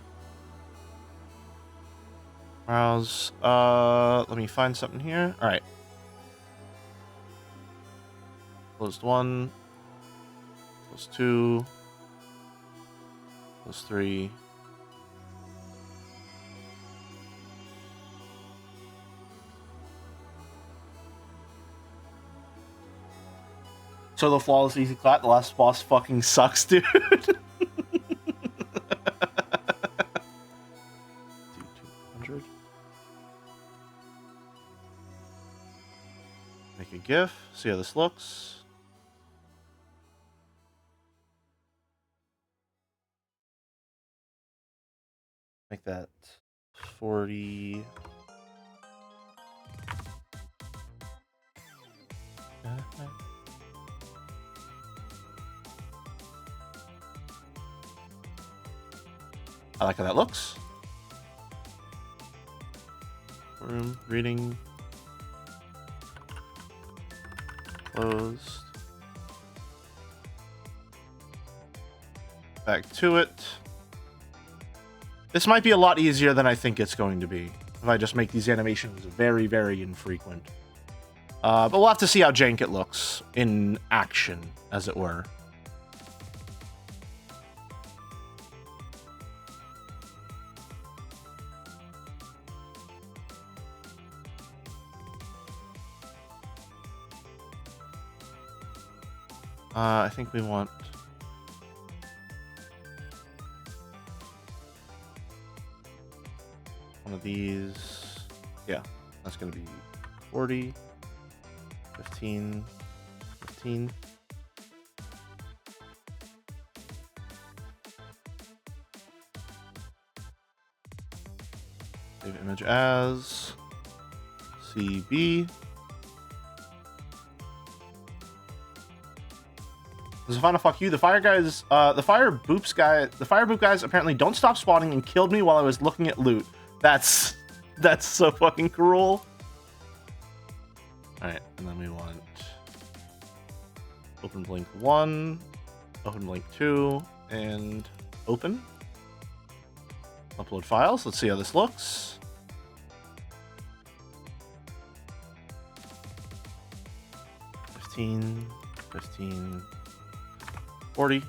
Speaker 1: Browse. Let me find something here. Alright. Closed 1. Closed 2. Closed 3. So the flawless easy clap, the last boss fucking sucks, dude. 200. Make a GIF. See how this looks. Make that 40. I like how that looks. Room, reading. Closed. Back to it. This might be a lot easier than I think it's going to be if I just make these animations very, very infrequent. But we'll have to see how jank it looks in action, as it were. I think we want one of these. Yeah, that's going to be 40, 15, 15. Save image as CB. This is a final fuck you. The fire guys, the fire boop guys apparently don't stop spawning and killed me while I was looking at loot. That's so fucking cruel. All right, and then we want open blink 1, open blink 2, and open. Upload files. Let's see how this looks. $15, 15. 40.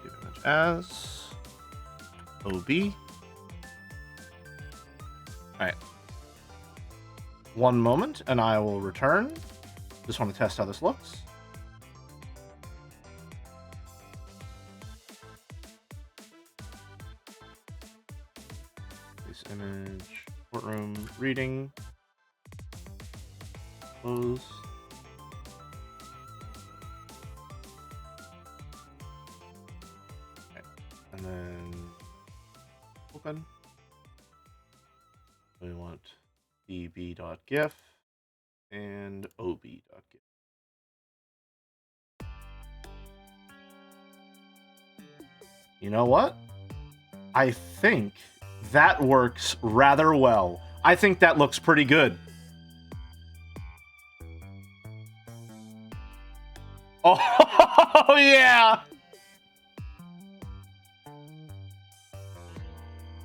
Speaker 1: Save image as OB. Alright. One moment and I will return. Just want to test how this looks. This image. Courtroom reading. Close. Okay. And then open. We want db.gif and ob.gif. You know what? I think that works rather well. I think that looks pretty good. Oh, yeah!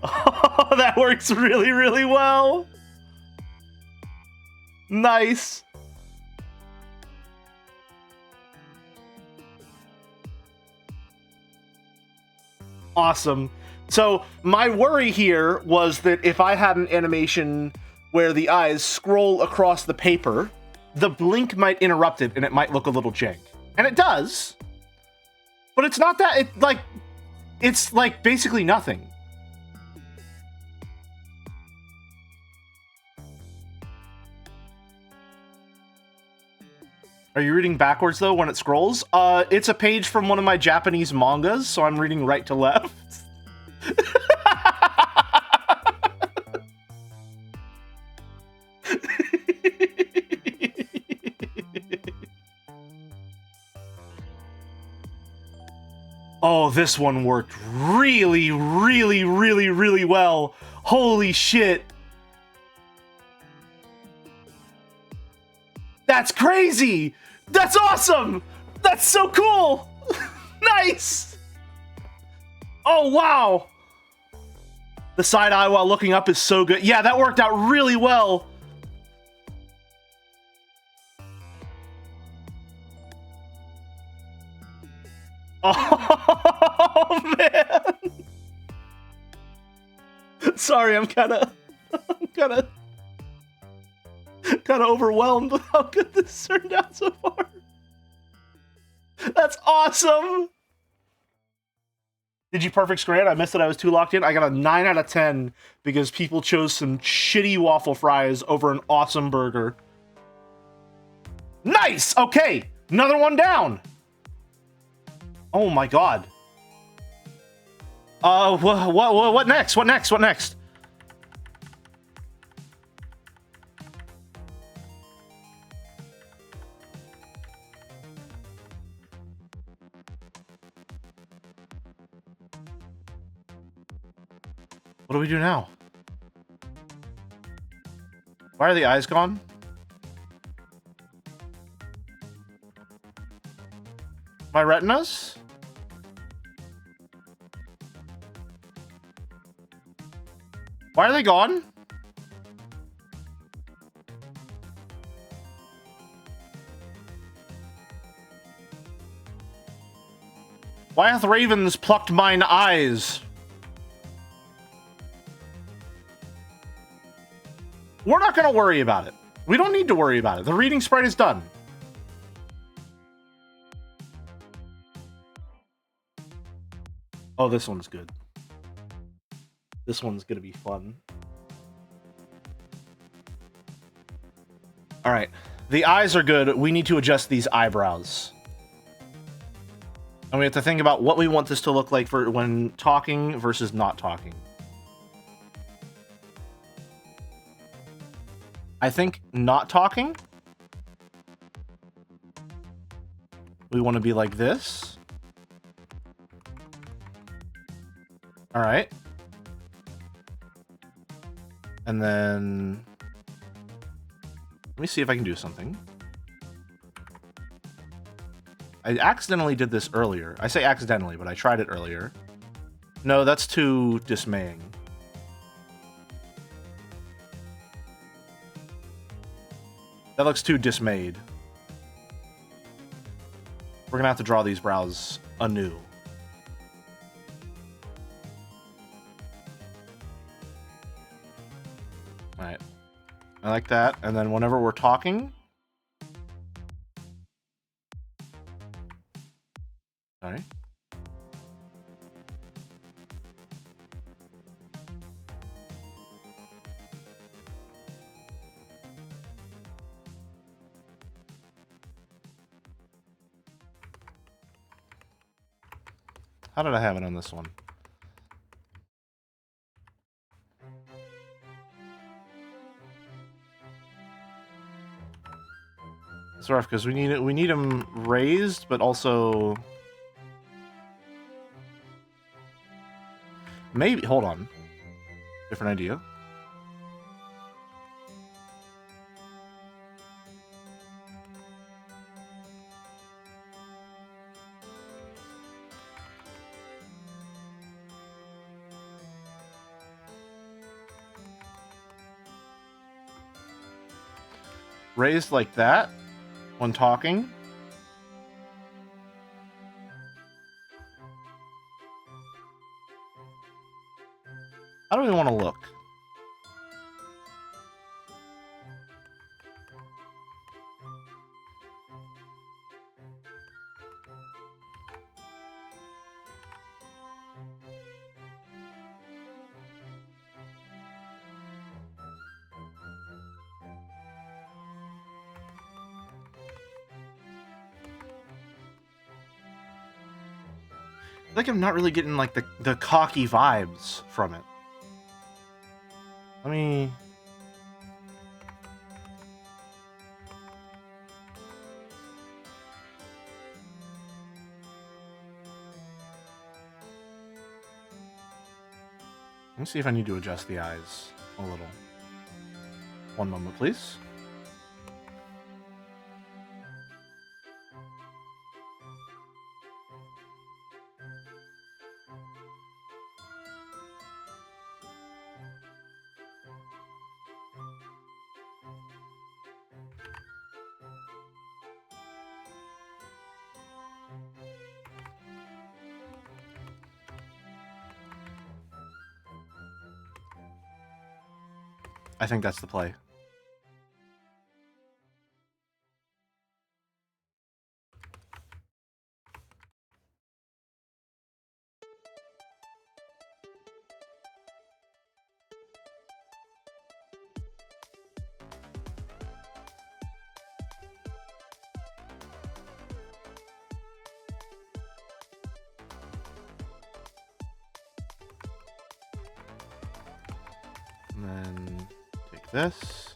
Speaker 1: Oh, that works really, really well. Nice. Awesome. So my worry here was that if I had an animation where the eyes scroll across the paper, the blink might interrupt it and it might look a little jank. And it does. But it's not that, it's like basically nothing. Are you reading backwards though when it scrolls? It's a page from one of my Japanese mangas, so I'm reading right to left. Oh, this one worked really, really, really, really well. Holy shit. That's crazy! That's awesome! That's so cool! Nice! Oh, wow! The side eye while looking up is so good. Yeah, that worked out really well. Oh, man! Sorry, I'm kind of overwhelmed with how good this turned out so far. That's awesome! Did you perfect score it? I missed it. I was too locked in. I got a 9 out of 10 because people chose some shitty waffle fries over an awesome burger. Nice! Okay, another one down. Oh my god. What next? What next? What next? What do we do now? Why are the eyes gone? My retinas? Why are they gone? Why hath ravens plucked mine eyes? We're not gonna worry about it. We don't need to worry about it. The reading sprite is done. Oh, this one's good. This one's gonna be fun. All right, the eyes are good. We need to adjust these eyebrows. And we have to think about what we want this to look like for when talking versus not talking. I think not talking. We want to be like this. All right. And then let me see if I can do something. I accidentally did this earlier. I say accidentally, but I tried it earlier. No, that's too dismaying. That looks too dismayed. We're gonna have to draw these brows anew. Alright. I like that. And then whenever we're talking... Alright. How did I have it on this one? It's rough because we need them raised, but also maybe. Hold on. Different idea. Raised like that when talking. How do we want to look? I feel like I'm not really getting like the cocky vibes from it. Let me. Let me see if I need to adjust the eyes a little. One moment, please. I think that's the play. And then take this.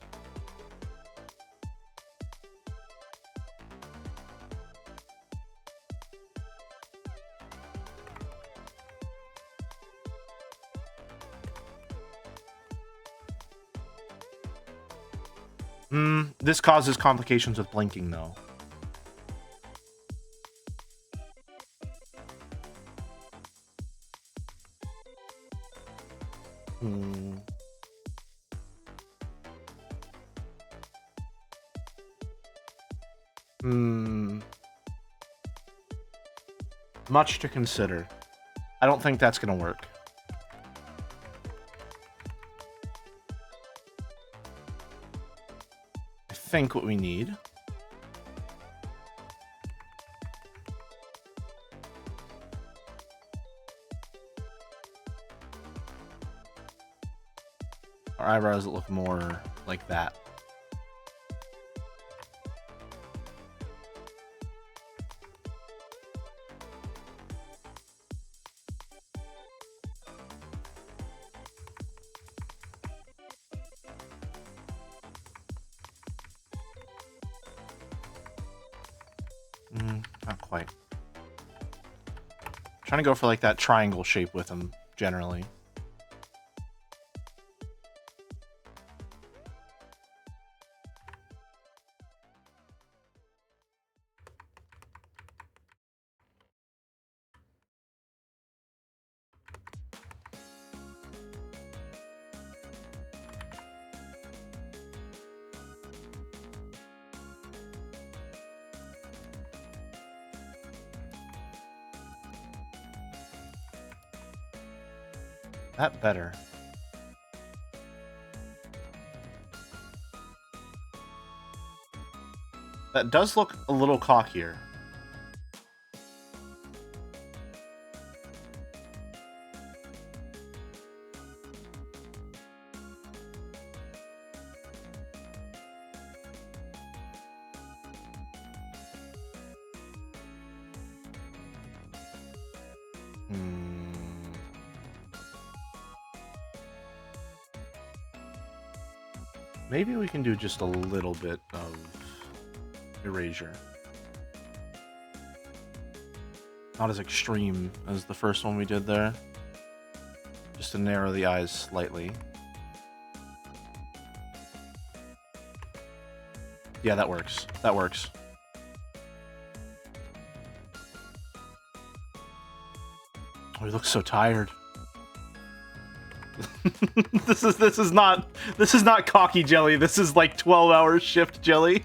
Speaker 1: This causes complications with blinking, though. Much to consider. I don't think that's gonna work. I think what we need our eyebrows that look more like that. Not quite. Trying to go for like that triangle shape with them generally. That better. That does look a little cockier. Maybe we can do just a little bit of erasure. Not as extreme as the first one we did there. Just to narrow the eyes slightly. Yeah, that works. That works. Oh, he looks so tired. This is not cocky jelly. This is like 12-hour shift jelly.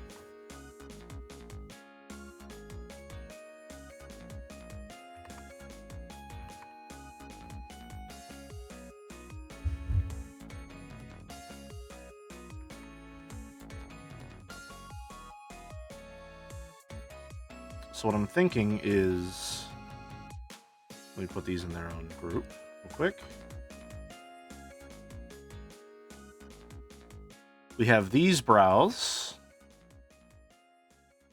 Speaker 1: So what I'm thinking is, let me put these in their own group real quick. We have these brows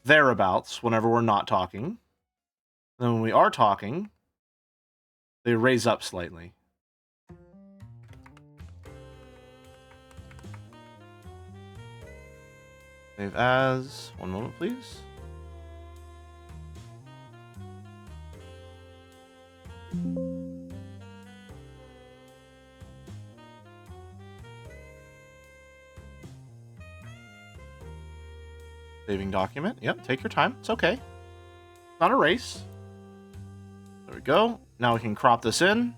Speaker 1: thereabouts whenever we're not talking. Then when we are talking, they raise up slightly. Save as. One moment, please. Saving document. Yep, take your time. It's okay. It's not a race. There we go. Now we can crop this in.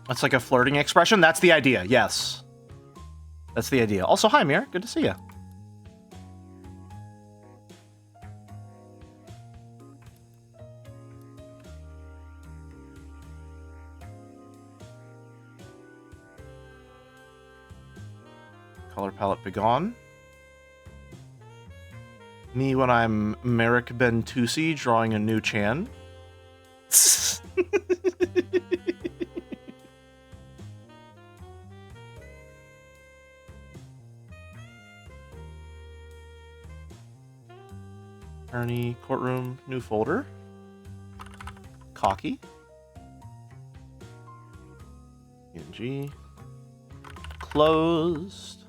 Speaker 1: That's like a flirting expression. That's the idea. Yes. That's the idea. Also, hi, Mir. Good to see you. Color palette begone. Me when I'm Merrick Bentusi drawing a new Chan. Attorney, courtroom, new folder. Cocky. PNG. Closed.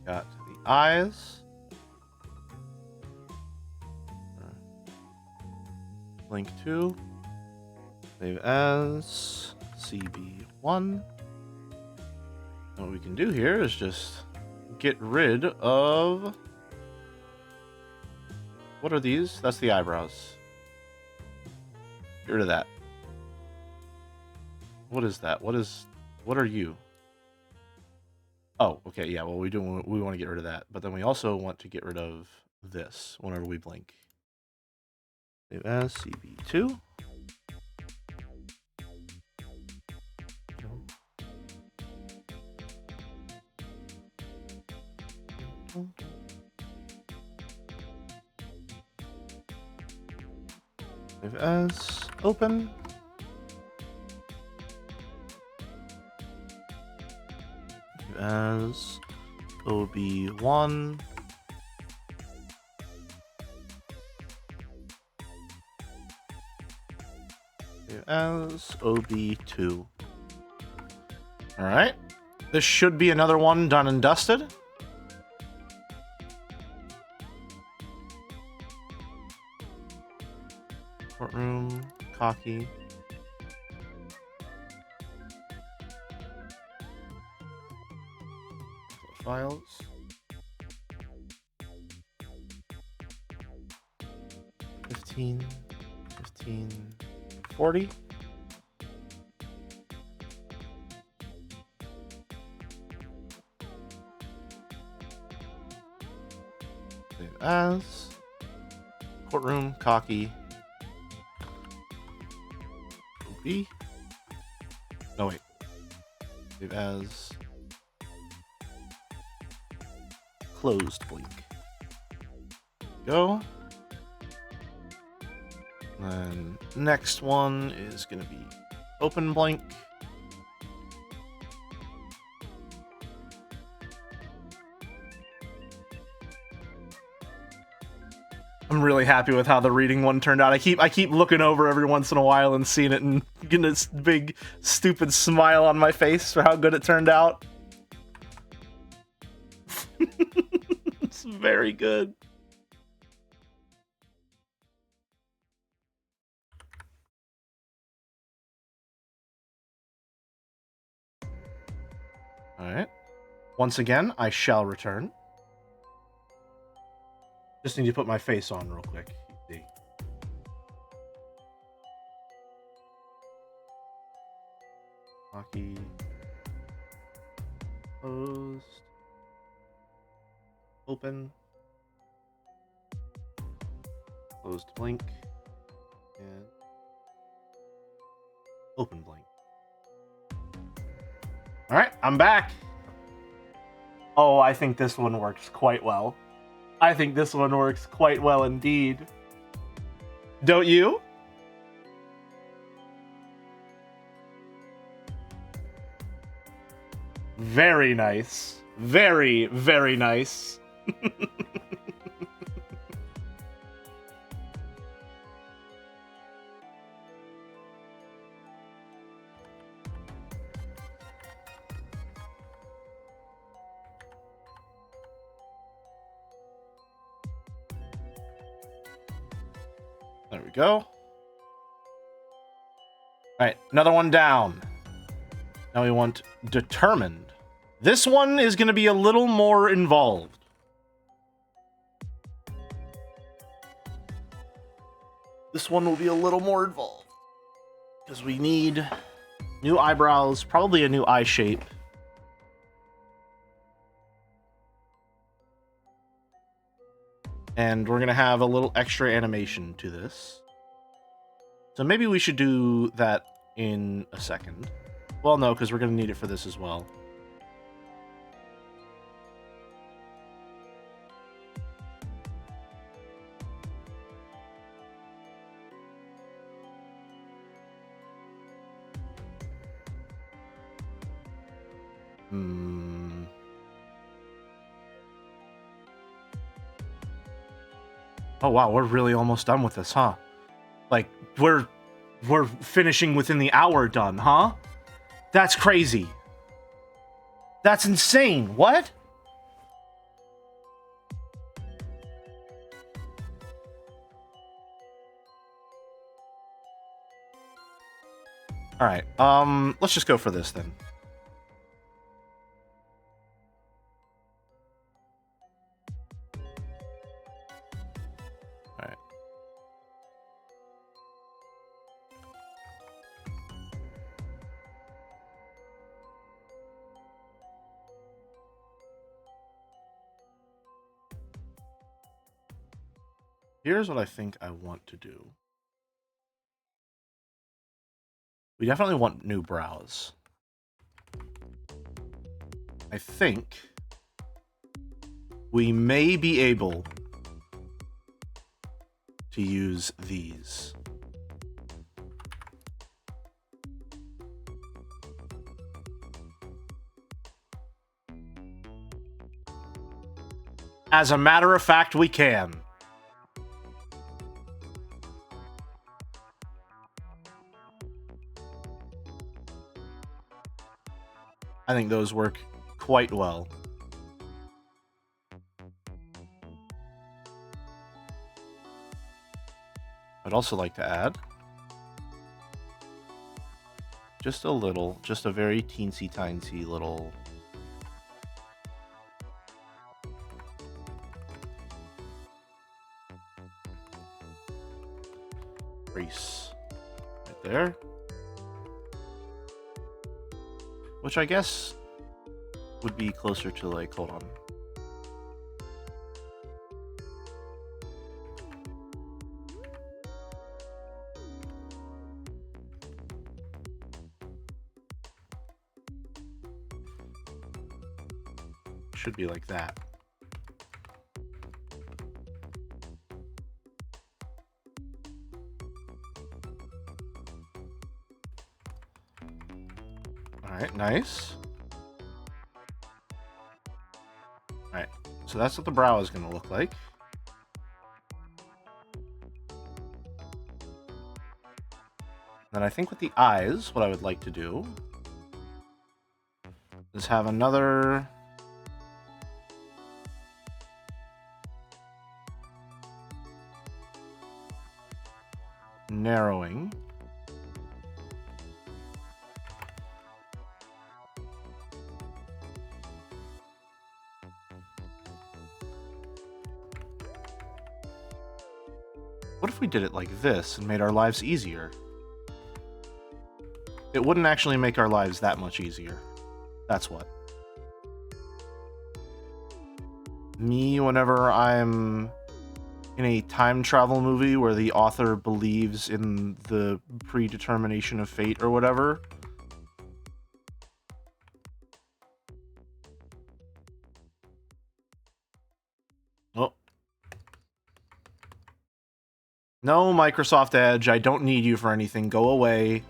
Speaker 1: Got the eyes. Link 2. Save as CB1. And what we can do here is just get rid of... What are these? That's the eyebrows. Get rid of that. What is that? What are you? Oh, okay, yeah, well we want to get rid of that. But then we also want to get rid of this whenever we blink. Save as CB2. Save as open. Save as OB1. Save as OB2. All right. This should be another one done and dusted. Courtroom, cocky. Files. $15, $40. Save as. Courtroom, cocky. OB. No, wait. Save as. Closed blink. Go. then next one is going to be open blank. I'm really happy with how the reading one turned out. I keep looking over every once in a while and seeing it and getting this big stupid smile on my face for how good it turned out. It's very good. Alright. Once again, I shall return. Just need to put my face on real quick. See. Hockey. Closed. Open. Closed blank. And open blank. Alright, I'm back. Oh, I think this one works quite well. I think this one works quite well indeed. Don't you? Very nice. Very, very nice. There we go. Alright, another one down. Now we want determined. This one is going to be a little more involved. This one will be a little more involved. Because we need new eyebrows, probably a new eye shape. And we're going to have a little extra animation to this. So maybe we should do that in a second. Well, no, because we're going to need it for this as well. Oh wow, we're really almost done with this, huh? Like, we're finishing within the hour done, huh? That's crazy. That's insane. What? Alright, let's just go for this then. Alright. Here's what I think I want to do. We definitely want new brows. I think we may be able to use these. As a matter of fact, we can. I think those work quite well. I'd also like to add just a little, just a very teensy-tiny little crease right there. Which I guess would be closer to, like, hold on. Should be like that. Alright, nice. Alright, so that's what the brow is going to look like. Then I think with the eyes, what I would like to do is have another narrowing. What if we did it like this and made our lives easier? It wouldn't actually make our lives that much easier. That's what. Me, whenever I'm in a time travel movie where the author believes in the predetermination of fate or whatever. Oh. No, Microsoft Edge, I don't need you for anything. Go away.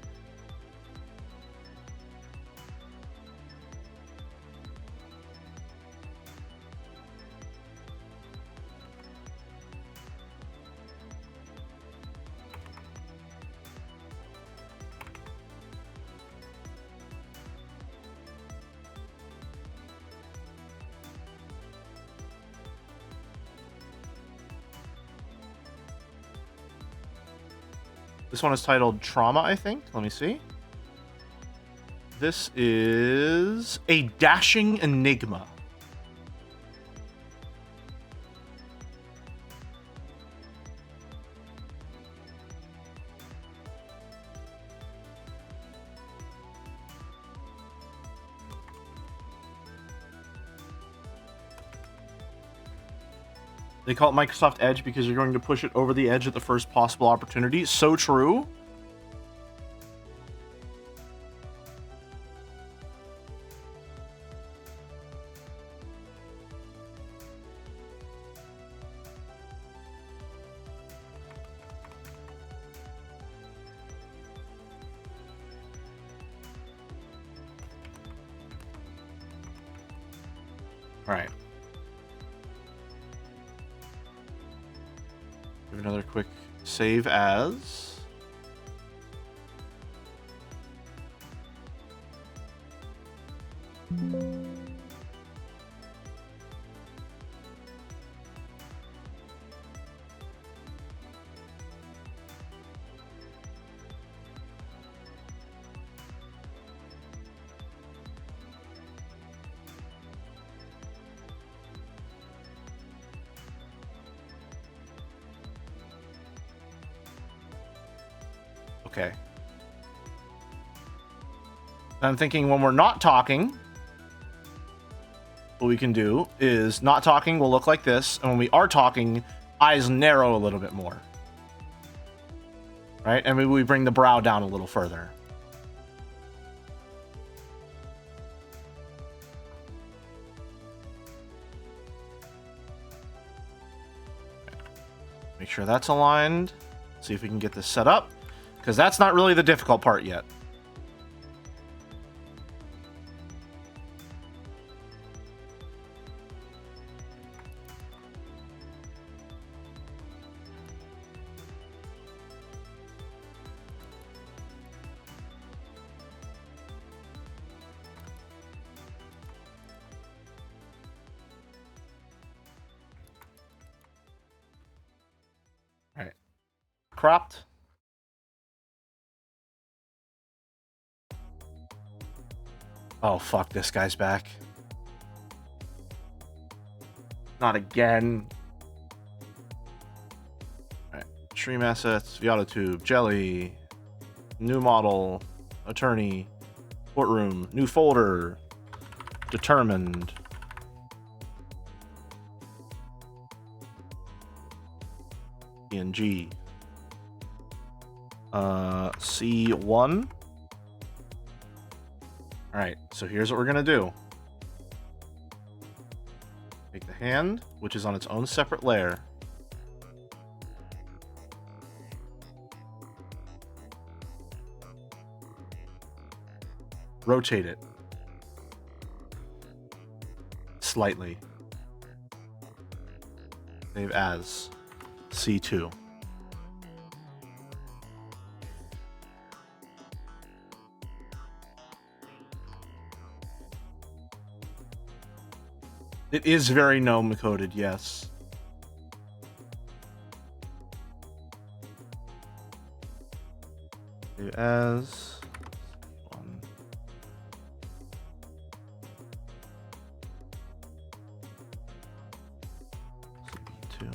Speaker 1: This one is titled Trauma, I think. Let me see. This is a dashing enigma. They call it Microsoft Edge because you're going to push it over the edge at the first possible opportunity. So true. All right. Give another quick save as. Okay. I'm thinking when we're not talking, what we can do is not talking will look like this, and when we are talking, eyes narrow a little bit more. Right? And maybe we bring the brow down a little further. Make sure that's aligned. See if we can get this set up. Because that's not really the difficult part yet. All right. Cropped. Oh, fuck, this guy's back. Not again. Alright. Stream assets, Viatotube, Jelly, new model, attorney, courtroom, new folder, determined. PNG. C1. Alright, so here's what we're gonna do. Take the hand, which is on its own separate layer. Rotate it. Slightly. Save as C2. It is very GNOME coded, yes. Save as one. CB2.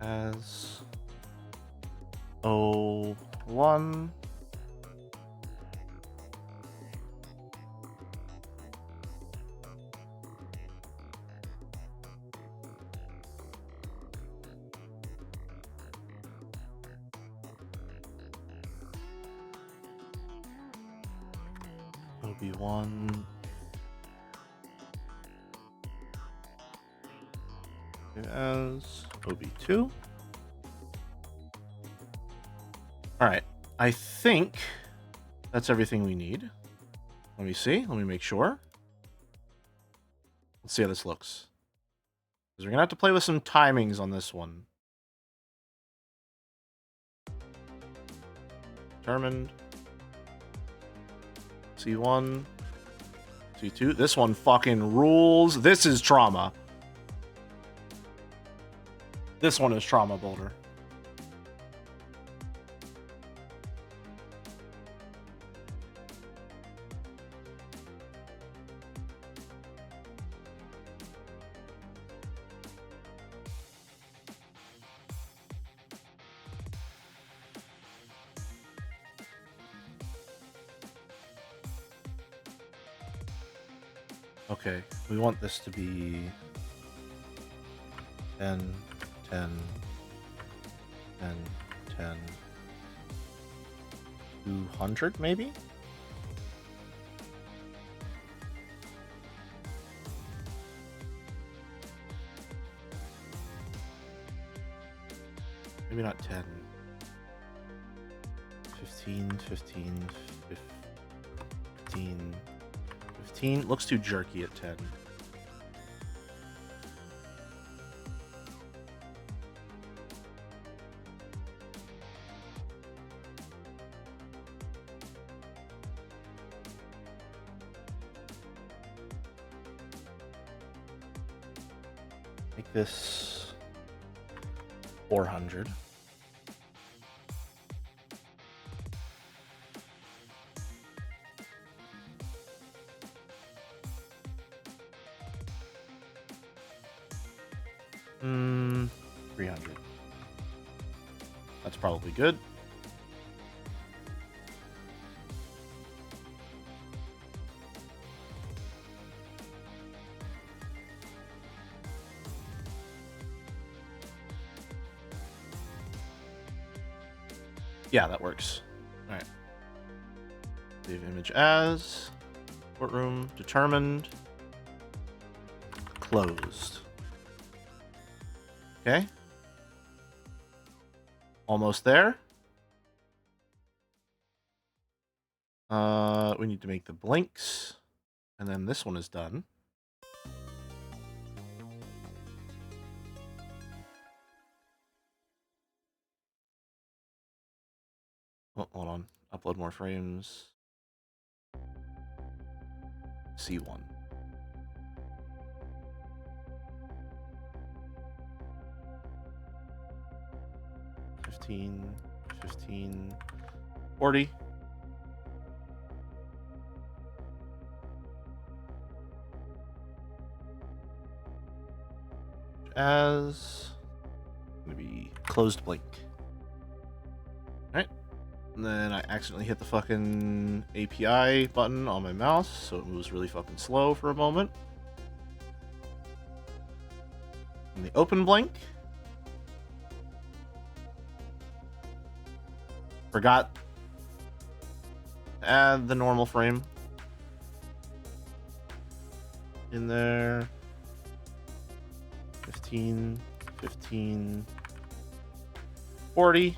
Speaker 1: As O1. OB1. As OB2. Alright, I think that's everything we need. Let me see, let me make sure. Let's see how this looks. Because we're going to have to play with some timings on this one. Determined. C1. C2. This one fucking rules. This is trauma. This one is trauma, Boulder. Okay, we want this to be 10, 10, 10, 10, 200 maybe? Maybe not 10. 15, 15, 15. 15 looks too jerky at 10. Make this 400. Hmm, 300. That's probably good. Yeah, that works. All right. Save image as. Courtroom determined. Closed. Okay. Almost there. We need to make the blinks. And then this one is done. Oh, hold on. Upload more frames. C1. $15, 15, 40. As gonna be closed blink. Alright. And then I accidentally hit the fucking API button on my mouse, so it moves really fucking slow for a moment. And the open blink. Forgot to add the normal frame. in there. 15, 15, 40.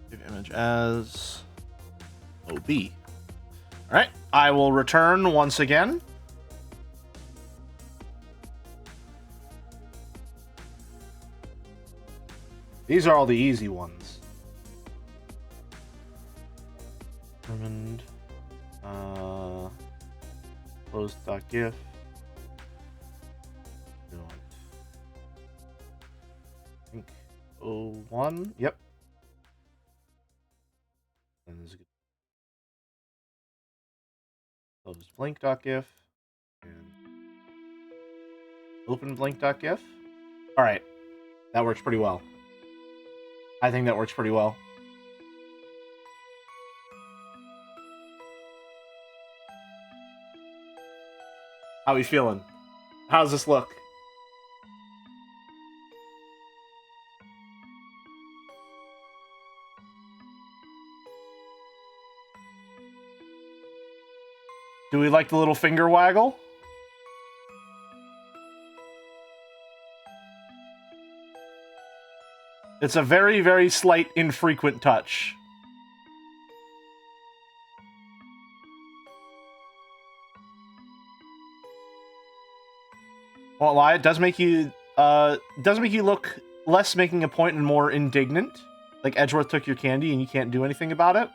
Speaker 1: Save image as OB. All right, I will return once again. These are all the easy ones. Determined. Closed.gif. I think 01. Yep. And there's a good close blink.gif and open blink.gif. All right, that works pretty well. I think that works pretty well. How are we feeling? How's this look? Do we like the little finger waggle? It's a very, very slight, infrequent touch. Won't lie, it does make you look less making a point and more indignant. Like Edgeworth took your candy and you can't do anything about it.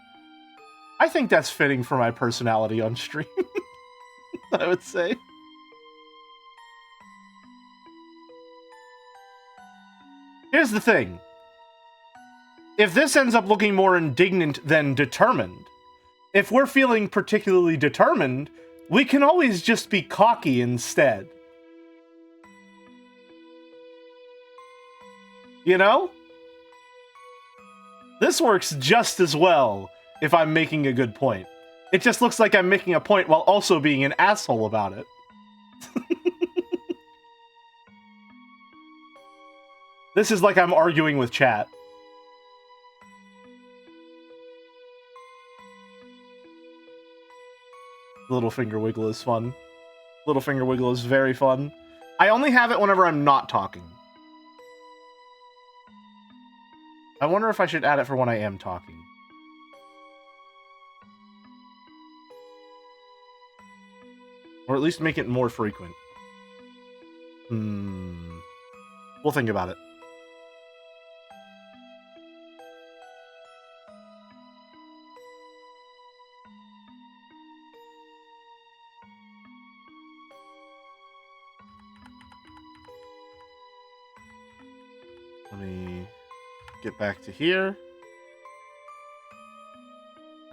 Speaker 1: I think that's fitting for my personality on stream. I would say. Here's the thing. If this ends up looking more indignant than determined, if we're feeling particularly determined, we can always just be cocky instead. You know? This works just as well if I'm making a good point. It just looks like I'm making a point while also being an asshole about it. This is like I'm arguing with chat. Little finger wiggle is fun. Little finger wiggle is very fun. I only have it whenever I'm not talking. I wonder if I should add it for when I am talking. Or at least make it more frequent. We'll think about it. Let me get back to here.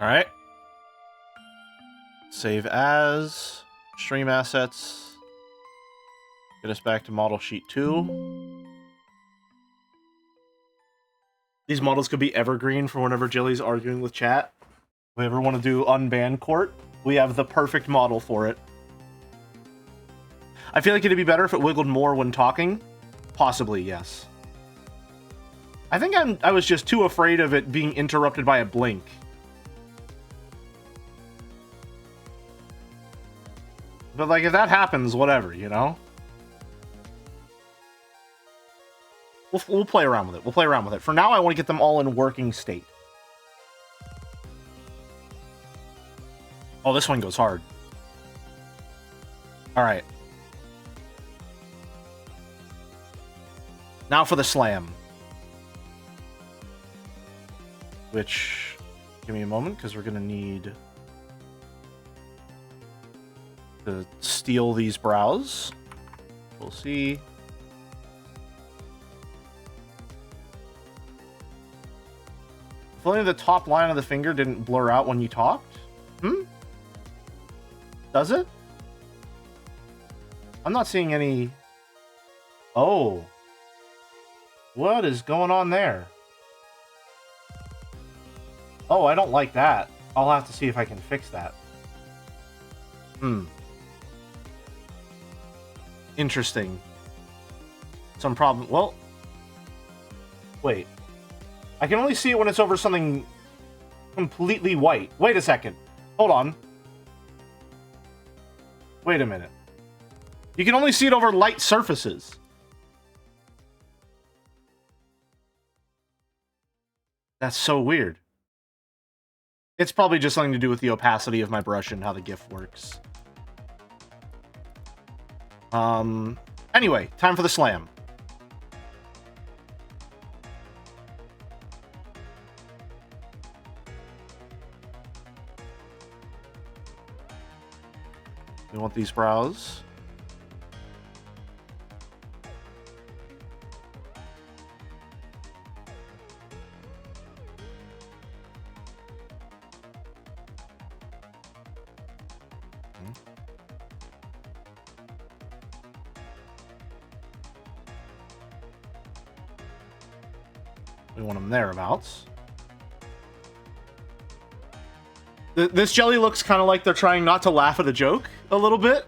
Speaker 1: All right. Save as. Stream assets. Get us back to model sheet 2. These models could be evergreen for whenever Jilly's arguing with chat. If we ever want to do unban court, we have the perfect model for it. I feel like it'd be better if it wiggled more when talking. Possibly, yes. I think I was just too afraid of it being interrupted by a blink. But, like, if that happens, whatever, you know? We'll play around with it. We'll play around with it. For now, I want to get them all in working state. Oh, this one goes hard. Alright. Now for the slam. Which, give me a moment, because we're going to need to steal these brows. We'll see. If only the top line of the finger didn't blur out when you talked. Does it? I'm not seeing any... Oh. What is going on there? Oh, I don't like that. I'll have to see if I can fix that. Interesting. Some problem... Well... Wait. I can only see it when it's over something completely white. Wait a second. Hold on. Wait a minute. You can only see it over light surfaces. That's so weird. It's probably just something to do with the opacity of my brush and how the GIF works. Anyway, time for the slam. We want these brows. We want them thereabouts. This jelly looks kind of like they're trying not to laugh at a joke a little bit.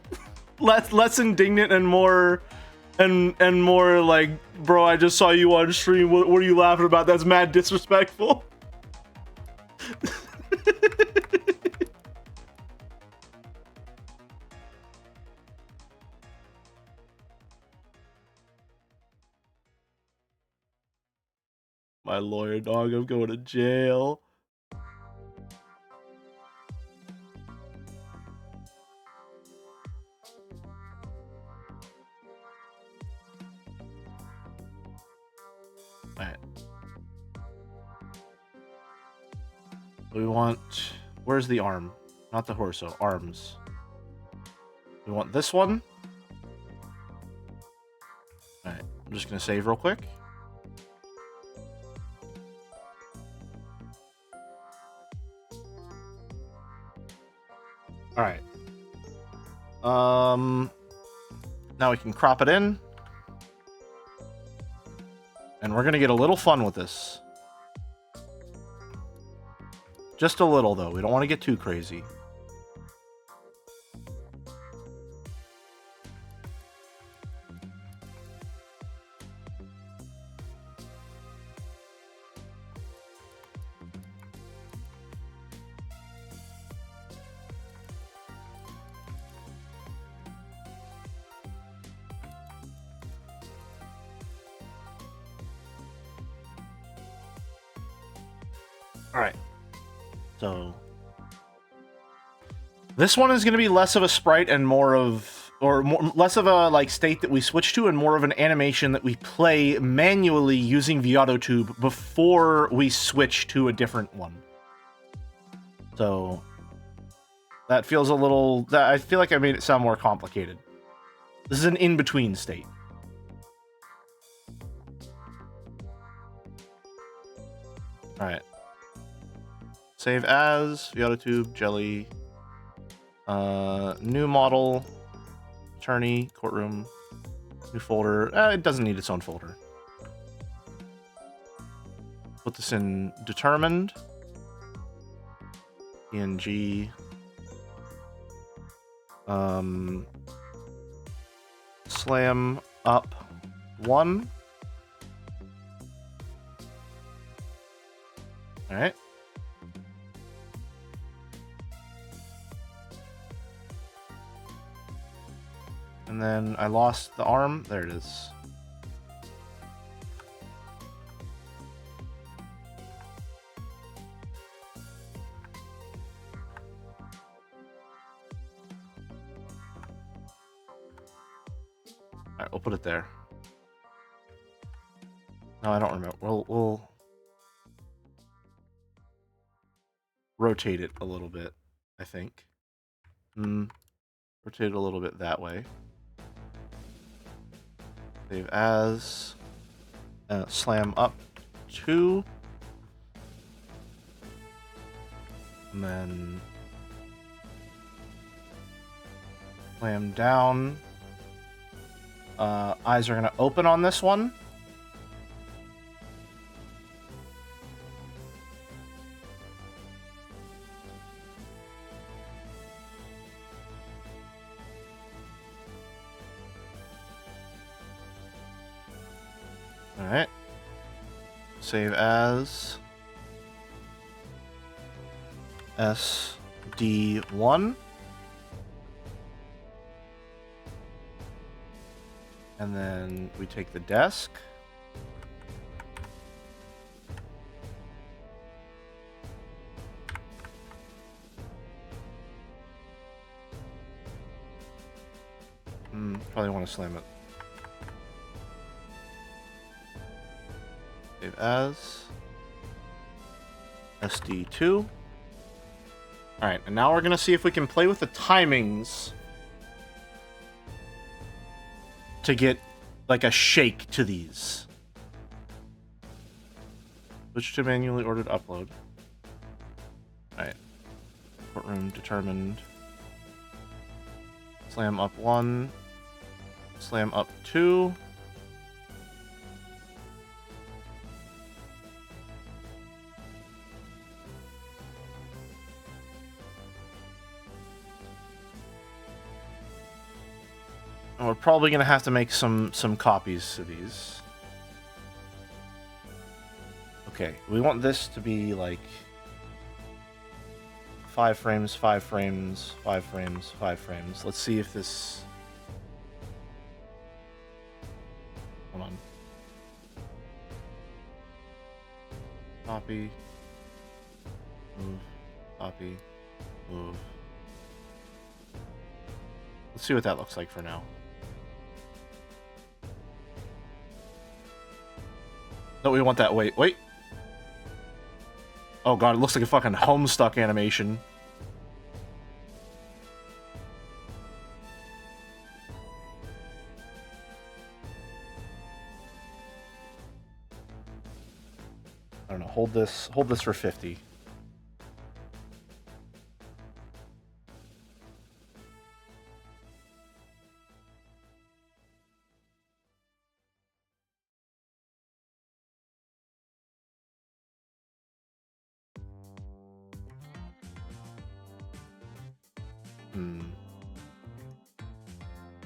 Speaker 1: less indignant and more and more like, bro, I just saw you on stream. What are you laughing about? That's mad disrespectful. My lawyer dog, I'm going to jail. Alright. We want... Where's the arm? Not the torso. Arms. We want this one. Alright. I'm just going to save real quick. Alright. Now we can crop it in. And we're gonna get a little fun with this. Just a little, though. We don't want to get too crazy. Alright. So... This one is going to be less of a sprite and more of... Or less of a like state that we switch to and more of an animation that we play manually using the AutoTube before we switch to a different one. So... That feels a little... I feel like I made it sound more complicated. This is an in-between state. Alright. Save as, AutoTube, jelly, new model, attorney, courtroom, new folder. It doesn't need its own folder. Put this in determined, PNG, slam up 1. All right. And then I lost the arm. There it is. All right, we'll put it there. No, I don't remember. We'll rotate it a little bit, I think. Rotate it a little bit that way. Save as, slam up 2, and then slam down. Eyes are going to open on this one. Alright. Save as SD1. And then we take the desk. Probably want to slam it. Save as SD2. Alright, and now we're going to see if we can play with the timings to get, like, a shake to these. Switch to manually ordered upload. Alright. Courtroom determined. Slam up 1. Slam up 2. And we're probably going to have to make some copies to these. Okay, we want this to be like 5 frames, 5 frames, 5 frames, 5 frames. Let's see if this... Hold on. Copy. Move. Copy. Move. Let's see what that looks like for now. No, we want that. Wait. Oh god, it looks like a fucking Homestuck animation. I don't know. Hold this for 50.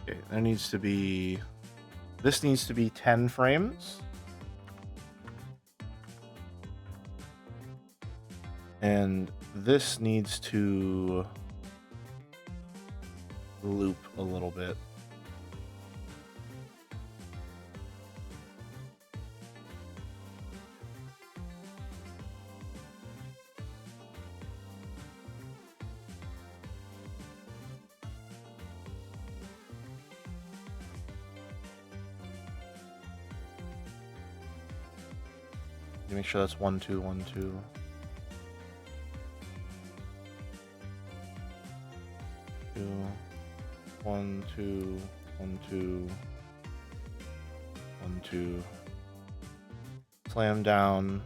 Speaker 1: Okay, there needs to be... This needs to be 10 frames. And this needs to loop a little bit. Make sure that's 1, 2, 1, 2. Two, 1, 2, 1, 2, 1, 2. Slam down.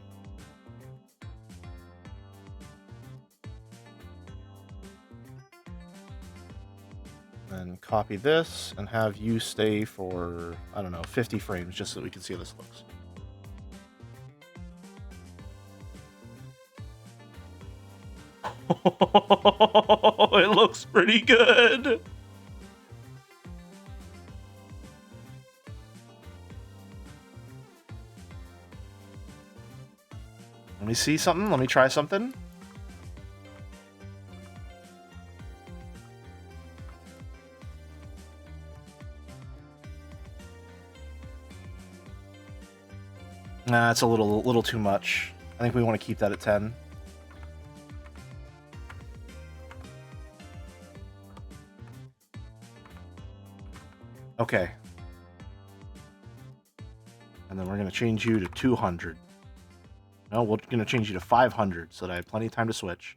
Speaker 1: Then copy this and have you stay for, I don't know, 50 frames just so we can see how this looks. It looks pretty good. Let me see something. Let me try something. Nah, it's a little too much. I think we want to keep that at 10. Okay. And then we're going to change you to 200. No, we're going to change you to 500 so that I have plenty of time to switch.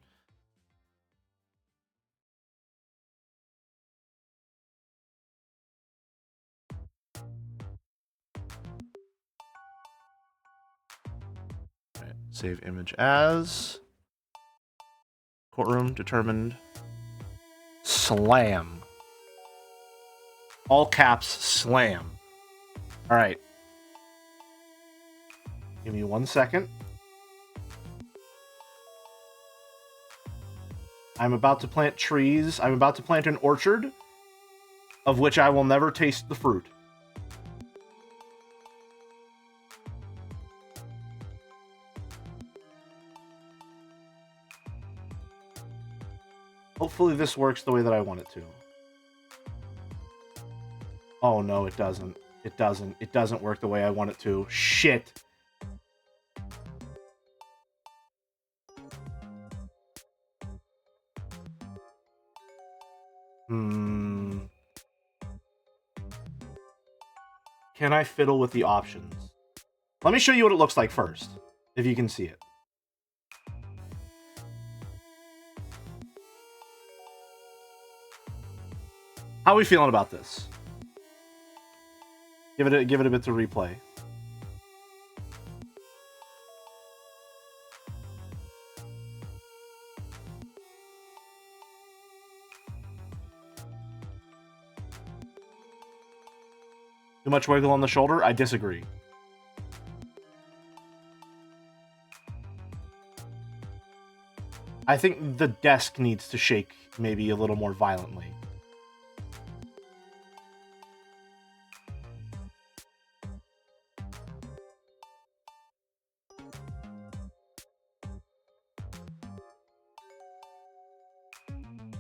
Speaker 1: Right, save image as. Courtroom determined. Slam. All caps, slam. All right. Give me 1 second. I'm about to plant trees. I'm about to plant an orchard, of which I will never taste the fruit. Hopefully this works the way that I want it to. Oh no, it doesn't. It doesn't. It doesn't work the way I want it to. Shit. Can I fiddle with the options? Let me show you what it looks like first, if you can see it. How are we feeling about this? Give it a bit to replay. Too much wiggle on the shoulder? I disagree. I think the desk needs to shake maybe a little more violently.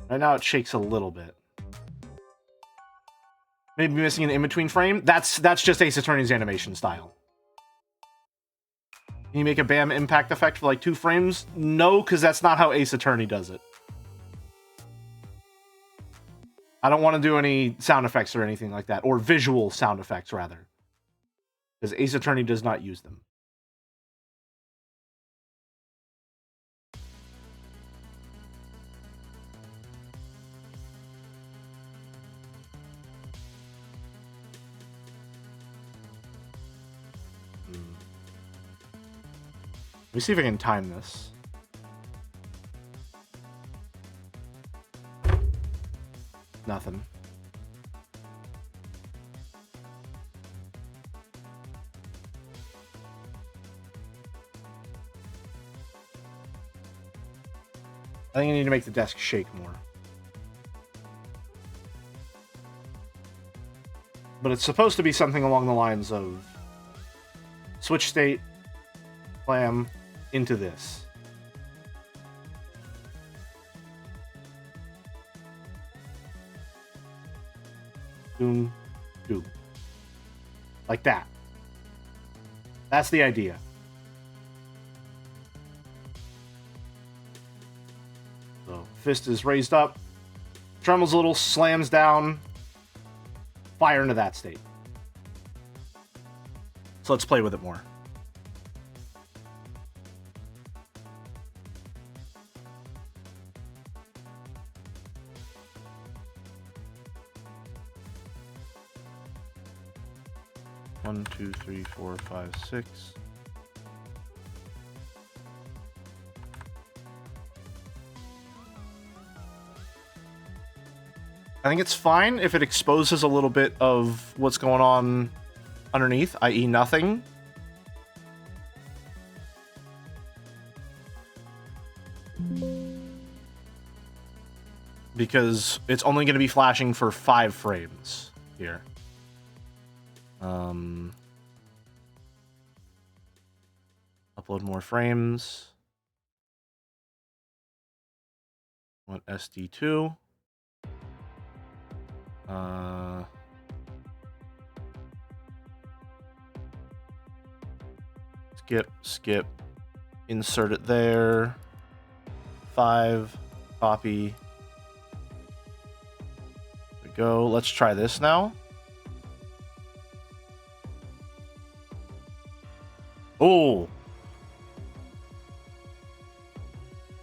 Speaker 1: Right now it shakes a little bit. Maybe missing an in-between frame? That's just Ace Attorney's animation style. Can you make a BAM impact effect for like 2 frames? No, because that's not how Ace Attorney does it. I don't want to do any sound effects or anything like that. Or visual sound effects, rather. Because Ace Attorney does not use them. Let me see if I can time this. Nothing. I think I need to make the desk shake more. But it's supposed to be something along the lines of switch state, slam, into this. Doom, doom. Like that. That's the idea. So, fist is raised up, trembles a little, slams down, fire into that state. So let's play with it more. One, two, three, four, five, six. I think it's fine if it exposes a little bit of what's going on underneath, i.e. nothing. Because it's only going to be flashing for 5 frames here. Upload more frames. Want SD2. Skip, insert it there. 5, copy. There we go. Let's try this now. Oh.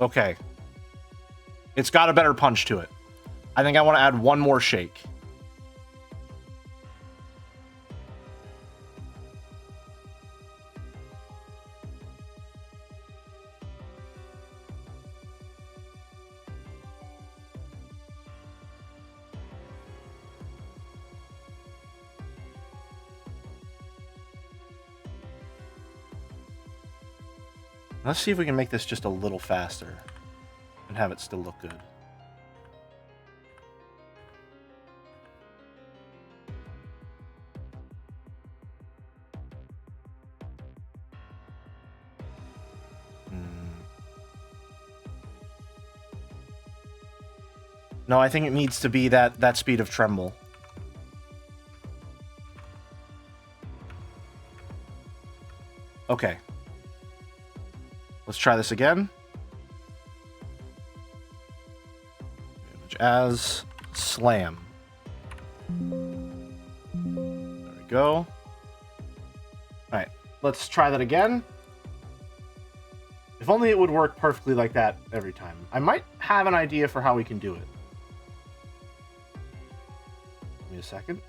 Speaker 1: Okay. It's got a better punch to it. I think I want to add one more shake. Let's see if we can make this just a little faster and have it still look good. No, I think it needs to be that speed of tremble. Okay. Let's try this again. Damage as slam. There we go. Alright, let's try that again. If only it would work perfectly like that every time. I might have an idea for how we can do it. Give me a second.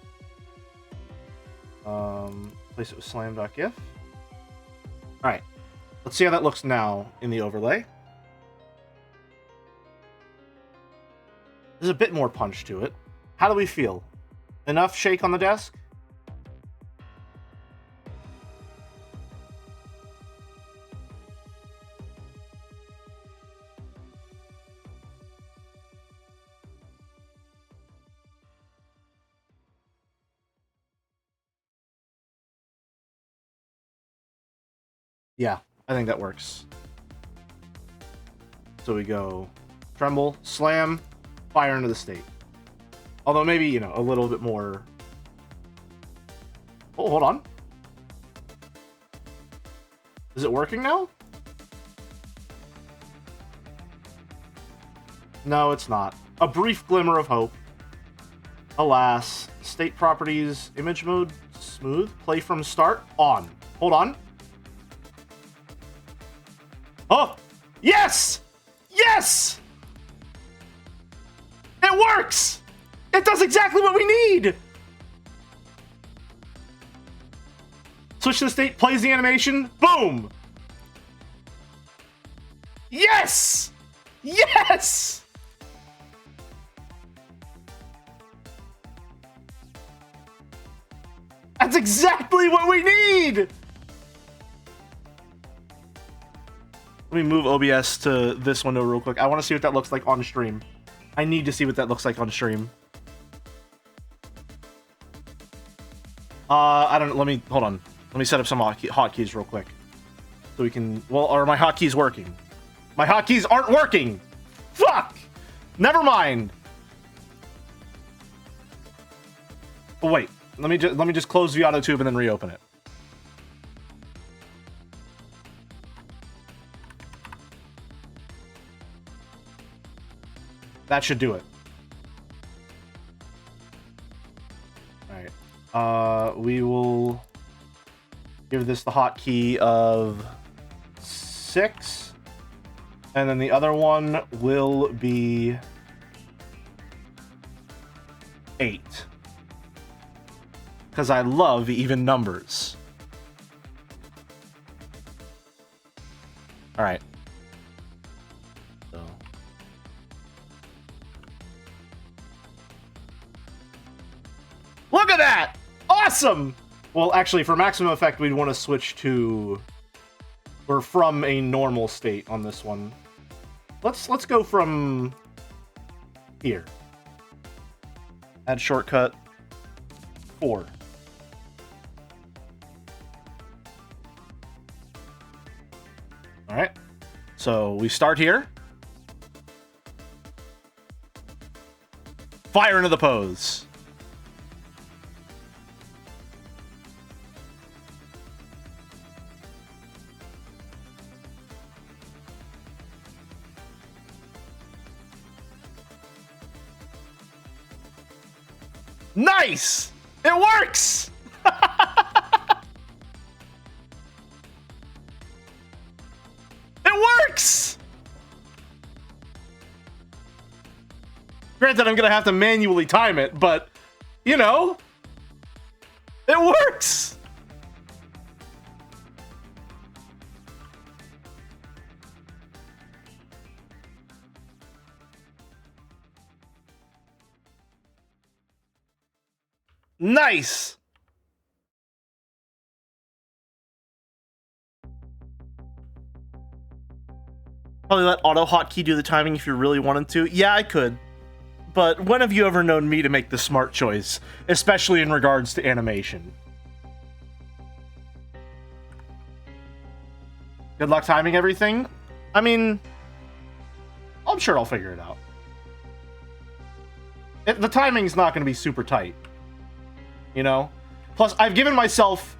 Speaker 1: Place it with slam.gif. Alright, let's see how that looks now in the overlay. There's a bit more punch to it. How do we feel? Enough shake on the desk? Yeah, I think that works. So we go tremble, slam, fire into the state. Although maybe, you know, a little bit more. Oh, hold on. Is it working now? No, it's not. A brief glimmer of hope. Alas. State properties, image mode, smooth, play from start, on. Hold on. Oh! Yes! Yes! It works! It does exactly what we need! Switch to the state, plays the animation, boom! Yes! Yes! That's exactly what we need! Let me move OBS to this window real quick. I want to see what that looks like on stream. I need to see what that looks like on stream. I don't know. Hold on. Let me set up some hotkeys real quick. So we can, well, are my hotkeys working? My hotkeys aren't working! Fuck! Never mind. Oh, wait. Let me just close the auto tube and then reopen it. That should do it. Alright. We will give this the hotkey of 6. And then the other one will be 8. Because I love even numbers. Alright. So. Look at that! Awesome! Well, actually, for maximum effect, we'd want to switch to... or from a normal state on this one. Let's go from... here. Add shortcut 4. Alright. So we start here. Fire into the pose. Nice! It works! It works! Granted, I'm gonna have to manually time it, but, you know, it works! Nice! Probably let auto hotkey do the timing if you really wanted to. Yeah, I could. But when have you ever known me to make the smart choice? Especially in regards to animation. Good luck timing everything? I mean, I'm sure I'll figure it out. The timing's not going to be super tight. You know? Plus, I've given myself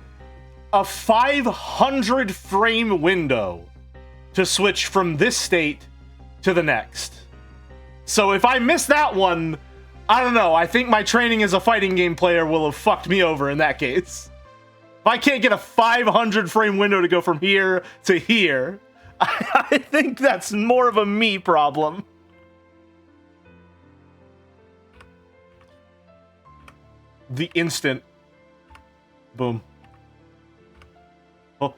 Speaker 1: a 500 frame window to switch from this state to the next. So if I miss that one, I don't know. I think my training as a fighting game player will have fucked me over in that case. If I can't get a 500 frame window to go from here to here, I think that's more of a me problem. The instant. Boom. Oh.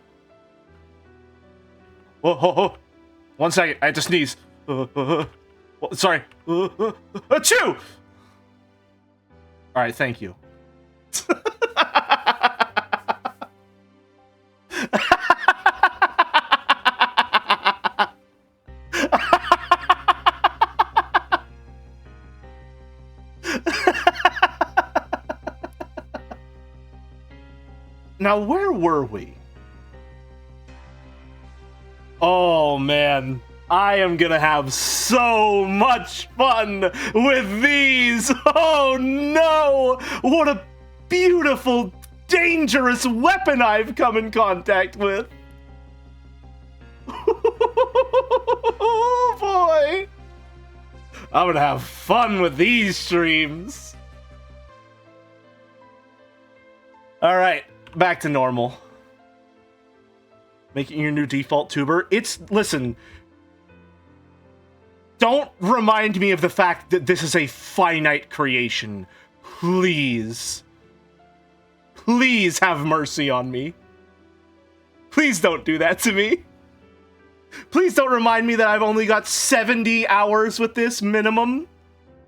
Speaker 1: Oh, oh, oh. 1 second. I had to sneeze. Sorry. Achoo! Alright, thank you. Now, where were we? Oh, man. I am gonna have so much fun with these! Oh, no! What a beautiful, dangerous weapon I've come in contact with! Oh, boy! I'm gonna have fun with these streams. Alright. Back to normal. Making your new default tuber. Listen. Don't remind me of the fact that this is a finite creation. Please. Please have mercy on me. Please don't do that to me. Please don't remind me that I've only got 70 hours with this minimum.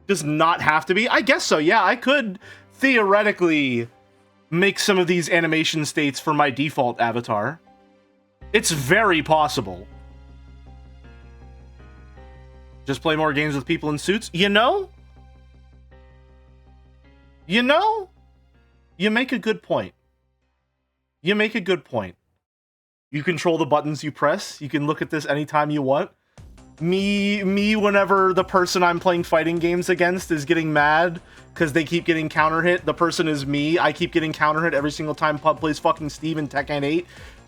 Speaker 1: Does not have to be. I guess so, yeah. I could theoretically make some of these animation states for my default avatar. It's very possible. Just play more games with people in suits? You know? You know? You make a good point. You make a good point. You control the buttons you press. You can look at this anytime you want. Me whenever the person I'm playing fighting games against is getting mad because they keep getting counter hit. The person is me. I keep getting counter hit every single time Pub plays fucking Steve in Tekken 8.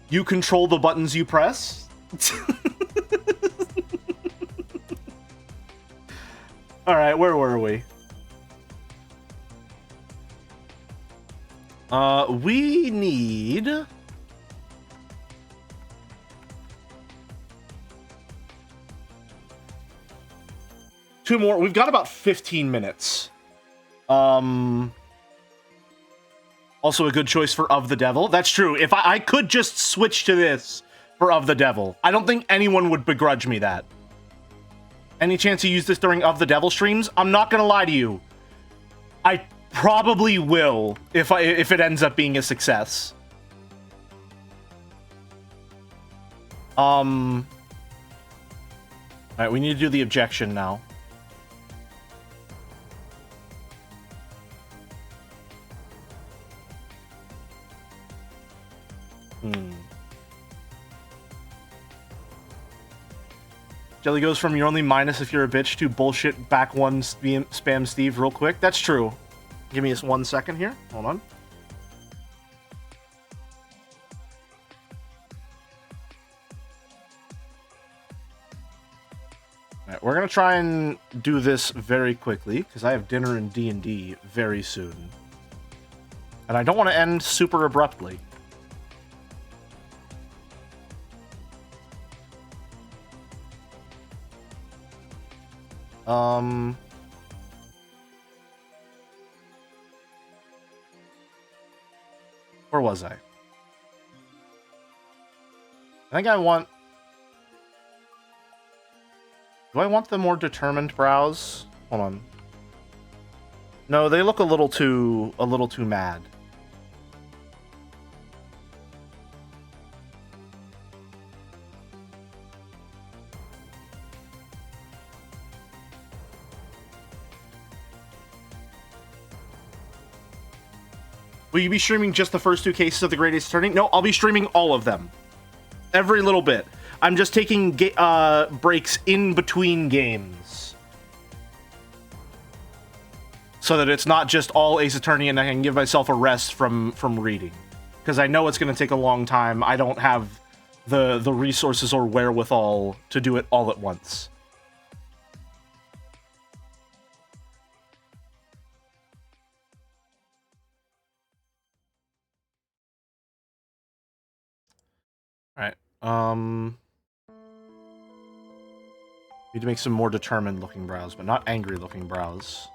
Speaker 1: You control the buttons you press. Alright, where were we? We need... two more. We've got about 15 minutes. Also a good choice for Of the Devil. That's true. If I could just switch to this for Of the Devil. I don't think anyone would begrudge me that. Any chance you use this during Of the Devil streams? I'm not gonna lie to you. I probably will if it ends up being a success. Alright, we need to do the objection now. Jelly goes from you're only minus if you're a bitch to bullshit back one spam Steve real quick. That's true. Give me just 1 second here. Hold on. Alright, we're gonna try and do this very quickly because I have dinner in D&D very soon. And I don't want to end super abruptly. Where was I? I think I want... Do I want the more determined brows? Hold on. No, they look a little too mad. Will you be streaming just the first 2 cases of the Great Ace Attorney? No, I'll be streaming all of them. Every little bit. I'm just taking breaks in between games. so that it's not just all Ace Attorney and I can give myself a rest from reading. Because I know it's going to take a long time. I don't have the resources or wherewithal to do it all at once. Alright, need to make some more determined looking brows, but not angry looking brows.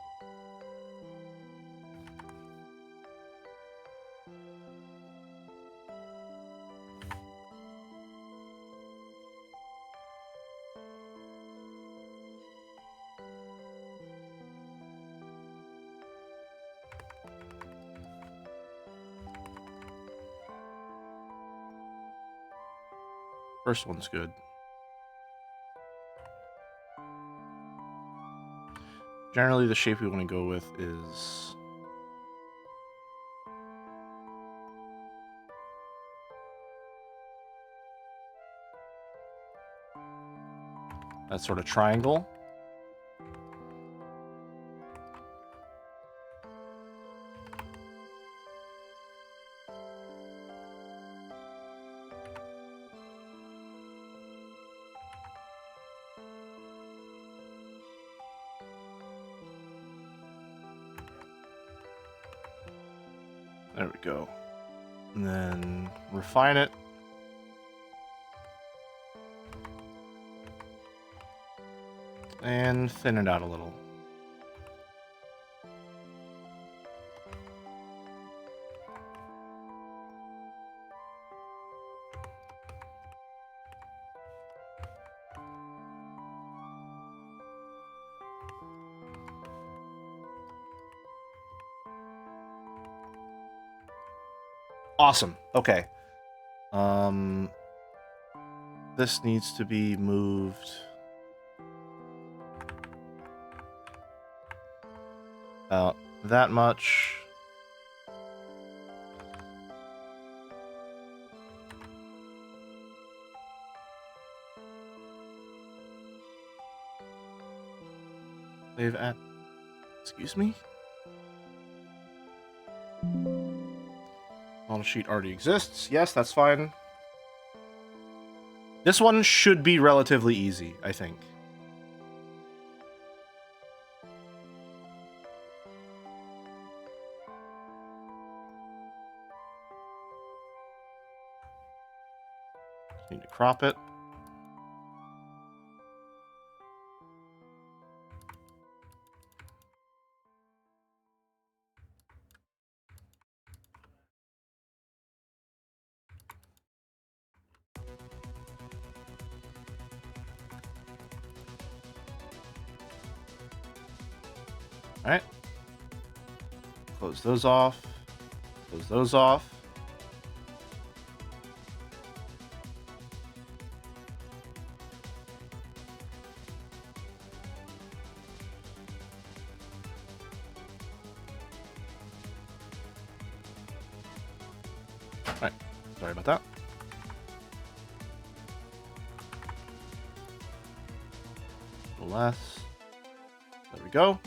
Speaker 1: First one's good. Generally, the shape we want to go with is that sort of triangle. There we go. And then refine it. And thin it out a little. Awesome. Okay. This needs to be moved about that much. Save at. Excuse me? Model sheet already exists. Yes, that's fine. This one should be relatively easy, I think. Need to crop it. Alright. Close those off. Close those off. Alright. Sorry about that. A little less. There we go.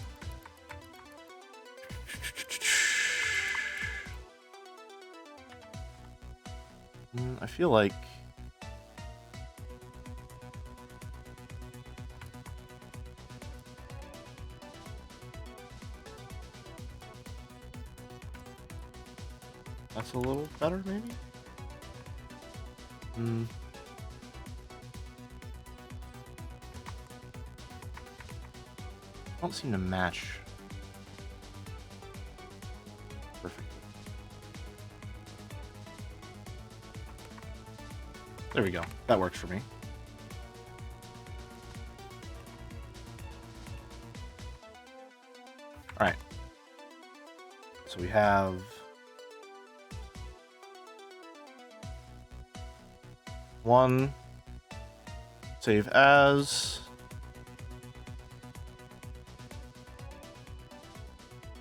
Speaker 1: I feel like that's a little better, maybe? Don't seem to match perfectly. There we go. That works for me. Alright. So we have one, save as,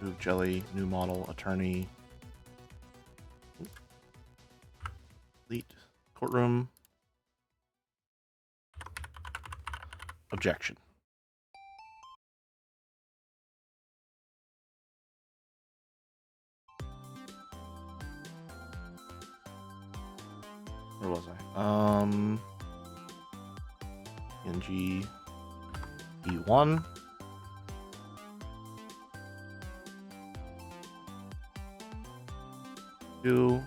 Speaker 1: move jelly, new model, attorney, delete, courtroom, objection. Where was I? PNG E1. And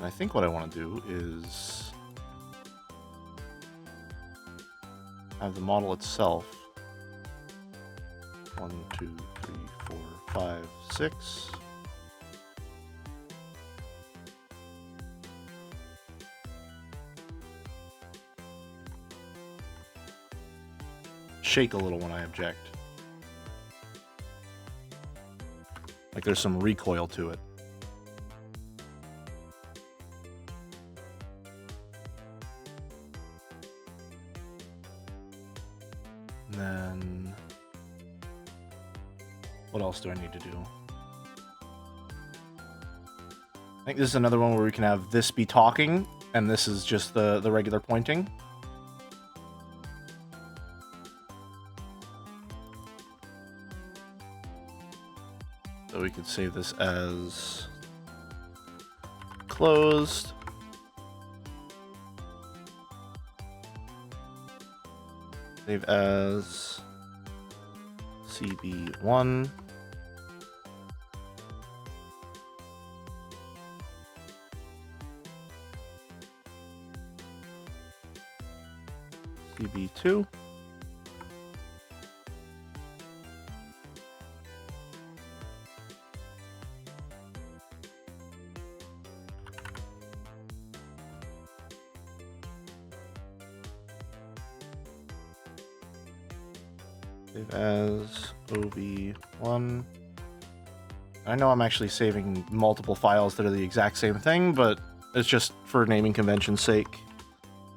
Speaker 1: I think what I want to do is have the model itself 1, 2, 3, 4, 5, 6. Shake a little when I object. Like there's some recoil to it. And then what else do I need to do? I think this is another one where we can have this be talking, and this is just the regular pointing. So we could save this as closed. Save as CB1. CB2. Save as OB1. I know I'm actually saving multiple files that are the exact same thing, but it's just for naming convention's sake,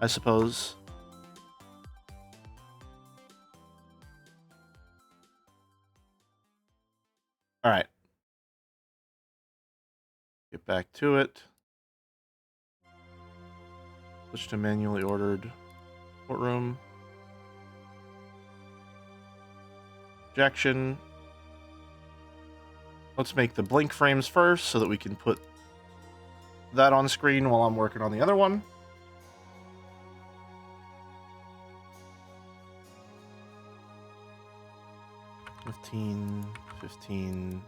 Speaker 1: I suppose. All right. Get back to it. Switch to manually ordered courtroom. Projection. Let's make the blink frames first so that we can put that on screen while I'm working on the other one. $15,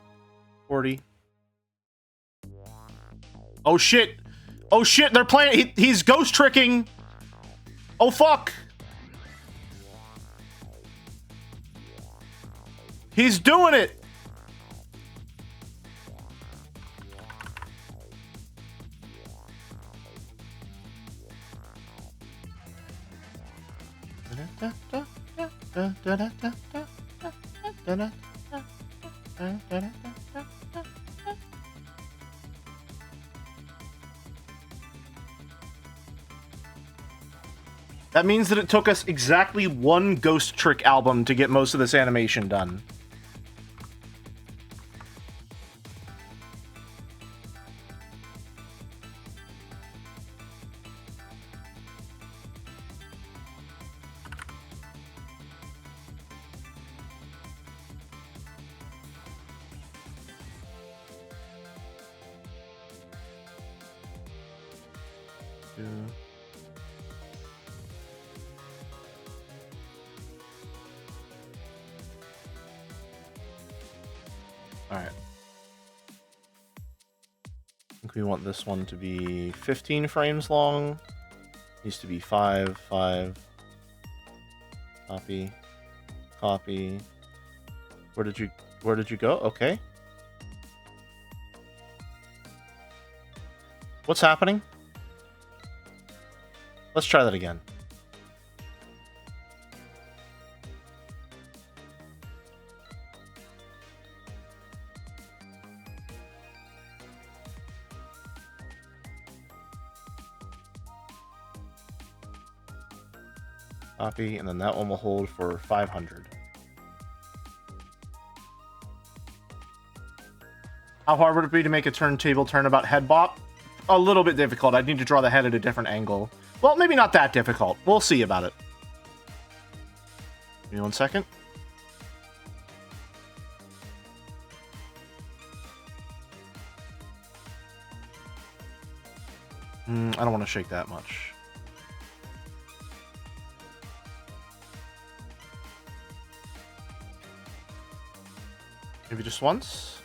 Speaker 1: 40. Oh shit! Oh shit! They're playing. He's ghost tricking. Oh fuck! He's doing it. That means that it took us exactly one Ghost Trick album to get most of this animation done. Alright. I think we want this one to be 15 frames long. Needs to be 5, 5. Copy. Copy. Where did you go? Okay. What's happening? Let's try that again. Copy, and then that one will hold for 500. How hard would it be to make a turntable turnabout head bop? A little bit difficult. I'd need to draw the head at a different angle. Well, maybe not that difficult. We'll see about it. Give me 1 second. I don't want to shake that much. Maybe just once?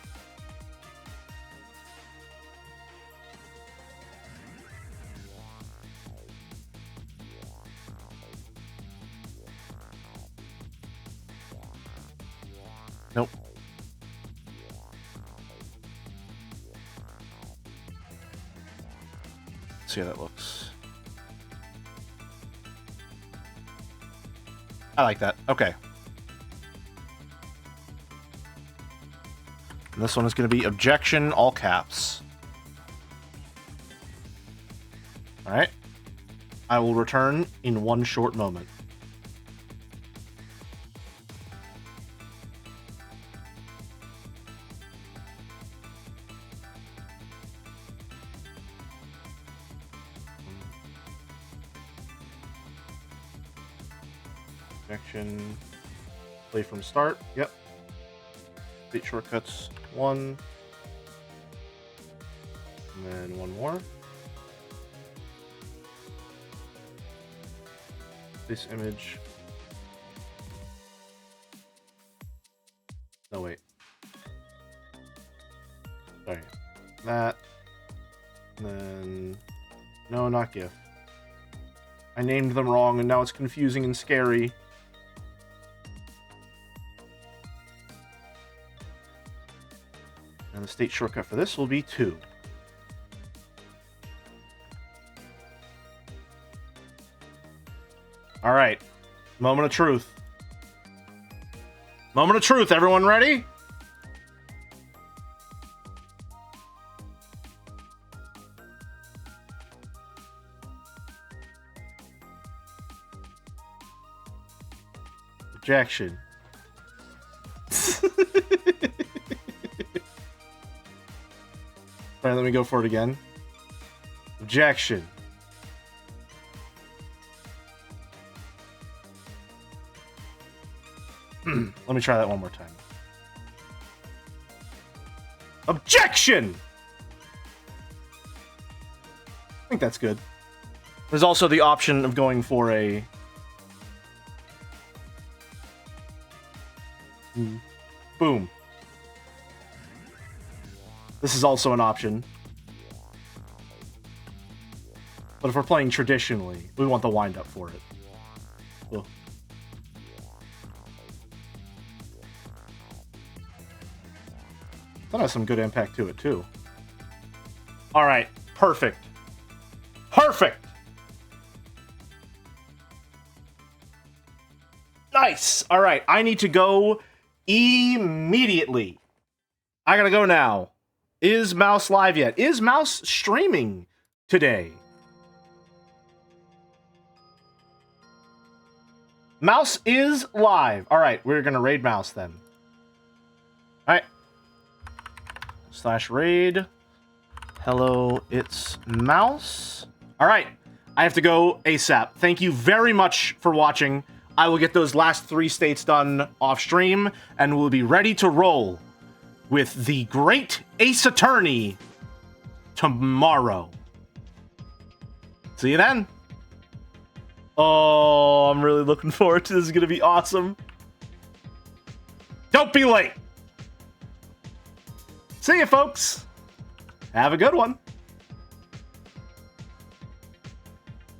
Speaker 1: Nope. Let's see how that looks. I like that. Okay. And this one is going to be objection, all caps. Alright. I will return in one short moment. Objection. Play from start. Yep. State shortcuts. 1. And then one more. This image. No, wait. Sorry. That. And then... No, not GIF. I named them wrong, and now it's confusing and scary. And the state shortcut for this will be 2. Alright. Moment of truth. Moment of truth, everyone ready? Objection. Alright, let me go for it again. Objection. Let me try that one more time. Objection! I think that's good. There's also the option of going for a... Boom. This is also an option. But if we're playing traditionally, we want the wind-up for it. Cool. That has some good impact to it, too. Alright, perfect. Perfect! Nice! Alright, I need to go immediately. I gotta go now. Is Mouse live yet? Is Mouse streaming today? Mouse is live. Alright, we're gonna raid Mouse then. Alright. /raid. Hello, it's Mouse. Alright, I have to go ASAP. Thank you very much for watching. I will get those last 3 states done off stream, and we'll be ready to roll with the Great Ace Attorney tomorrow. See you then. Oh, I'm really looking forward to this. This is going to be awesome. Don't be late. See you, folks. Have a good one.